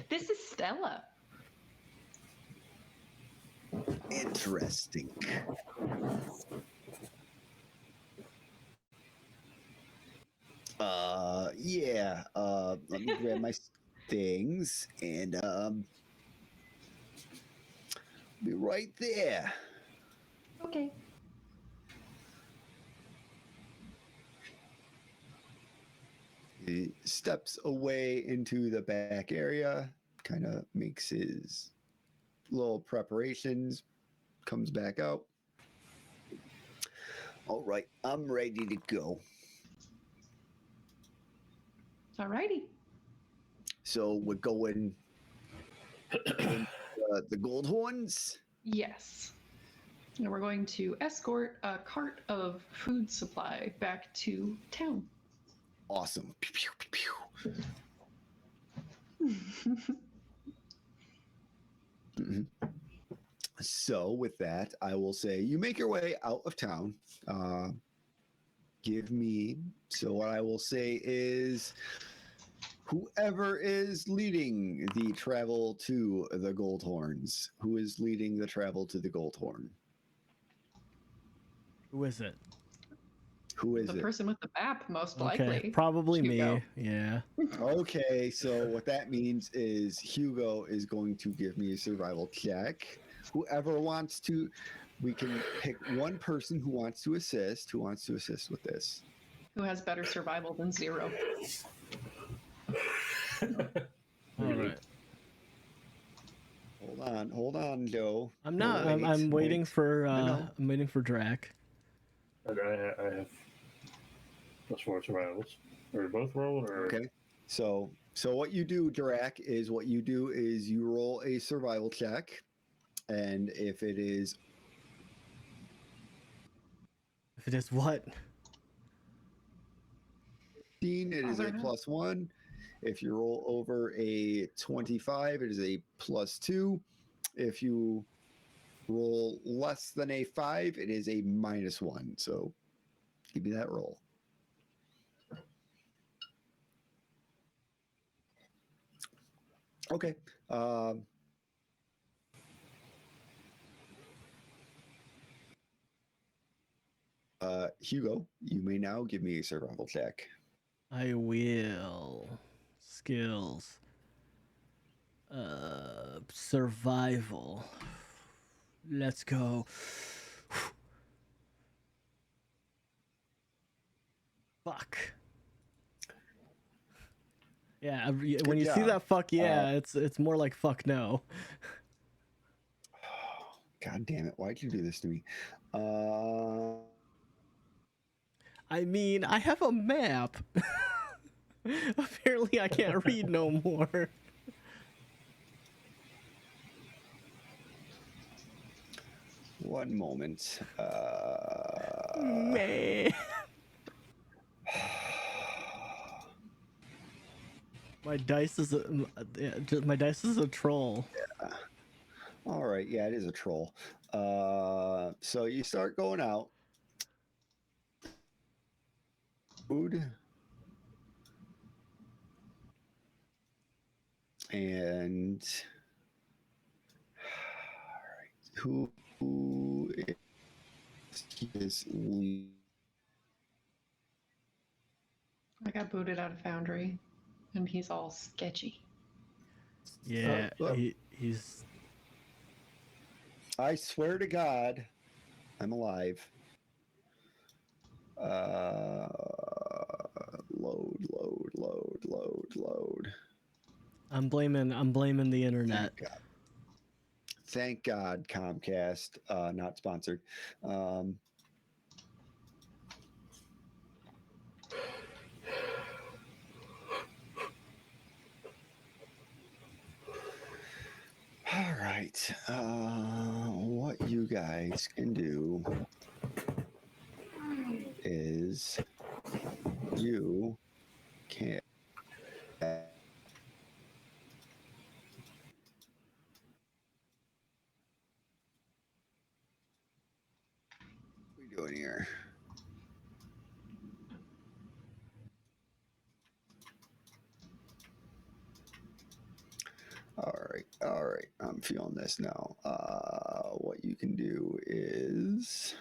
This is Stella. Interesting. Yeah. Let me grab my things and be right there. Okay. He steps away into the back area, kind of makes his little preparations, comes back out. All right, I'm ready to go. Alrighty. So we're going in the gold horns. Yes. And we're going to escort a cart of food supply back to town. Awesome. Pew, pew, pew, pew. Mhm. So with that, I will say you make your way out of town. Give me. So what I will say is, whoever is leading the travel to the Gold Horns, who is leading the travel to the Gold Horn? Who is it? Who is The it? person with the map, most Okay, likely. probably Hugo. me. Yeah. Okay, so what that means is Hugo is going to give me a survival check. Whoever wants to, we can pick one person who wants to assist with this. Who has better survival than 0? All right. Hold on, Joe. I'm not. Wait, I'm waiting wait. for. I know. I'm waiting for Drac. I have +4 survivals. Are we both rolling? Or... Okay. So what you do, Drac, is you roll a survival check, and if it is If it is what? 15, it is a +1. If you roll over a 25, it is a +2. If you roll less than a 5, it is a -1. So give me that roll. Okay. Hugo, you may now give me a survival check. I will. Skills. Survival. Let's go. Fuck. Yeah, when you see job. that fuck yeah, it's more like fuck no. God damn it! Why'd you do this to me? I mean, I have a map. Apparently, I can't read no more. One moment. Man. My dice is a troll. Yeah. All right. Yeah, it is a troll. So you start going out. Food. And who is I got booted out of Foundry, and he's all sketchy. Yeah, he's. I swear to God, I'm alive. Load. I'm blaming the internet. Thank God, Comcast, not sponsored. All right. What you guys can do is you can. What are we doing here? All right. I'm feeling this now. What you can do is.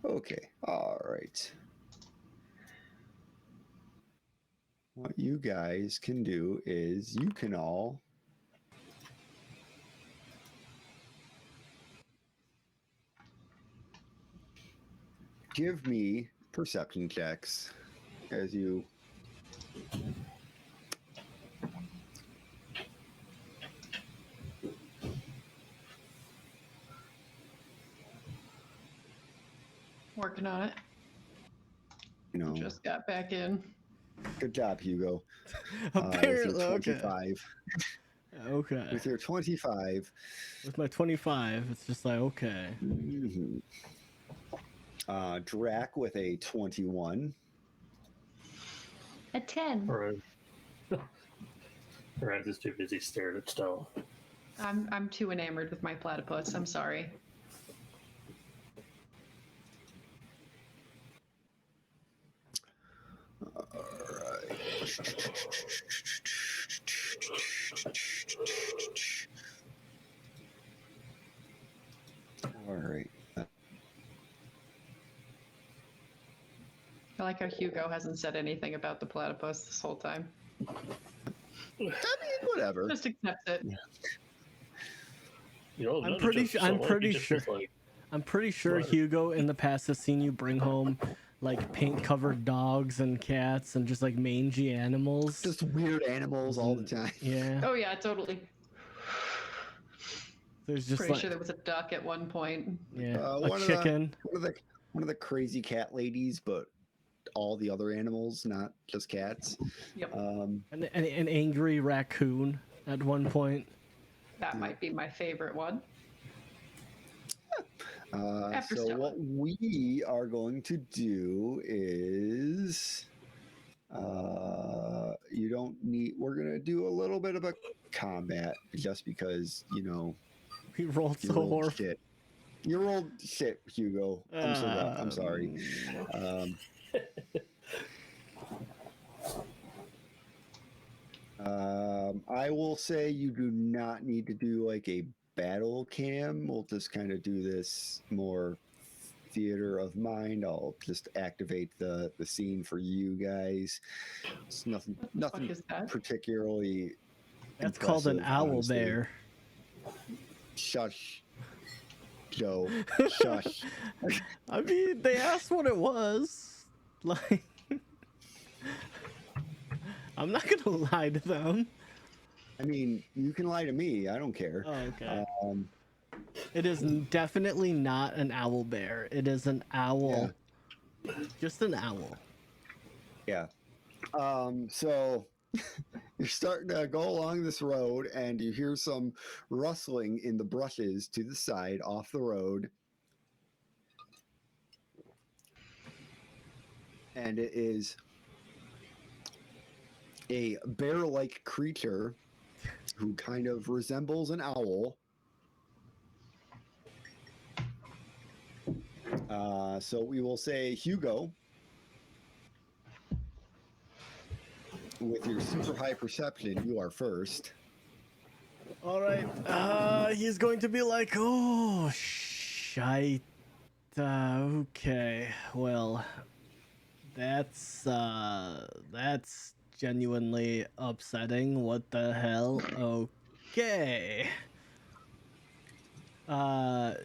Okay, all right. What you guys can do is you can all give me perception checks as you. Working on it. You know, Just got back in. good job, Hugo. Apparently, with your okay. 25. Okay. With your 25. With my 25, it's just like, okay. Mm-hmm. Drac with a 21. A 10. Right. Right, is too busy staring at stone. I'm too enamored with my platypus. I'm sorry. All right. I like how Hugo hasn't said anything about the platypus this whole time. I mean, whatever. Just accepts it. You know, I'm pretty sure. Like, I'm pretty sure Right. Hugo in the past has seen you bring home like paint-covered dogs and cats and just like mangy animals. Just weird animals all the time. Yeah. Oh yeah, totally. There's just Pretty like sure there was a duck at one point. yeah, a one chicken. One of the crazy cat ladies, but all the other animals, not just cats. Yep. An angry raccoon at one point. That might be my favorite one. After So Stella. what we are going to do is you don't need we're going to do a little bit of a combat just because, you know, He rolled you so rolled horrible. shit. You rolled shit, Hugo. I'm sorry. I will say you do not need to do like a battle cam. We'll just kind of do this more theater of mind. I'll just activate the scene for you guys. It's nothing is that? particularly. That's called an impressive, owl honestly. bear. Shush, Joe. Shush. I mean, they asked what it was. Like, I'm not gonna lie to them. I mean, you can lie to me. I don't care. Oh, okay. Um, It is definitely not an owl bear. It is an owl. Just an owl. Yeah. So you're starting to go along this road and you hear some rustling in the brushes to the side off the road. And it is a bear-like creature who kind of resembles an owl. So we will say Hugo, with your super high perception, you are first. All right. He's going to be like, oh, shite. Okay. Well, that's genuinely upsetting. What the hell? Okay.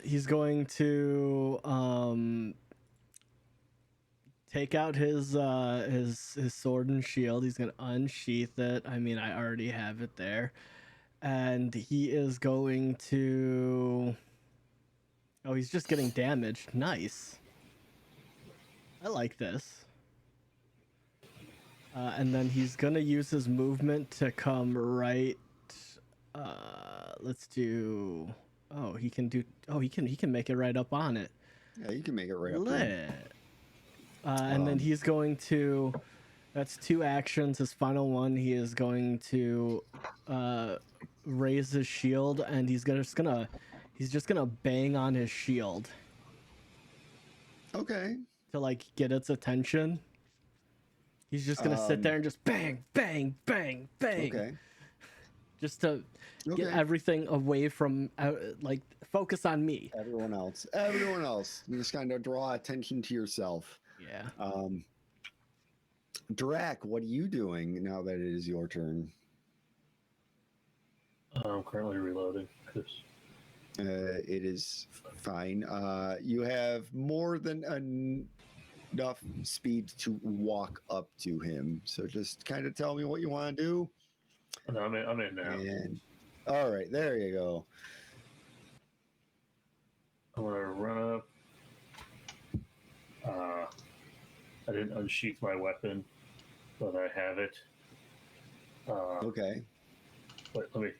He's going to take out his sword and shield. He's gonna unsheath it. I mean, I already have it there, and he is going to. Oh, he's just getting damaged. Nice. I like this. And then he's gonna use his movement to come right. Let's do. Oh, he can do. Oh, he can make it right up on it. Yeah, you can make it right up there. Lit. And then he's going to. That's two actions. His final one, he is going to raise his shield, and he's just gonna bang on his shield Okay. to like get its attention. He's just gonna sit there and just bang, bang, bang, bang, Okay. just to get Okay. everything away from like focus on me. Everyone else. Everyone else. You just kind of draw attention to yourself. Yeah. Drac, what are you doing now that it is your turn? I'm currently reloading. It is fine. You have more than enough speed to walk up to him. So just kind of tell me what you want to do. No, I'm in now. And all right, there you go. I'm gonna run up. I didn't unsheath my weapon, but I have it. Okay. Wait, let me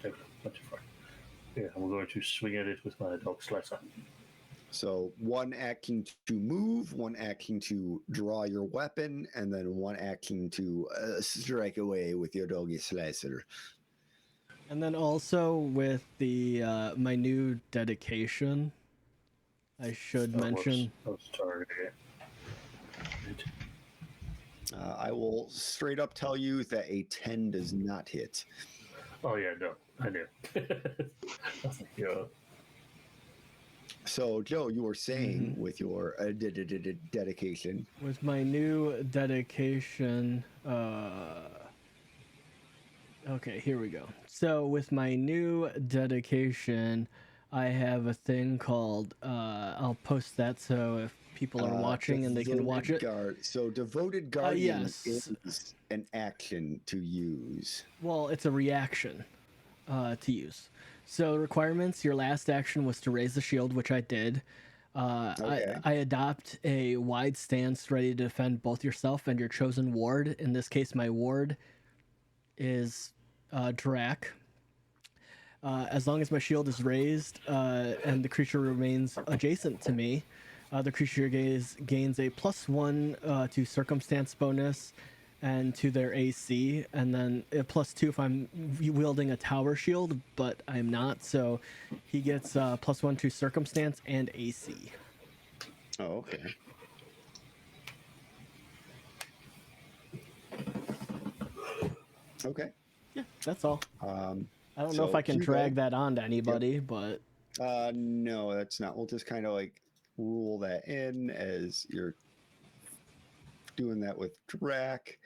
take it not too far. Yeah, I'm going to swing at it with my dog slicer. So one action to move, one action to draw your weapon, and then one action to strike away with your doggy slicer. And then also with the my new dedication, I should mention. What's targeting? I will straight up tell you that a 10 does not hit. Oh yeah, no, I knew. Yeah. So, Joe, you were saying with your dedication. With my new dedication, okay, here we go. So with my new dedication, I have a thing called, I'll post that so if people are watching and they can watch it. So Devoted Guardian yes. is an action to use. Well, it's a reaction to use. So requirements, your last action was to raise the shield, which I did. Okay. I adopt a wide stance ready to defend both yourself and your chosen ward. In this case, my ward is Drac. As long as my shield is raised and the creature remains adjacent to me, the creature gains a +1 to circumstance bonus and to their AC, and then a +2 if I'm wielding a tower shield, but I'm not, so he gets +1 to circumstance and AC. Oh, okay. Okay. Yeah, that's all. I don't know so if I can Hugo- drag that on to anybody, but No, that's not. We'll just kind of like rule that in as you're doing that with Drac.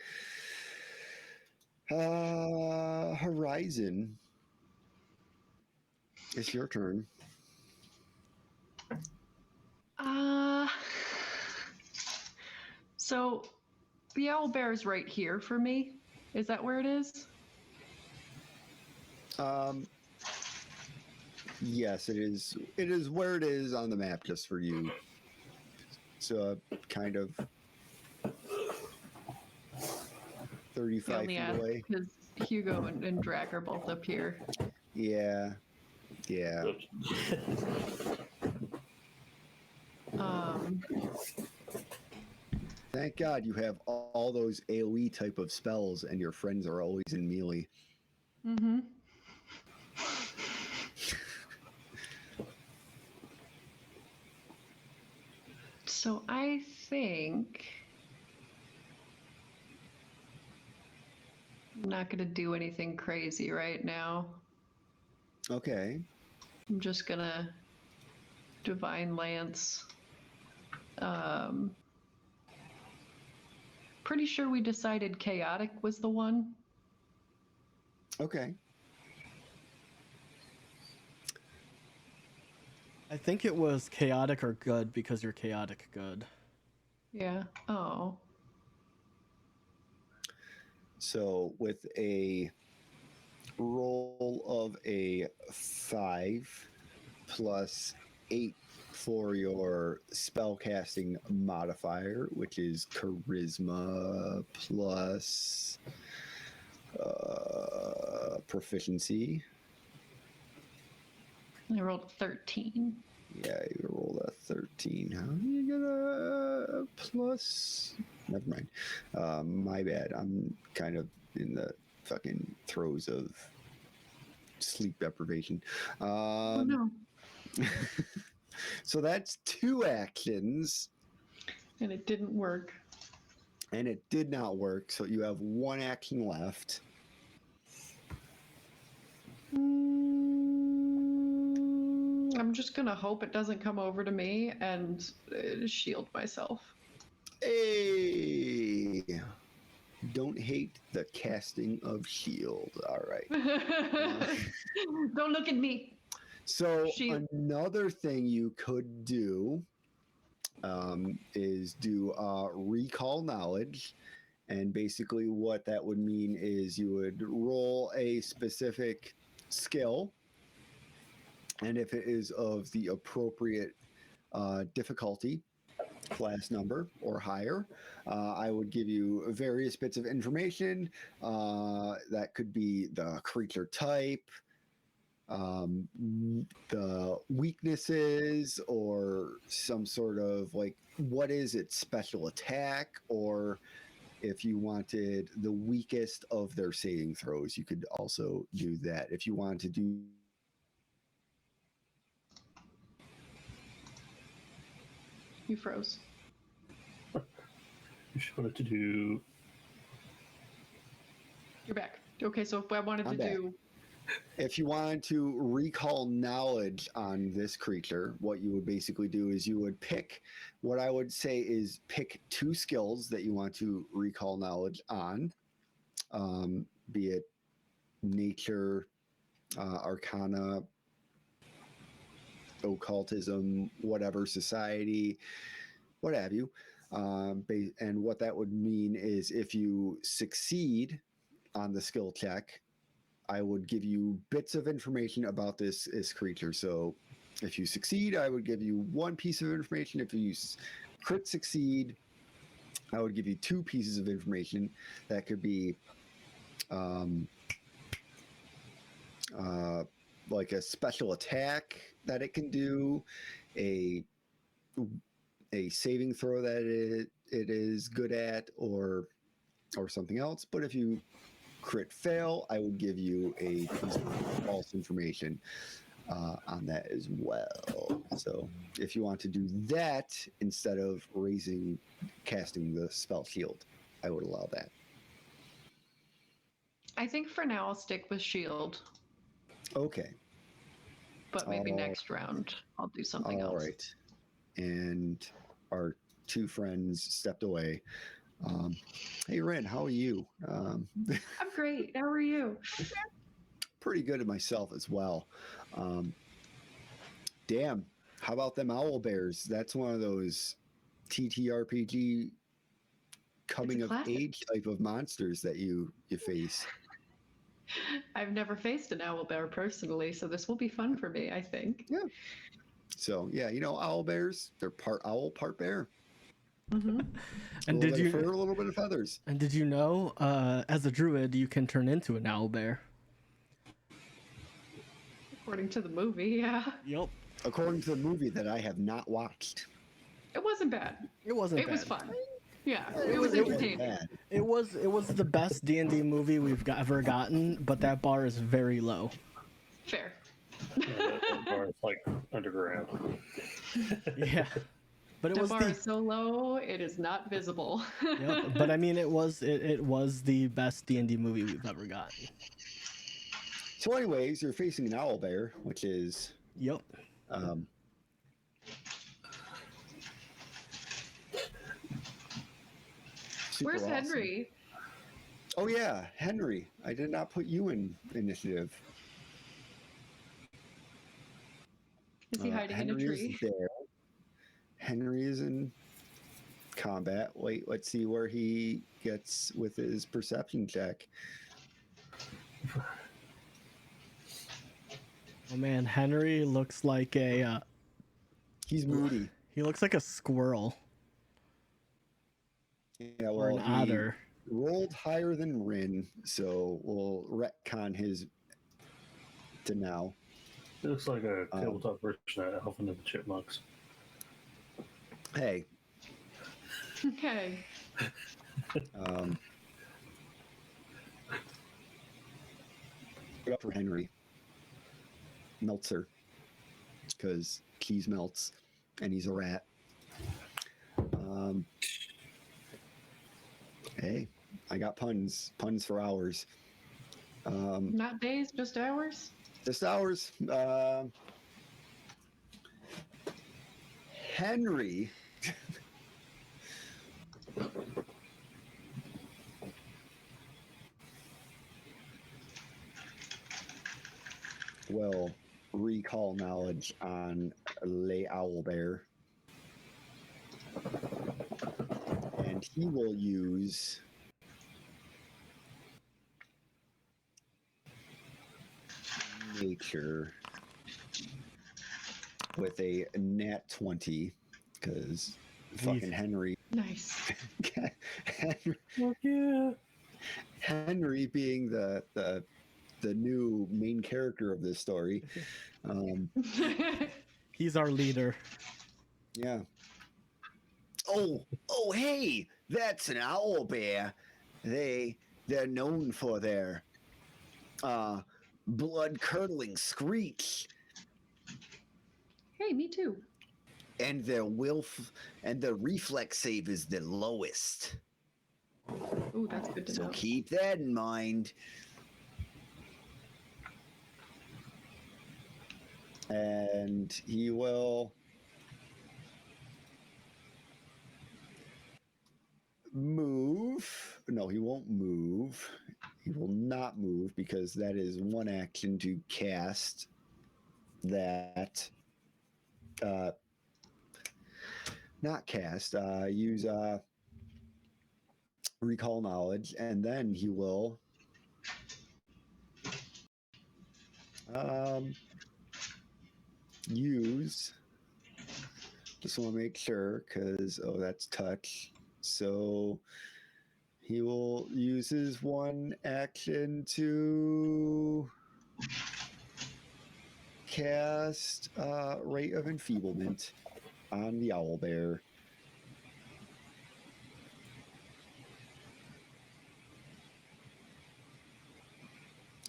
Horizon. It's your turn. So the owl bear is right here for me. Is that where it is? Yes, it is. It is where it is on the map, just for you. So kind of 35 only feet asked away. because Hugo and Drac are both up here. Yeah. Yeah. Thank God you have all those AoE type of spells, and your friends are always in melee. Mm-hmm. So I think I'm not gonna do anything crazy right now. Okay. I'm just gonna Divine Lance. Pretty sure we decided chaotic was the one. Okay. I think it was chaotic or good because you're chaotic good. Yeah. Oh. So with a roll of a 5 plus 8 for your spellcasting modifier, which is charisma plus proficiency. I rolled 13. Yeah, you rolled a 13. How do you get a plus? Never mind. My bad. I'm kind of in the fucking throes of sleep deprivation. Oh no. So that's 2 actions, And it didn't work. and it did not work. So you have 1 action left. I'm just gonna hope it doesn't come over to me and shield myself. Hey, don't hate the casting of shield. All right. Don't look at me. So Shield. another thing you could do is do recall knowledge. And basically, what that would mean is you would roll a specific skill. And if it is of the appropriate difficulty, class number, or higher, I would give you various bits of information. That could be the creature type, the weaknesses, or some sort of like what is its special attack, or if you wanted the weakest of their saving throws, you could also do that. If you want to do You froze. You wanted to do. You're back. Okay, so if I wanted I'm to back. do. If you wanted to recall knowledge on this creature, what you would basically do is you would pick what I would say is pick 2 skills that you want to recall knowledge on, be it nature, arcana, occultism, whatever, society, what have you. And what that would mean is if you succeed on the skill check, I would give you bits of information about this creature. So if you succeed, I would give you 1 piece of information. If you crit succeed, I would give you 2 pieces of information. That could be like a special attack that it can do, a saving throw that it is good at, or something else. But if you crit fail, I would give you a piece of false information on that as well. So if you want to do that instead of casting the spell shield, I would allow that. I think for now I'll stick with shield, Okay. but maybe next round I'll do something else. All right. And our 2 friends stepped away. Hey, Ren, how are you? I'm great. How are you? Pretty good at myself as well. Damn, how about them owl bears? That's one of those TTRPG coming of classic. age type of monsters that you face. I've never faced an owl bear personally, so this will be fun for me, I think. Yeah. So yeah, owl bears, they're part owl, part bear. Mm-hmm. And a little bit of feathers. And did you know, as a druid, you can turn into an owl bear? According to the movie, yeah. Yep. According to the movie that I have not watched. It wasn't bad. It wasn't It bad. was fun. Yeah, it was entertaining. Bad. It was the best D&D movie we've ever gotten, but that bar is very low. Fair. That bar is like underground. Yeah. But it The was bar is so low, it is not visible. Yep, but I mean, it was the best D&D movie we've ever gotten. So anyways, you're facing an owl bear, which is Yep. Where's awesome. Henry? Oh yeah, Henry. I did not put you in initiative. Is he hiding in a Henry tree? is there. Henry is in combat. Wait, let's see where he gets with his perception check. Oh man, Henry looks like a He's moody. he looks like a squirrel Yeah, or an he otter. rolled higher than Rin, so we'll retcon his to now. It looks like a tabletop version of Alvin and the Chipmunks. Hey, Okay. up for Henry. Meltzer, because cheese melts, and he's a rat. Hey, I got puns for hours. Not days, just hours. Just hours. Henry. Will recall knowledge on Le Owlbear. And he will use nature with a nat 20 because fucking Henry. Nice. Henry being the new main character of this story. He's our leader. Yeah. Oh, hey, that's an owl bear. They're known for their blood curdling screech Hey, me too. and their reflex save is the lowest. Ooh, that's good to So know. keep that in mind. And he will move. No, he won't move. He will not move because that is one action to cast that. Not cast. Use recall knowledge, and then he will use. Just want to make sure because that's touch. So he will use his one action to cast Rate of Enfeeblement on the owlbear.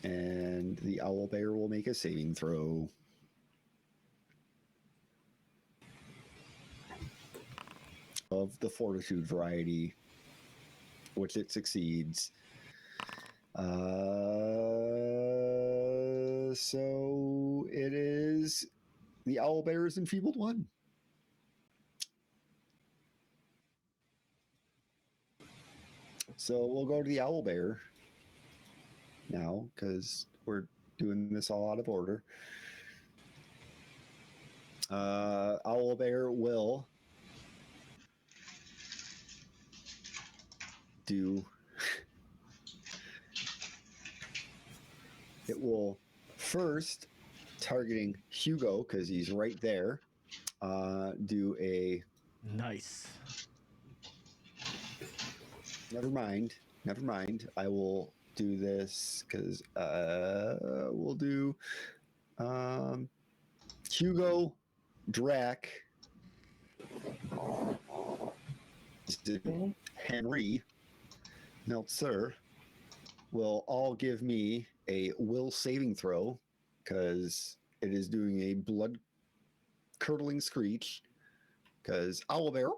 And the owlbear will make a saving throw. Of the fortitude variety, which it succeeds. So it is the owlbear is enfeebled 1. So we'll go to the owlbear now because we're doing this all out of order. Owlbear will do. It will first, targeting Hugo because he's right there, do a. Nice. Never mind. I will do this because we'll do Hugo, Drac, Henry, Meltzer will all give me a will saving throw because it is doing a blood curdling screech because owlbear.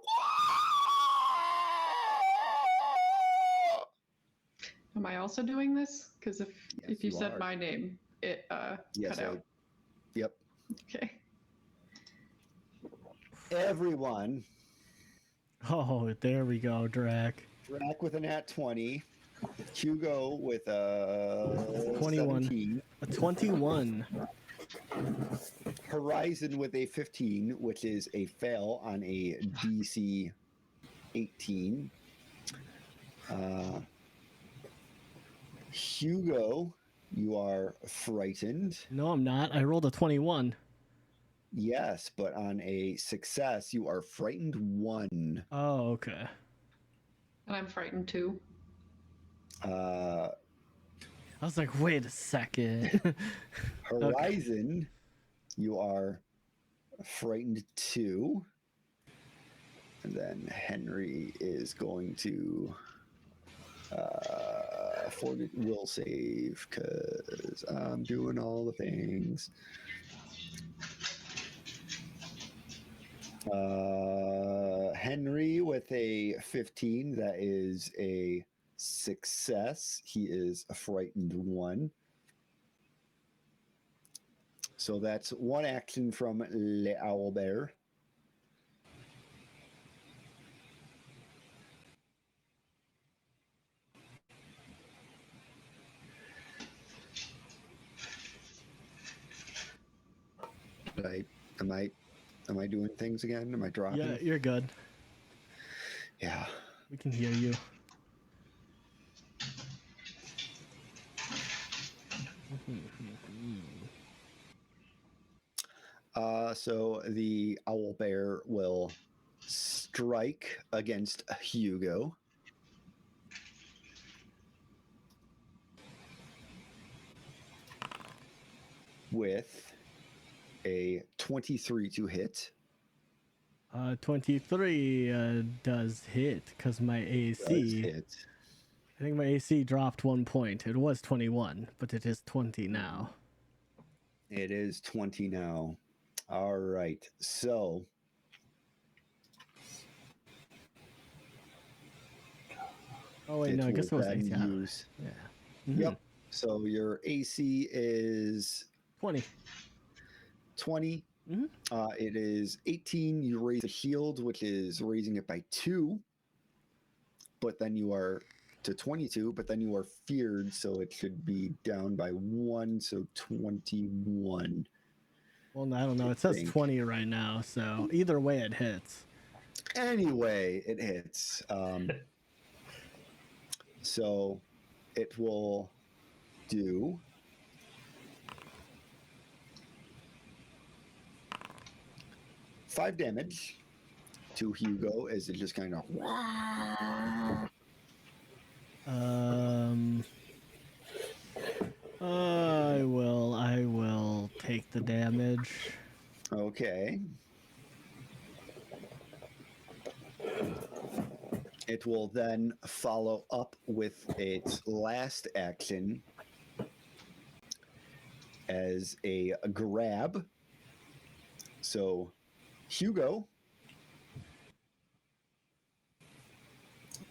Am I also doing this? Because if Yes, you you said are. my name, it Yes, cut out. Yep. Okay. Everyone. Oh, there we go, Drac. Drac with a nat 20. Hugo with a 21. 17. A 21. Horizon with a 15, which is a fail on a DC 18. Hugo, you are frightened. No, I'm not. I rolled a 21. Yes, but on a success, you are frightened 1. Oh, okay. And I'm frightened too. I was like, wait a second. Horizon, you are frightened 2. And then Henry is going to will save because I'm doing all the things. Henry with a 15. That is a success. He is a frightened 1. So that's 1 action from Le Owlbear. Am I doing things again? Am I dropping? Yeah, you're good. Yeah. We can hear you. So the Owlbear will strike against Hugo. With a 23 to hit. 23 does hit because my AC. I think my AC dropped 1 point. It was 21, but it is 20 now. It is 20 now. All right. So oh wait, no, I guess it was 18. Use... Yeah. Mm-hmm. Yep. So your AC is 20. 20. Mm-hmm. It is 18. You raise a shield, which is raising it by 2. But then you are to 22, but then you are feared, so it should be down by 1, so 21. Well, I don't know. It says 20 right now, so either way it hits. Anyway, it hits. So it will do 5 damage to Hugo as it just kind of. I will take the damage. Okay. It will then follow up with its last action as a grab. So, Hugo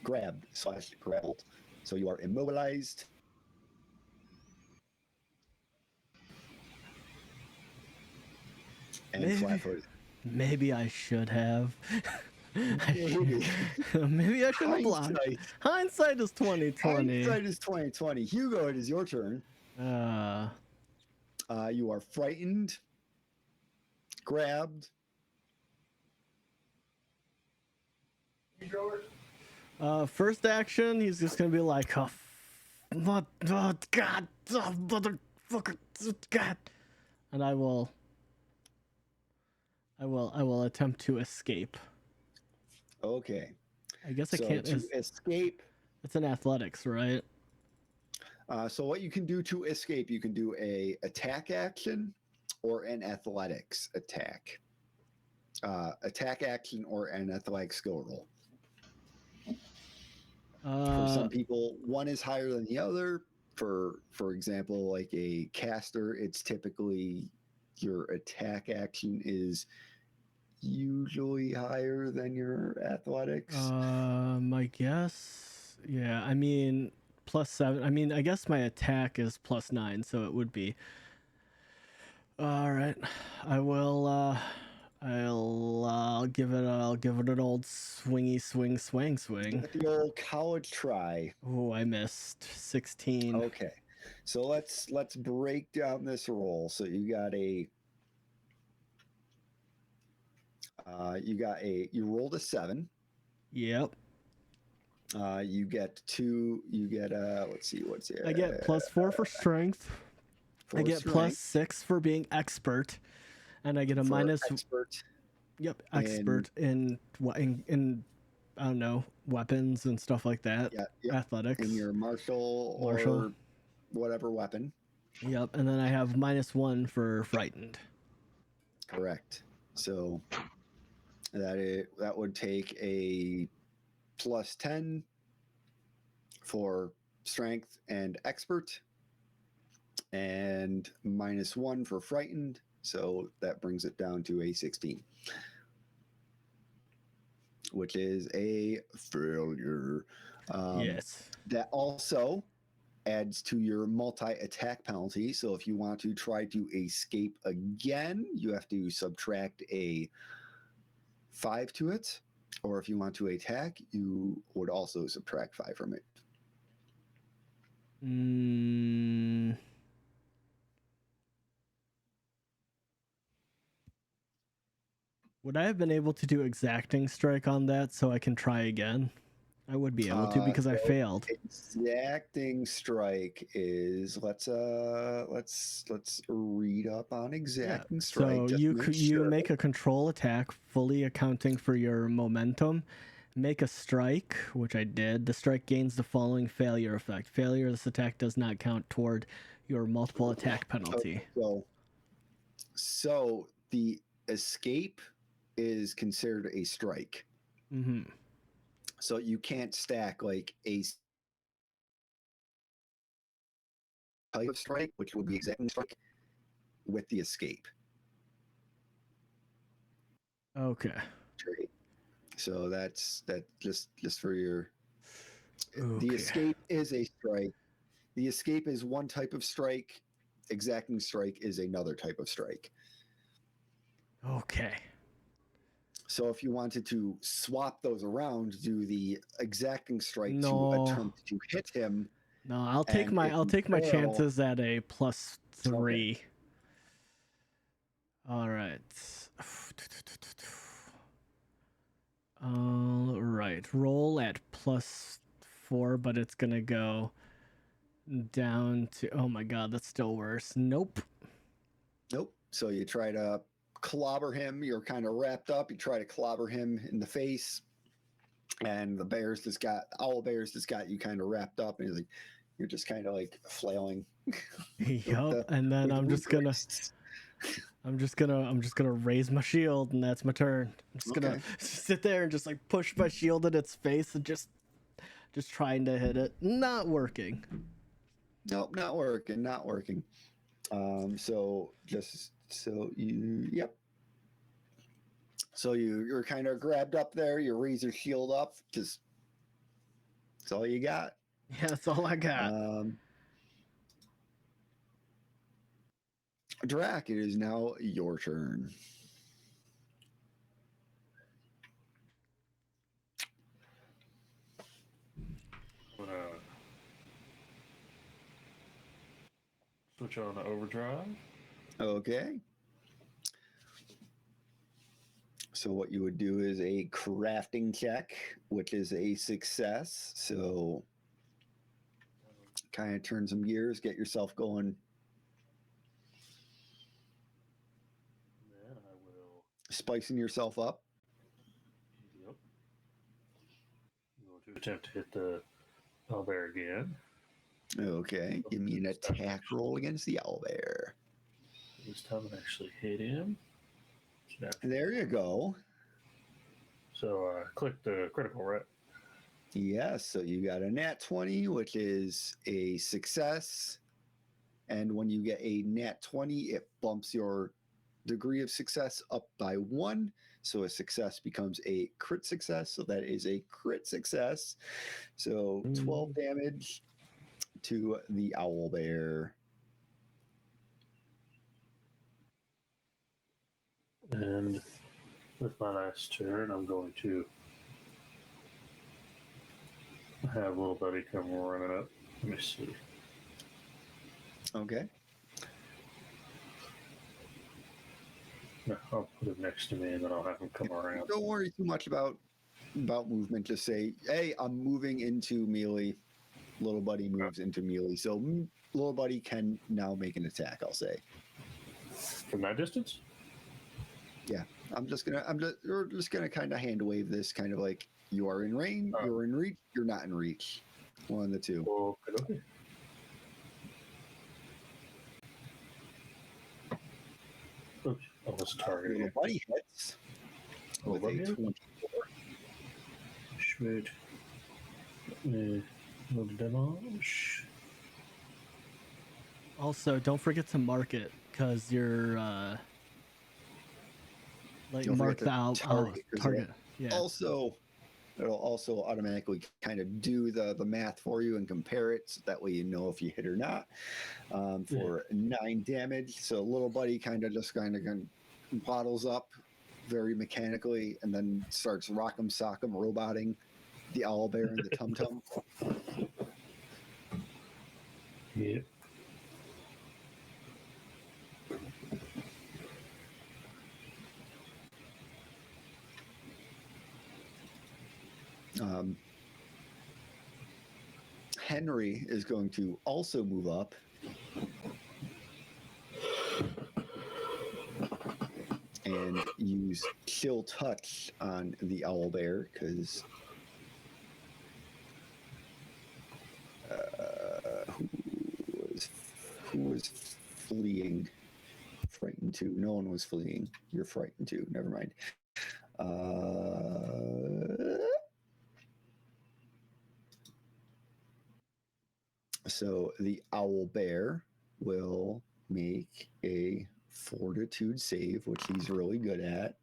grabbed/grappled. So you are immobilized. And flat-footed. Maybe I should have. Maybe I should have blocked. Hindsight is 2020. Hindsight is 2020. Hugo, it is your turn. You are frightened, grabbed. First action, he's just gonna be like, oh, God, motherfucker, God, and I will attempt to escape. Okay. I guess I can't escape. It's an athletics, right? So what you can do to escape, you can do a attack action or an athletics attack. Attack action or an athletics skill roll. For some people, one is higher than the other. For example, like a caster, it's typically your attack action is usually higher than your athletics. I guess. Yeah, I mean, +7. I mean, I guess my attack is +9, so it would be. All right, I will. I'll give it an old swing. Get the old college try. Oh, I missed 16. Okay, so let's break down this roll. So you got a. You rolled a 7. Yep. You get 2. You get let's see what's it. I get +4 for strength. I get +6 for being expert, and I get a minus expert. Yep, expert in I don't know, weapons and stuff like that. Yeah. Athletics. In your martial or whatever weapon. Yep, and then I have -1 for frightened. Correct. So that would take a +10 for strength, and expert, and -1 for frightened. So that brings it down to a 16, which is a failure. Yes. That also adds to your multi-attack penalty. So if you want to try to escape again, you have to subtract a 5 to it. Or if you want to attack, you would also subtract 5 from it. Would I have been able to do exacting strike on that so I can try again? I would be able to because I failed. Exacting strike is let's read up on exacting strike. So you make a control attack, fully accounting for your momentum. Make a strike, which I did. The strike gains the following failure effect. Failure of this attack does not count toward your multiple attack penalty. So the escape is considered a strike. Mm-hmm. So you can't stack like a type of strike, which would be exacting strike, with the escape. Okay. So that's that just for your. Okay. The escape is a strike. The escape is one type of strike. Exacting strike is another type of strike. Okay. So if you wanted to swap those around, do the exacting strike to No. attempt to hit him. No, I'll take my fail, chances at a +3. Okay. All right. All right. Roll at +4, but it's gonna go down to. Oh my god, that's still worse. Nope. So you try to clobber him. You're kind of wrapped up. You try to clobber him in the face, and the owl bears just got you kind of wrapped up, and you're just kind of like flailing. Yup. And then I'm just gonna raise my shield, and that's my turn. I'm just gonna sit there and just like push my shield in its face and just trying to hit it. Not working. Nope, not working. Yep. So you're kind of grabbed up there. You raise your shield up. Just that's all you got. Yeah, that's all I got. Drac, it is now your turn. I'm gonna switch on to overdrive. Okay. So what you would do is a crafting check, which is a success. So kind of turn some gears, get yourself going. Then I will. Spicing yourself up. Yep. I'm going to attempt to hit the owlbear again. Okay. Give me an attack roll against the owlbear. This time I actually hit him. There you go. So click the critical, right? Yes. So you got a nat 20, which is a success. And when you get a nat 20, it bumps your degree of success up by 1. So a success becomes a crit success. So that is a crit success. So 12 damage to the owlbear. And with my last turn, I'm going to have little buddy come running up. Let me see. Okay. No, I'll put him next to me, and then I'll have him come around. Don't worry too much about movement. Just say, "Hey, I'm moving into melee." Little buddy moves into melee, so little buddy can now make an attack. I'll say. From that distance? Yeah, we're just gonna kind of hand wave this, kind of like you are in range, you're in reach, you're not in reach. One of the two. Okay. Oops, I was targeting. Little buddy hits with a 24. Schmidt. No damage. Also, don't forget to mark it, because you're like Don't mark forget the to target, 'cause target. Yeah. it'll also automatically kind of do the math for you and compare it, so that way you know if you hit or not. For 9 damage, so little buddy kind of waddles up very mechanically and then starts rock'em sock'em roboting the owlbear and the tum tum. Yep. Henry is going to also move up. And use chill touch on the owlbear because who was fleeing? Frightened too. No one was fleeing. You're frightened too. Never mind. So the owlbear will make a fortitude save, which he's really good at.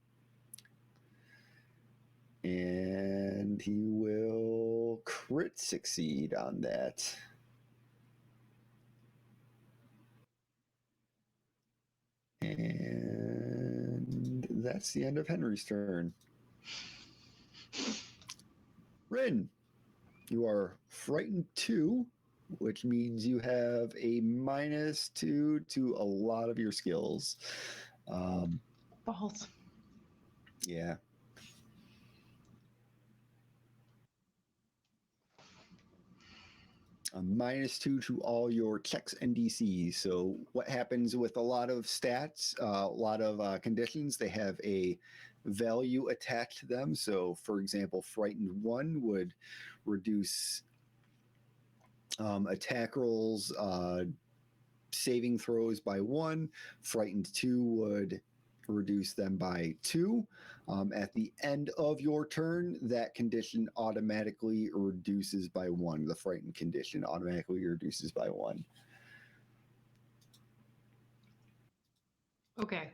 And he will crit succeed on that. And that's the end of Henry's turn. Rin, you are frightened 2, which means you have a -2 to a lot of your skills. Balls. Yeah. A -2 to all your checks and DCs. So what happens with a lot of stats, a lot of conditions, they have a value attached to them. So for example, frightened 1 would reduce attack rolls, saving throws by 1. Frightened 2 would reduce them by 2. At the end of your turn, that condition automatically reduces by 1. The frightened condition automatically reduces by 1. Okay.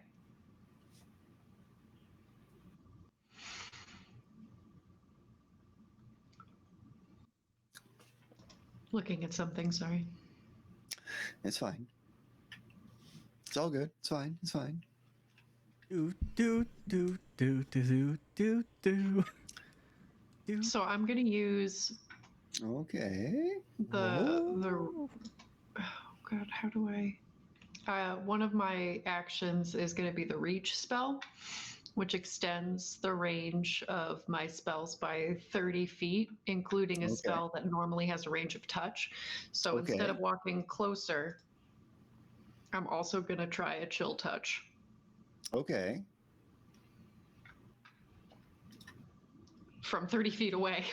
Looking at something, sorry. It's fine. It's all good. It's fine. It's fine. Do do do do do do do do. So I'm gonna use Okay. the oh god, how do I one of my actions is going to be the reach spell, which extends the range of my spells by 30 feet, including a Okay. spell that normally has a range of touch. So Okay. instead of walking closer, I'm also going to try a chill touch. Okay. From 30 feet away.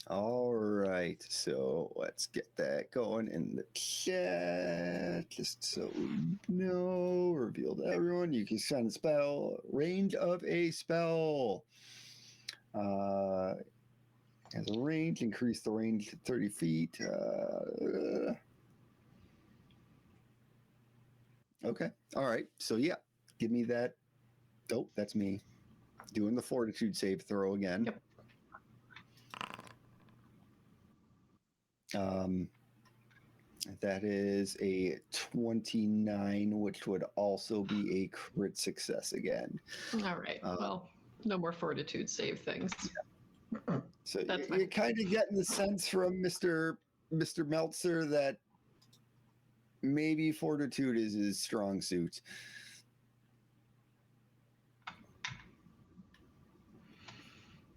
All right, so let's get that going in the chat, just so we know. Reveal to everyone. You can send a spell. Range of a spell. Has a range. Increase the range to 30 feet. Okay. All right. So yeah, give me that. Oh, that's me doing the fortitude save throw again. Yep. That is a 29, which would also be a crit success again. All right. Well, no more fortitude save things. Yeah. So That's you're kind of getting the sense from Mr. Meltzer that maybe fortitude is his strong suit.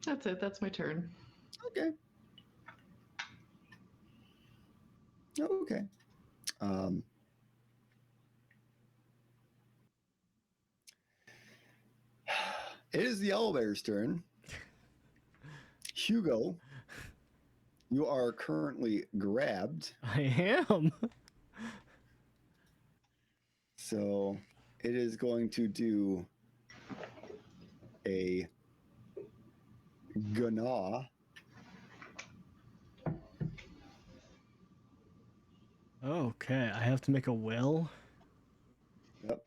That's it. That's my turn. Okay. Okay. It is the owlbear's turn. Hugo, you are currently grabbed. I am. So it is going to do a gonna Okay, I have to make a will. Yep.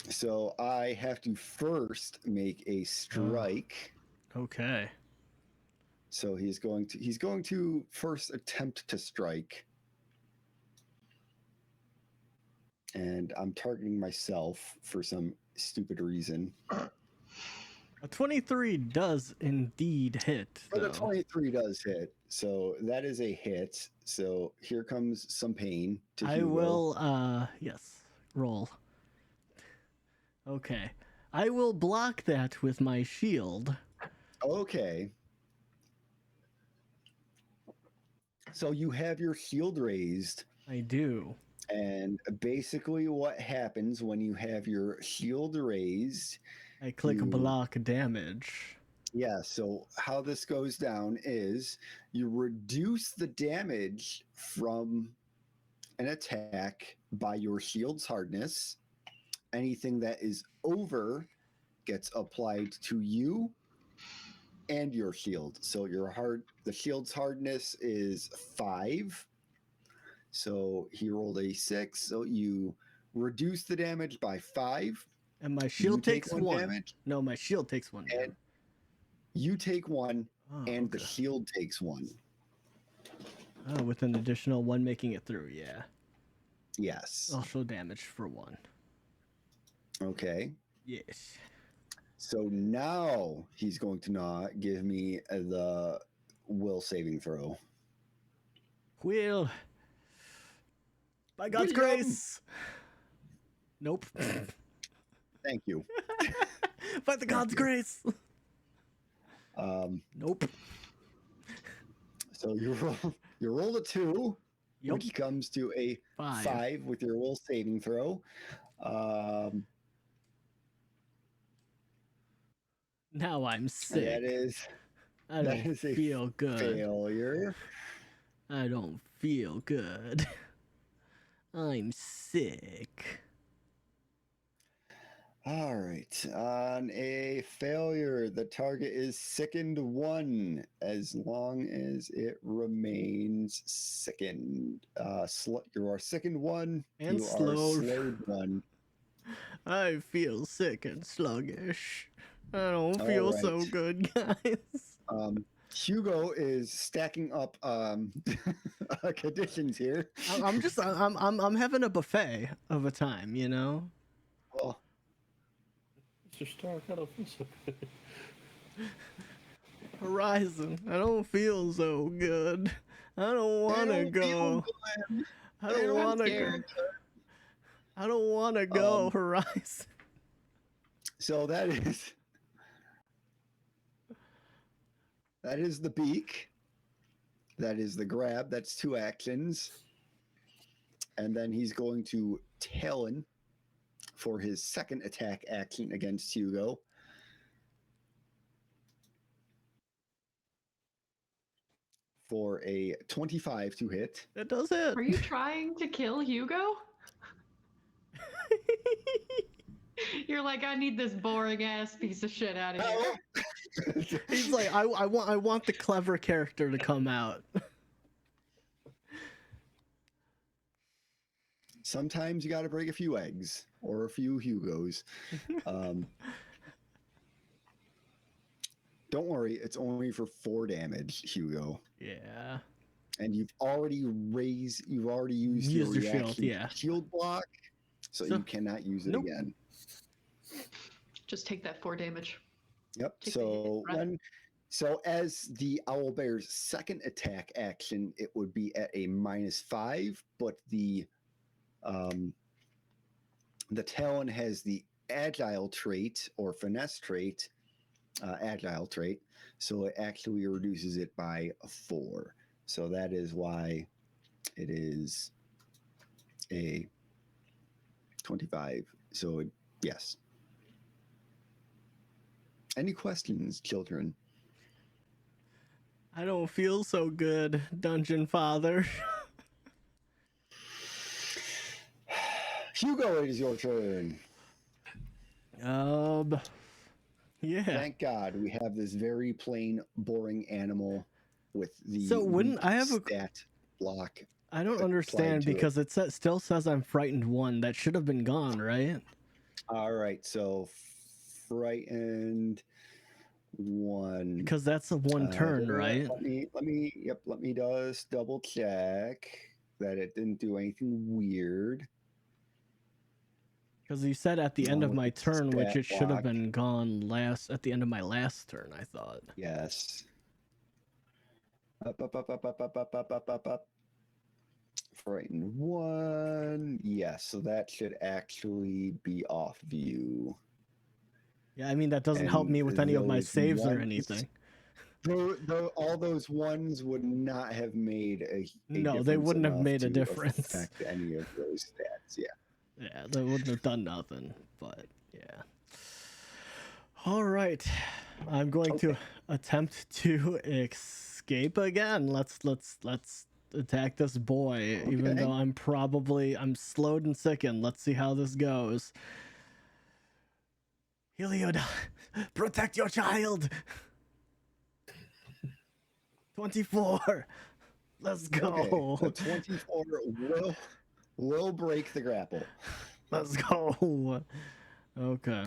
So I have to first make a strike. Okay. So he's going to first attempt to strike. And I'm targeting myself for some stupid reason. A 23 does indeed hit. But Though. a 23 does hit. So that is a hit. So here comes some pain to I Hugo. will, yes, roll. Okay. I will block that with my shield. Okay. So you have your shield raised. I do. And basically what happens when you have your shield raised, I click block damage. yeah, so how this goes down is you reduce the damage from an attack by your shield's hardness. Anything that is over gets applied to you and your shield. So the shield's hardness is 5. So he rolled a 6. So you reduce the damage by 5. And my shield takes one. Damage. No, my shield takes 1 damage. And you take 1, and the shield takes 1. Oh, with an additional 1 making it through, yeah. Yes. Also damage for 1. Okay. Yes. So now he's going to not give me the will saving throw. Will. By God's grace. Nope. Thank you. By the God's grace. Nope. So you roll a 2, Yep. which comes to a 5 with your will saving throw. Now I'm sick. I don't feel good. Failure. I don't feel good. I'm sick. All right. On a failure, the target is sickened 1 as long as it remains sickened. You are sickened 1. And you slowed. are slowed 1. I feel sick and sluggish. I don't feel so good, guys. Hugo is stacking up conditions here. I'm having a buffet of a time, you know. Well, Mr. Stark, I don't feel so good. Horizon, I don't feel so good. I don't want to go. I don't want to go. I don't want to go, Horizon. So that is the beak. That is the grab. That's 2 actions. And then he's going to Talon for his second attack action against Hugo. For a 25 to hit. That does hit. Are you trying to kill Hugo? You're like, I need this boring ass piece of shit out of here. He's like, I want the clever character to come out. Sometimes you got to break a few eggs or a few Hugos. Don't worry, it's only for 4 damage, Hugo. Yeah. And you've already used your shield, yeah. Shield block, so you cannot use it again. Just take that 4 damage. Yep. Take So as the owlbear's second attack action, it would be at a -5, but the Talon has the agile trait or finesse trait, agile trait, so it actually reduces it by 4. So that is why it is a 25. So yes. Any questions, children? I don't feel so good, Dungeon Father. Hugo, it is your turn. Yeah. Thank God we have this very plain, boring animal with the So wouldn't weak I have a? stat block. I don't applied understand to it. because it still says I'm frightened 1. That should have been gone, right? All right, so frightened 1. Because that's a 1 turn, right? Let me just double check that it didn't do anything weird. Because you said at the end of with my its turn, which stat it should have block. been gone at the end of my last turn, I thought. Yes. Up. Frightened 1. Yes, so that should actually be off view. Yeah, I mean, that doesn't And help me with any of my those saves or ones- anything. all those 1s would not have made a No, difference they wouldn't have enough made a to difference. affect any of those stats. Yeah. Yeah, that wouldn't have done nothing, but yeah. All right. I'm going to attempt to escape again. Let's attack this boy, even Okay. though I'm slowed and sickened. Let's see how this goes. Heliod, protect your child. 24. Let's go. Okay. So 24 will break the grapple. Let's go. Okay.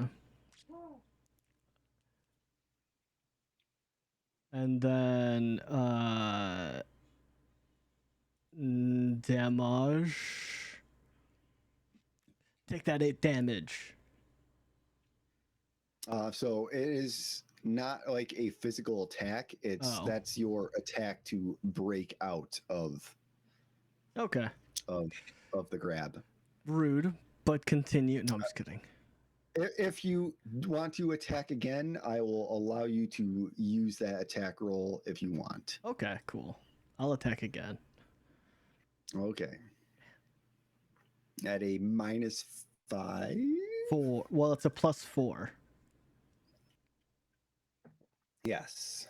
And then damage. Take that 8 damage. So it is not like a physical attack. That's your attack to break out of Okay. of the grab. Rude, but continue. No, I'm just kidding. If you want to attack again, I will allow you to use that attack roll if you want. Okay, cool. I'll attack again. Okay. At a -5? 4. Well, it's a +4. Yes.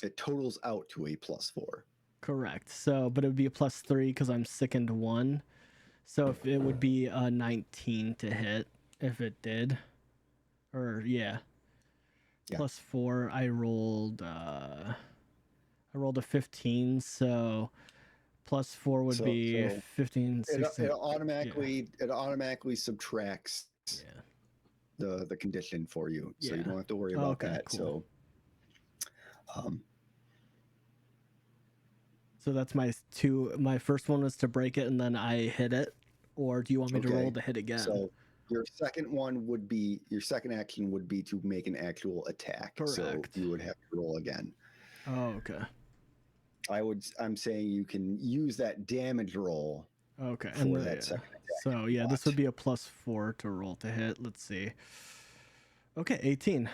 It totals out to a +4. Correct. So, but it would be a +3 because I'm sickened 1. So if it would be a 19 to hit if it did. Or yeah. +4. I rolled a 15, so +4 would be 15, 16. It automatically subtracts the condition for you, so you don't have to worry about that. Cool. So so that's my first one was to break it and then I hit it, or do you want me to roll to hit again? So your second action would be to make an actual attack. Correct. So you would have to roll again. Oh, okay. I'm saying you can use that damage roll. Okay. For that second attack. So yeah, this would be a +4 to roll to hit. Let's see. Okay, 18.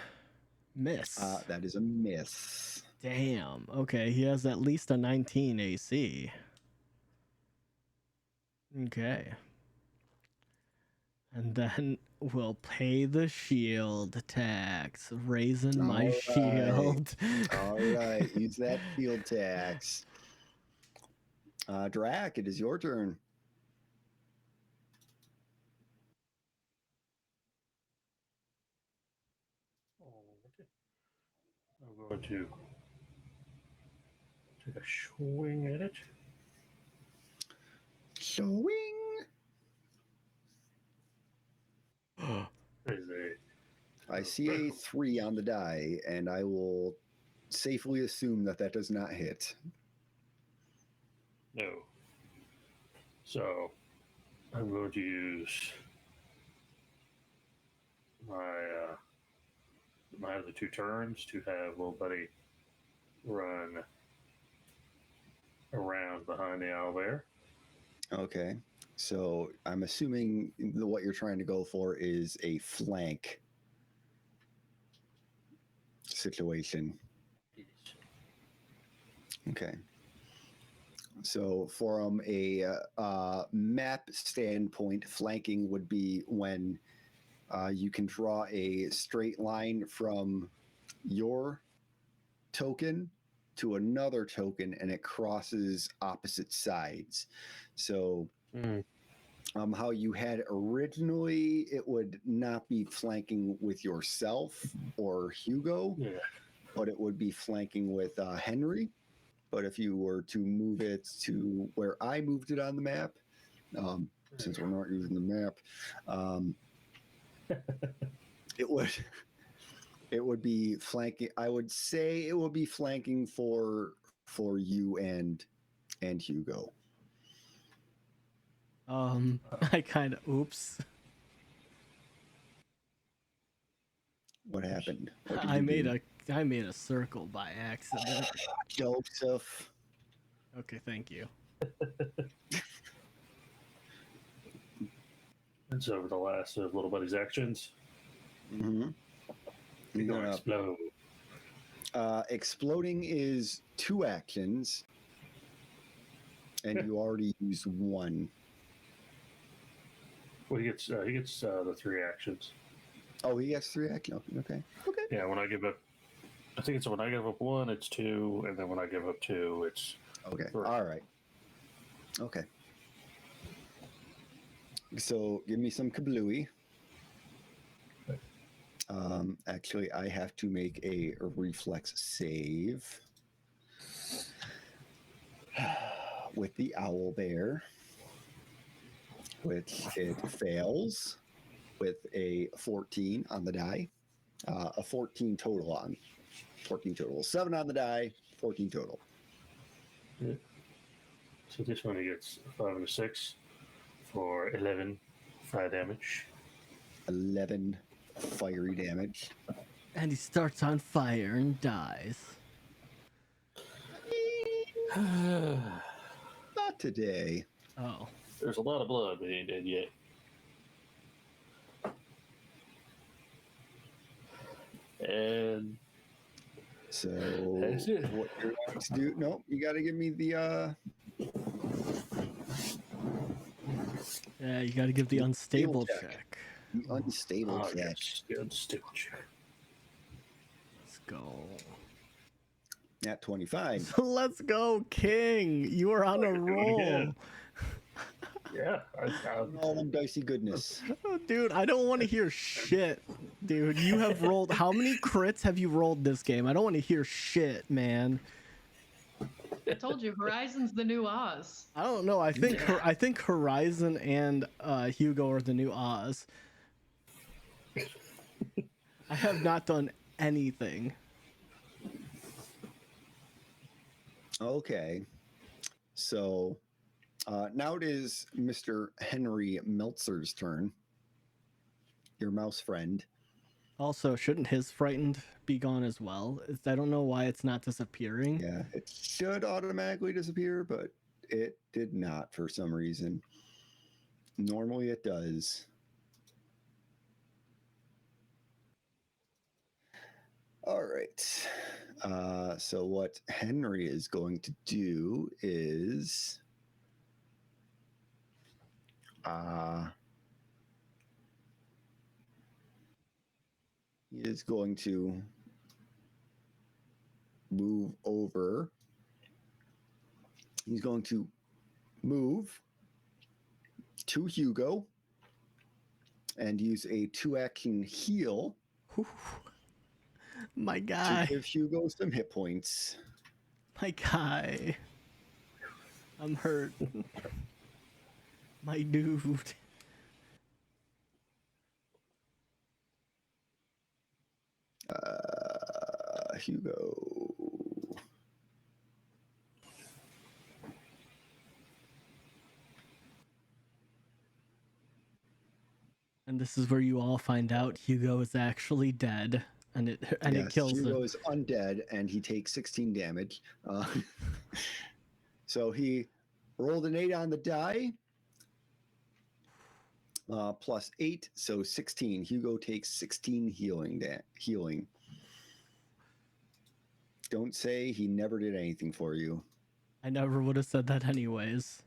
Miss. That is a miss. Damn. Okay, he has at least a 19 AC. Okay. And then we'll pay the shield tax, raising my shield. All right, use that shield tax. Drac, it is your turn. I'm going to take a swing at it. Swing. I see a 3 on the die, and I will safely assume that does not hit. No. So I'm going to use my other 2 turns to have little buddy run around behind the owlbear. Okay. So I'm assuming what you're trying to go for is a flank situation. Yes. Okay. So from a map standpoint, flanking would be when you can draw a straight line from your token to another token and it crosses opposite sides. So How you had originally, it would not be flanking with yourself or Hugo, Yeah. but it would be flanking with Henry. But if you were to move it to where I moved it on the map, since we're not using the map, it would be flanking. I would say it would be flanking for you and Hugo. I kind of oops. What happened? What did I you made do? I made a circle by accident. Joseph. Okay, thank you. It's over the last of Little Buddy's actions. Mm-hmm. You're going to explode. Exploding is 2 actions, and you already used 1. Well, he gets the 3 actions. Oh, he has 3 actions. Okay. Okay. Yeah, when I give up, I think it's when I give up 1, it's 2, and then when I give up 2, it's Okay. 3. All right. Okay. So give me some kablooey. Actually, I have to make a reflex save with the owl bear, which it fails with a 14 on the die. A 14 total on. 14 total. 7 on the die, 14 total. Yeah. So this one he gets 5 and a 6 for 11 fire damage. 11 fiery damage. And he starts on fire and dies. Not today. Oh. There's a lot of blood, but he ain't dead yet. And So that's it. what you're going to do? No, you got to give me the Yeah, you got to give the unstable check. check. the unstable check. Yes, the unstable check. Let's go. At 25. Let's go, King. You are on I a can do it roll. again. Yeah, All dicey goodness. Oh, dude, I don't want to hear shit. Dude, you have rolled. How many crits have you rolled this game? I don't want to hear shit, man. I told you, Horizon's the new Oz. I don't know. I think Horizon and Hugo are the new Oz. I have not done anything. Okay. So now it is Mr. Henry Meltzer's turn. Your mouse friend. Also, shouldn't his frightened be gone as well? I don't know why it's not disappearing. Yeah, it should automatically disappear, but it did not for some reason. Normally it does. All right. So what Henry is going to do is he is going to move over. He's going to move to Hugo and use a 2-action heal My to guy. give Hugo some hit points. My guy. I'm hurt. My dude. Hugo. And this is where you all find out Hugo is actually dead, and it kills Hugo him. is undead, and he takes 16 damage. So he rolled an 8 on the die, plus 8, so 16. Hugo takes 16 healing. Don't say he never did anything for you. I never would have said that anyways.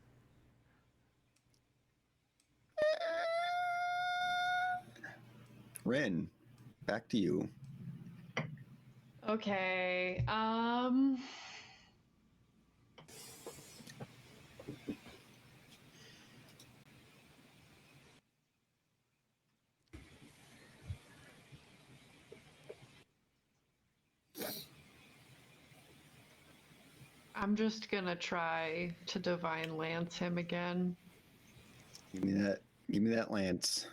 Ren, back to you. Okay. I'm just gonna try to divine lance him again. Give me that. Give me that lance.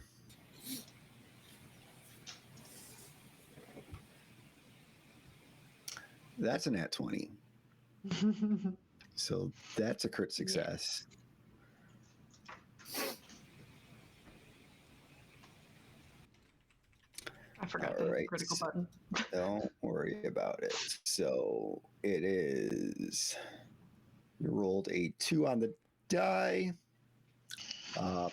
That's an at 20. So that's a crit success. I forgot to hit the critical button. Don't worry about it. So it is. You rolled a 2 on the die,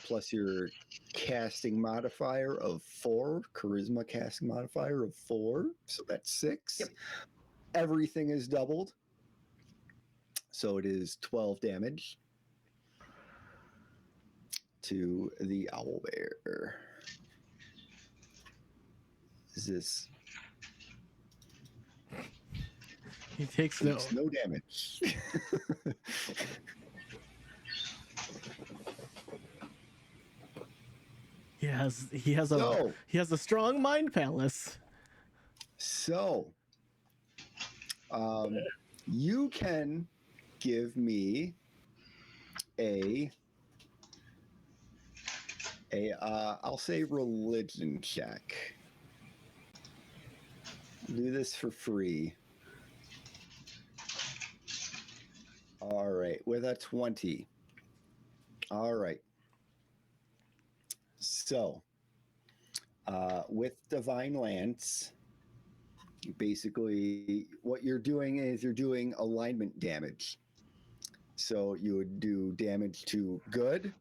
plus your casting modifier of 4, charisma casting modifier of 4. So that's 6. Yep. Everything is doubled. So it is 12 damage to the owl bear. Is this? He takes no damage. He has a strong mind palace. So, you can give me I'll say religion check. Do this for free. All right, with a 20. All right. So, with Divine Lance, basically what you're doing is you're doing alignment damage. So you would do damage to good,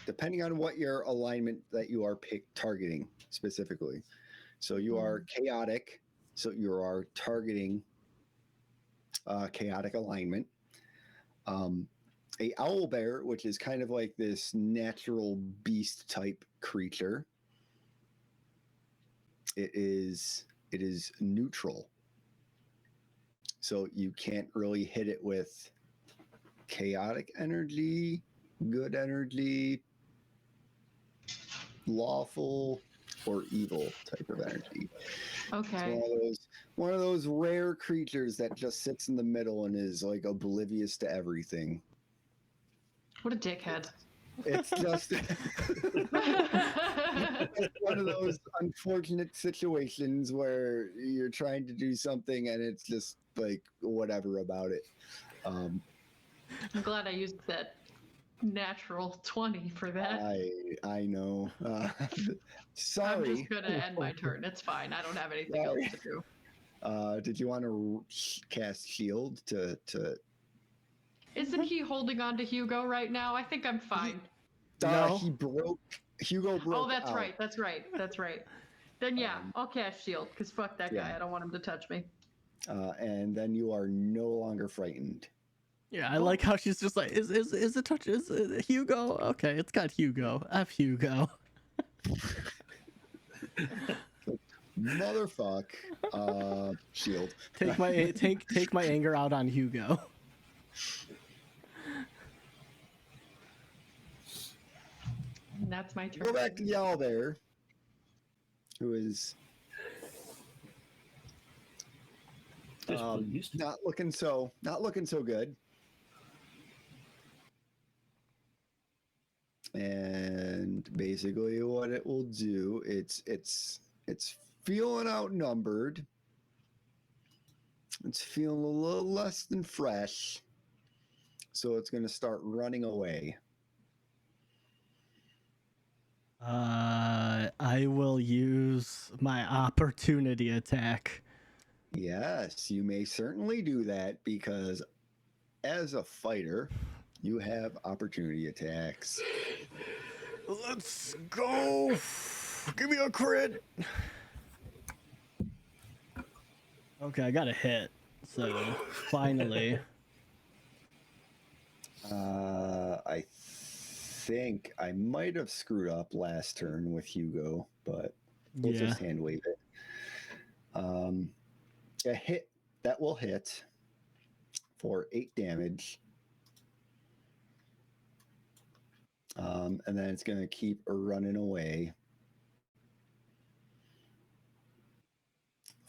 depending on what your alignment that you are targeting specifically. So you are chaotic, so you are targeting chaotic alignment. A owl bear, which is kind of like this natural beast type creature, it is neutral. So you can't really hit it with chaotic energy, good energy, lawful, or evil type of energy. Okay. It's one of those rare creatures that just sits in the middle and is like oblivious to everything. What a dickhead. It's just it's one of those unfortunate situations where you're trying to do something and it's just like whatever about it. I'm glad I used that natural 20 for that. I know. Sorry. I'm just gonna end my turn. It's fine. I don't have anything else to do. Did you want to cast shield to? Isn't he holding on to Hugo right now? I think I'm fine. No. Hugo broke. Oh, that's out. right. That's right. Then yeah, I'll cast shield because fuck that guy. I don't want him to touch me. And then you are no longer frightened. Yeah, I like how she's just like, is Hugo? Okay, it's got Hugo. F Hugo. Motherfuck. Shield. Take my anger out on Hugo. And that's my turn. Go back to the owl bear, who is not looking so good. And basically, what it will do, it's feeling outnumbered. It's feeling a little less than fresh, so it's going to start running away. I will use my opportunity attack. Yes, you may certainly do that because as a fighter, you have opportunity attacks. Let's go. Give me a crit. Okay, I got a hit. So finally. I think I might have screwed up last turn with Hugo, but we'll just hand wave it. A hit that will hit for 8 damage. And then it's going to keep running away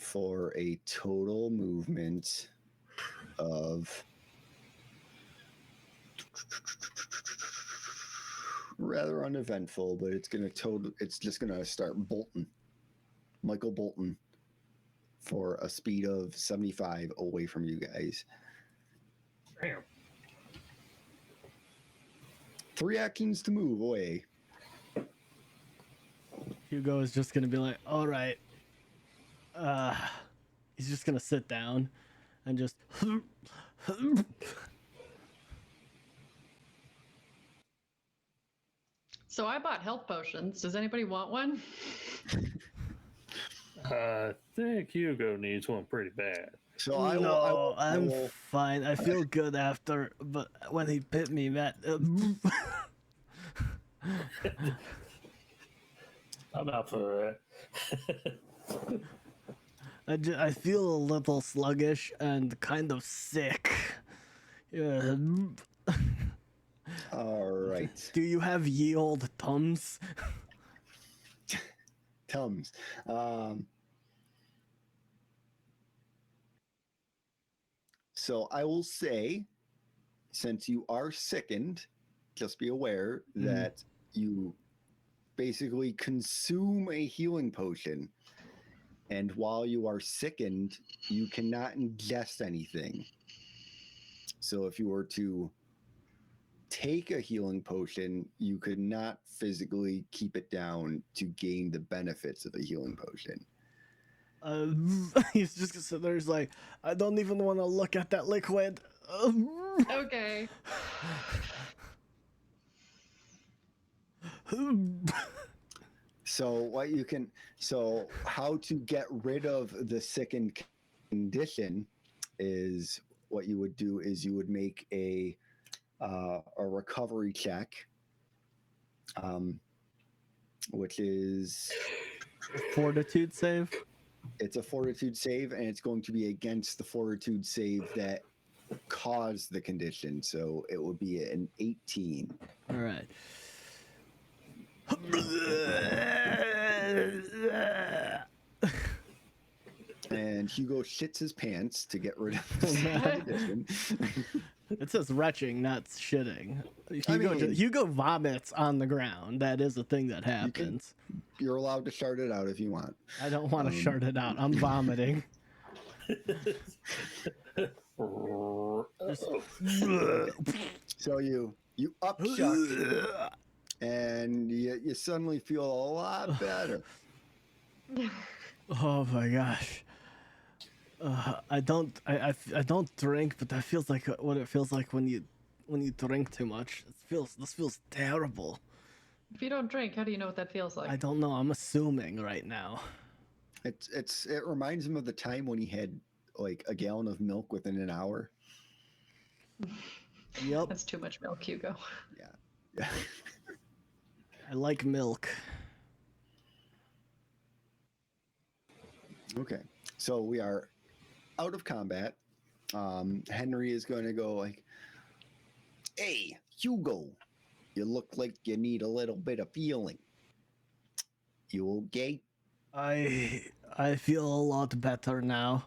for a total movement of rather uneventful, but it's just gonna start bolting. Michael Bolton for a speed of 75 away from you guys. Damn. 3 actions to move away. Hugo is just gonna be like, all right. He's just gonna sit down and just. So I bought health potions. Does anybody want one? I think Hugo needs one pretty bad. So I'm fine. I feel good after, but when he bit me, that. I'm out for I feel a little sluggish and kind of sick. Yeah. All right. Do you have ye old Tums? Tums. So I will say, since you are sickened, just be aware that you basically consume a healing potion. And while you are sickened, you cannot ingest anything. So if you were to take a healing potion, you could not physically keep it down to gain the benefits of the healing potion. He's just gonna sit there. He's like, I don't even want to look at that liquid. Okay. So how to get rid of the sickened condition is what you would do is you would make a recovery check, which is Fortitude save. It's a fortitude save, and it's going to be against the fortitude save that caused the condition. So it would be an 18. All right. And Hugo shits his pants to get rid of the condition. It says retching, not shitting. mean- Hugo vomits on the ground. That is a thing that happens. You're allowed to shart it out if you want. I don't want to shart it out. I'm vomiting. So you upchuck, and you suddenly feel a lot better. Oh my gosh. I don't drink, but that feels like what it feels like when you drink too much. This feels terrible. If you don't drink, how do you know what that feels like? I don't know. I'm assuming right now. It reminds him of the time when he had like a gallon of milk within an hour. Yep. That's too much milk, Hugo. Yeah. I like milk. Okay. So we are out of combat. Henry is going to go like, "Hey, Hugo, you look like you need a little bit of feeling. You okay?" I feel a lot better now.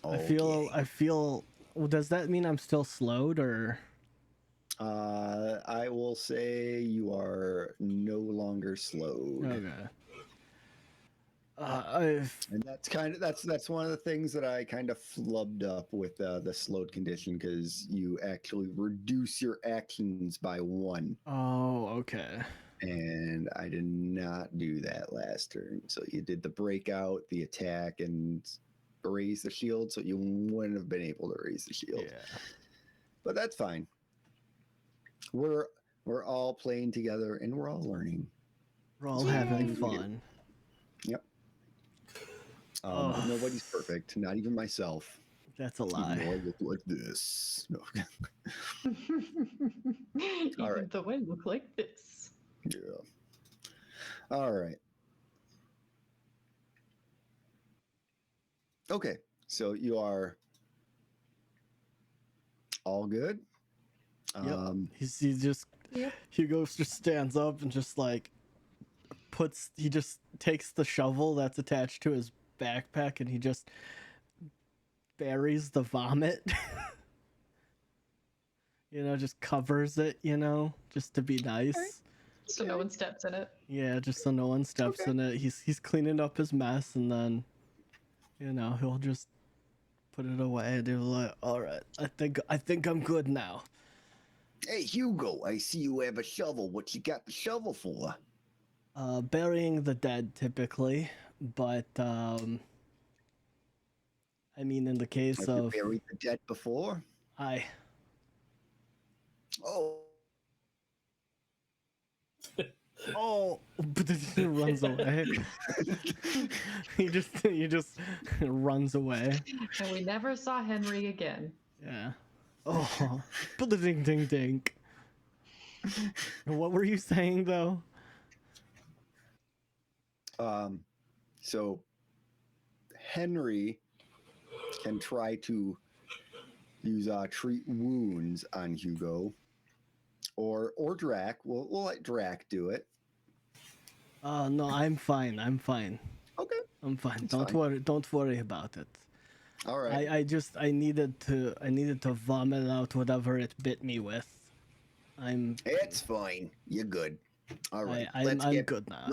Okay. I feel. Well, does that mean I'm still slowed or? I will say you are no longer slowed. Okay. And that's one of the things that I kind of flubbed up with the slowed condition, because you actually reduce your actions by 1. Oh, okay. And I did not do that last turn. So you did the breakout, the attack, and raise the shield. So you wouldn't have been able to raise the shield. Yeah. But that's fine. We're all playing together and we're all learning. We're all having fun. Yep. Nobody's perfect, not even myself. That's a Even lie. though I look like this. No. Even right. though I look like this. Yeah. All right. Okay, so you are all good. Yep. He just Yep. Hugo just stands up and just like he just takes the shovel that's attached to his backpack and he just buries the vomit. Just covers it, just to be nice. So no one steps in it. Yeah, just so no one steps in it. He's cleaning up his mess, and then, he'll just put it away, and he'll like, all right, I think I'm good now. Hey, Hugo, I see you have a shovel. What you got the shovel for? Burying the dead typically, but I mean, in the case Have of you buried the dead before? I Oh, oh, but he runs away. he just runs away. And we never saw Henry again. Yeah. Oh, ding ding ding. What were you saying though? So Henry can try to use treat wounds on Hugo, or Drac. We'll let Drac do it. No, I'm fine. Okay, I'm fine. It's Don't fine. worry. Don't worry about it. all right. I needed to vomit out whatever it bit me with. It's fine. You're good. All right. I'm good now.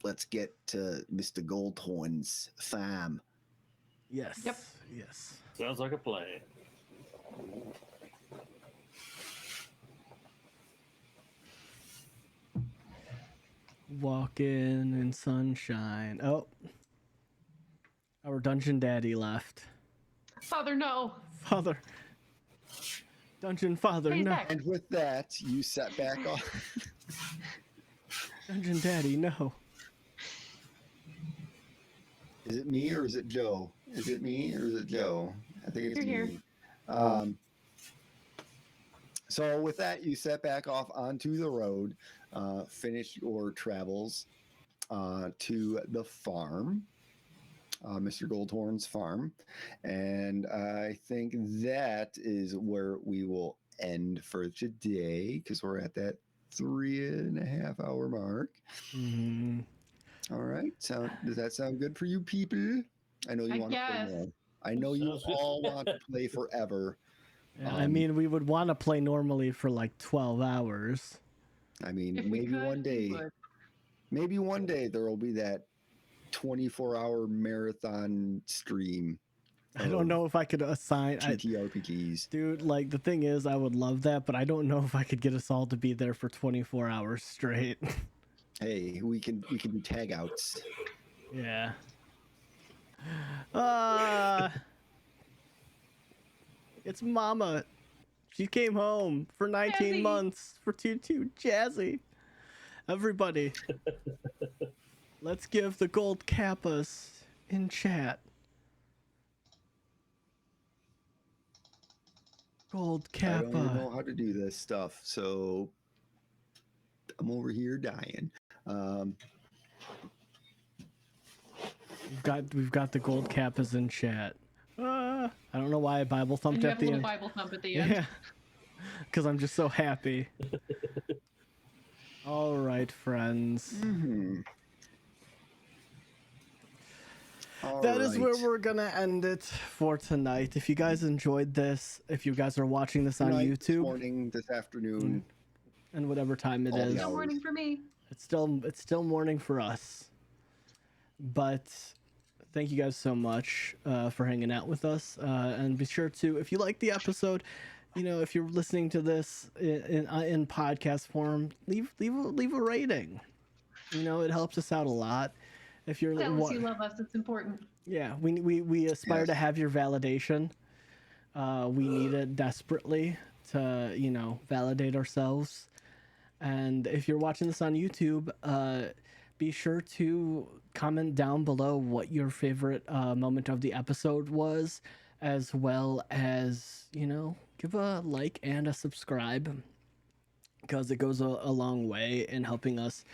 Let's get to Mr. Goldhorn's farm. Yes. Yep. Yes. Sounds like a plan. Walking in sunshine. Oh, our dungeon daddy left. Father, no. Father. Dungeon father, Hey, no. Zach. And with that, you set back off. Dungeon daddy, no. Is it me or is it Joe? Is it me or is it Joe? I think it's You're me. here. So with that, you set back off onto the road, finish your travels to the farm, Mr. Goldhorn's farm, and I think that is where we will end for today because we're at that 3.5 hour mark. Mm-hmm. All right. Does that sound good for you people? I know you I want to play guess. more. I know you Sounds good. all want to play forever. Yeah, I mean, we would want to play normally for like 12 hours. I mean, If we maybe could, one we day, would. maybe one day there will be that 24-hour marathon stream. I don't know if I could assign. TTRPGs. Dude, like, the thing is, I would love that, but I don't know if I could get us all to be there for 24 hours straight. Hey, we can do tag outs. Yeah. It's Mama. She came home for 19 Jazzy. months for Tutu. Jazzy. Everybody, let's give the gold kappas in chat. Gold I don't even kappa. know how to do this stuff, so I'm over here dying. We've got the gold kappas in chat. I don't know why I Bible And thumped you at have a the little end. Bible thump at the end. Yeah. Because I'm just so happy. All right, friends. That is where we're going to end it for tonight. If you guys enjoyed this, if you guys are watching this on This YouTube, morning, this afternoon. and whatever time it All the is, No morning for me. it's still morning for us. But thank you guys so much for hanging out with us. And be sure to, if you like the episode, if you're listening to this in podcast form, leave a rating. It helps us out a lot. If you're Tell us you love us. It's important. yeah, we aspire to Yes. have your validation. We need it desperately to validate ourselves. And if you're watching this on YouTube, be sure to comment down below what your favorite moment of the episode was, as well as give a like and a subscribe, because it goes a long way in helping us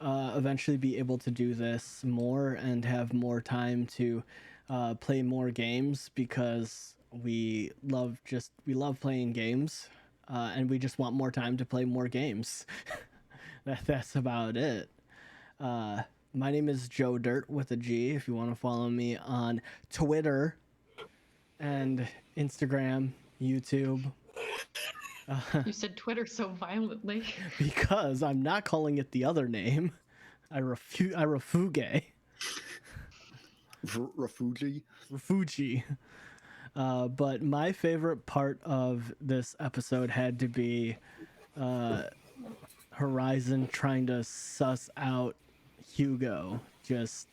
eventually be able to do this more and have more time to play more games, because we love playing games, and we just want more time to play more games. That's about it. My name is Joe Dirt with a G. If you want to follow me on Twitter, and Instagram, YouTube. You said Twitter so violently. Because I'm not calling it the other name. I refuge. Refugi. But my favorite part of this episode had to be Horizon trying to suss out Hugo just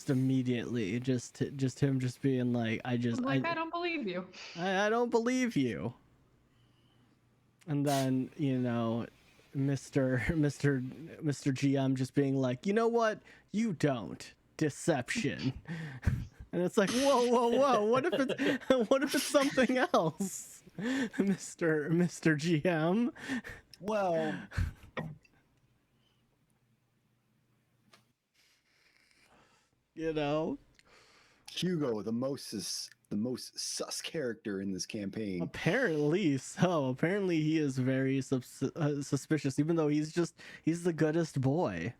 immediately, just him just being like, I don't believe you. I don't believe you. And then, Mr. GM just being like, you know what? You don't. Deception. And it's like, whoa. What if it's something else? Mr. GM. Well, Hugo, the most sus character in this campaign. Apparently so. Apparently he is very suspicious, even though he's the goodest boy.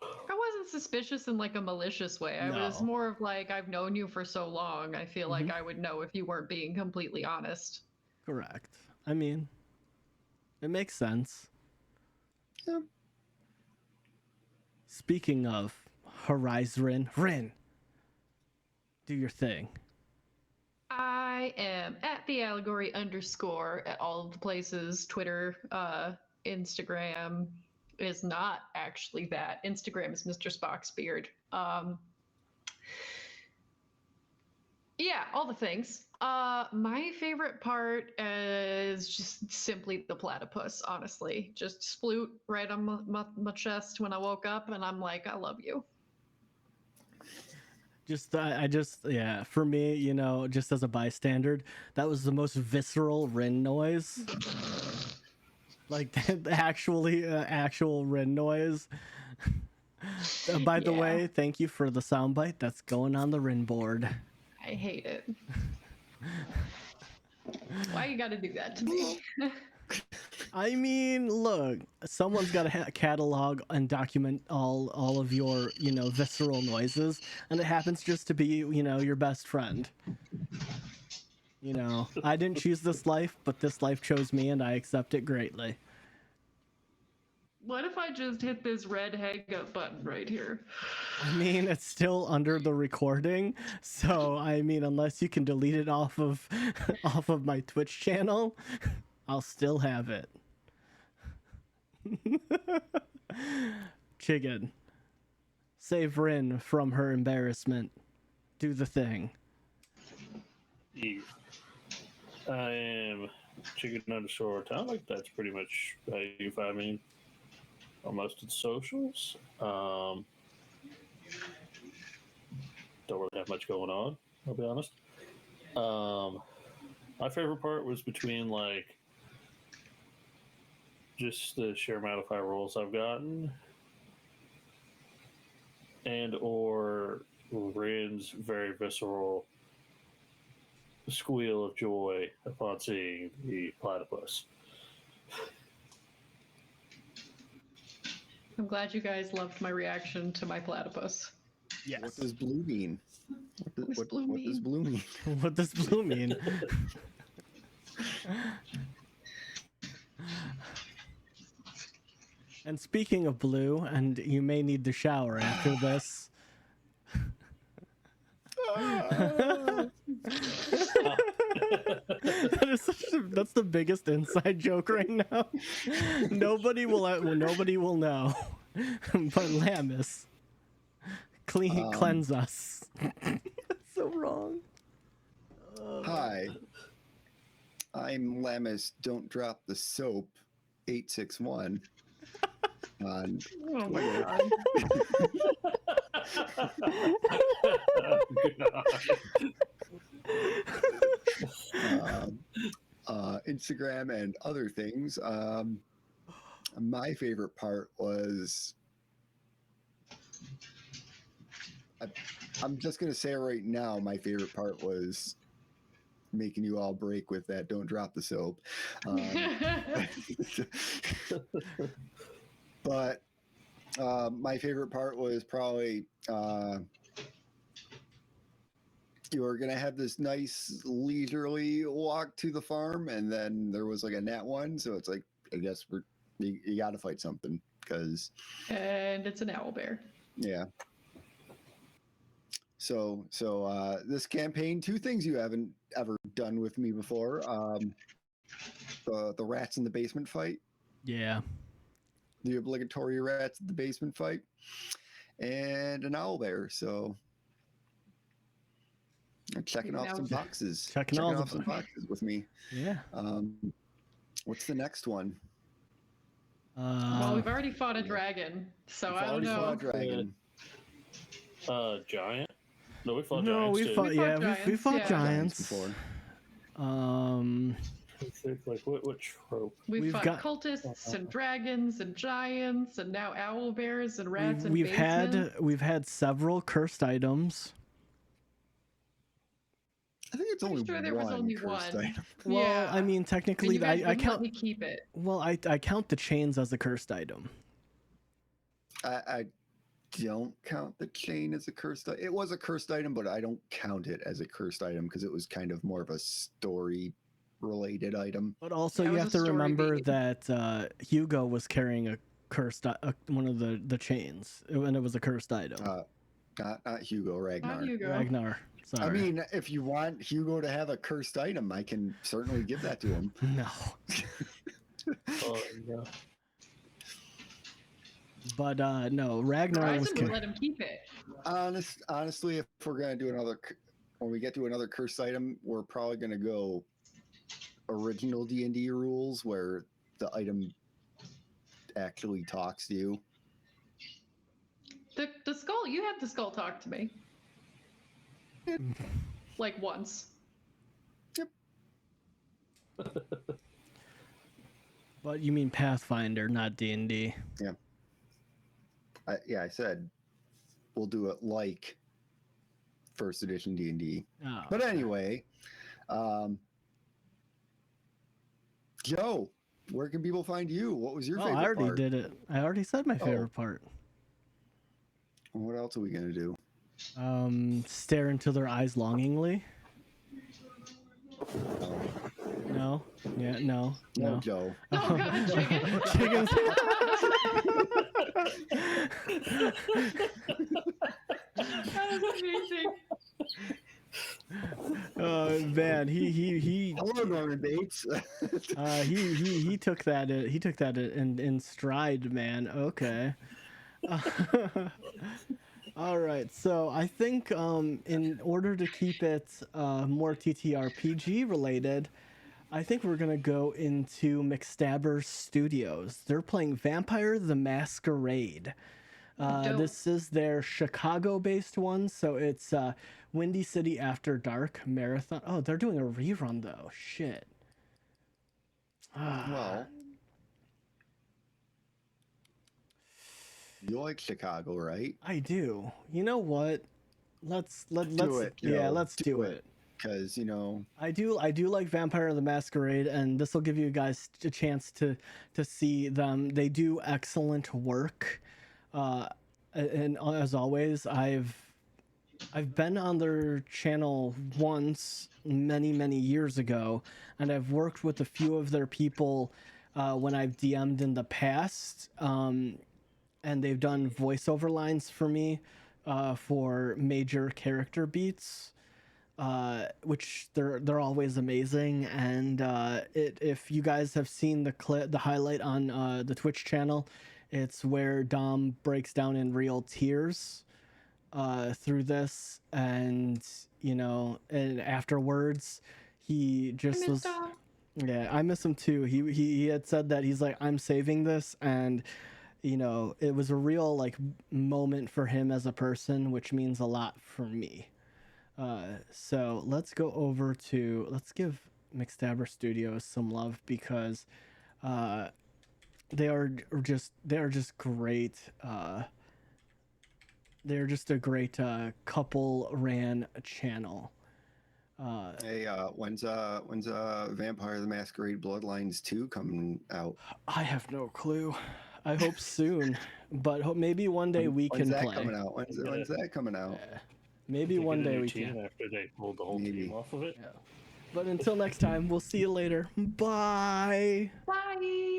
I wasn't suspicious in like a malicious way. I was No. more of like, I've known you for so long. I feel like I would know if you weren't being completely honest. Correct. I mean, it makes sense. Yeah. Speaking of Horizon, Rin, do your thing. I am at the allegory _ at all of the places. Twitter, Instagram is not actually that. Instagram is Mr. Spock's beard. Yeah, all the things. My favorite part is just simply the platypus, honestly. Just sploot right on my chest when I woke up, and I'm like, I love you. For me, just as a bystander, that was the most visceral Rin noise. Like the actual Rin noise. By the way, thank you for the soundbite. That's going on the Rin board. I hate it. Why you gotta do that to me? I mean, look, someone's got to catalog and document all of your, visceral noises, and it happens just to be, your best friend. I didn't choose this life, but this life chose me, and I accept it greatly. What if I just hit this red hang up button right here? I mean, it's still under the recording, so I mean, unless you can delete it off of my Twitch channel, I'll still have it. Chicken, save Rin from her embarrassment. Do the thing. Yeah. I am chicken_atomic. That's pretty much how you find me on most of the socials. Don't really have much going on, I'll be honest. My favorite part was between like just the sheer amount of high rolls I've gotten and or Rin's very visceral squeal of joy upon seeing the platypus. I'm glad you guys loved my reaction to my platypus. Yes. What does blue mean? What does blue mean? What does blue mean? And speaking of blue, and you may need to shower after this. That's the biggest inside joke right now. Nobody will know. But Lamis, cleanse us. That's so wrong. Hi, I'm Lamis. Don't drop the soap. 861 on Oh my God. Instagram and other things. My favorite part was I'm just gonna say right now. My favorite part was making you all break with that. Don't drop the soap. But my favorite part was probably you were gonna have this nice leisurely walk to the farm, and then there was like a nat one, so it's like I guess you got to fight something because And it's an owlbear. yeah. So this campaign, two things you haven't ever done with me before: the rats in the basement fight, Yeah. the obligatory rats in the basement fight, and an owlbear. So checking off some boxes. Checking off some boxes with me. Yeah. What's the next one? Well, we've already fought a dragon, so I don't know. Fought a dragon. Giant. No, we fought No, giants. we too. fought. Yeah, we fought yeah. giants before. Like what trope? We've fought got cultists and dragons and giants and now owl bears and rats and we've had several cursed items. I think it's only sure there was one only cursed one. item. Well, Yeah. I mean, technically, you guys I wouldn't count. let me keep it. Well, I count the chains as a cursed item. I don't count the chain as a cursed item. It was a cursed item, but I don't count it as a cursed item because it was kind of more of a story related item. But also, That you was have a to story remember beat. that Hugo was carrying a cursed one of the chains, and it was a cursed item. Not Hugo, Ragnar. Not Hugo. Ragnar. Sorry. I mean, if you want Hugo to have a cursed item, I can certainly give that to him. No. Oh, yeah. But no, Ragnar was. Horizon would let him keep it. Honestly, if we're gonna do when we get to another cursed item, we're probably gonna go original D&D rules where the item actually talks to you. The skull, you had the skull talk to me. Like once. Yep. But you mean Pathfinder, not D&D. Yeah. I said we'll do it like first edition D&D. Oh. But anyway, Joe, where can people find you? What was your favorite I already part? did it. I already said my favorite part. What else are we gonna do? Stare into their eyes longingly. No. Yeah. No. No, Joe. Oh god, chicken. Chickens. That was amazing. Man, he Hello, Norman Bates. he took that in stride, man. Okay. All right, so I think in order to keep it more TTRPG related, I think we're gonna go into McStabber Studios. They're playing Vampire the Masquerade. This is their Chicago-based one, so it's Windy City After Dark Marathon. Oh, they're doing a rerun though. Shit. Well, you like Chicago, right? I do. You know what? Let's do it. Yeah, let's do it. Because I do like Vampire the Masquerade, and this will give you guys a chance to see them. They do excellent work. And as always, I've been on their channel once many years ago, and I've worked with a few of their people when I've DM'd in the past, and they've done voiceover lines for me for major character beats, which they're always amazing. And if you guys have seen the highlight on the Twitch channel, it's where Dom breaks down in real tears through this, and and afterwards he just was. Dom. Yeah, I miss him too. He had said that he's like, I'm saving this, and it was a real like moment for him as a person, which means a lot for me. So let's give McStabber Studios some love, because they are just great. They're just a great couple ran channel. hey, when's Vampire the Masquerade Bloodlines 2 coming out? I have no clue. I hope soon, but maybe one day we can When's that play. coming out? When's that coming out? Maybe They one get a day new we team can. after they pulled the whole Maybe. team off of it. Yeah. But until next time, we'll see you later. Bye. Bye.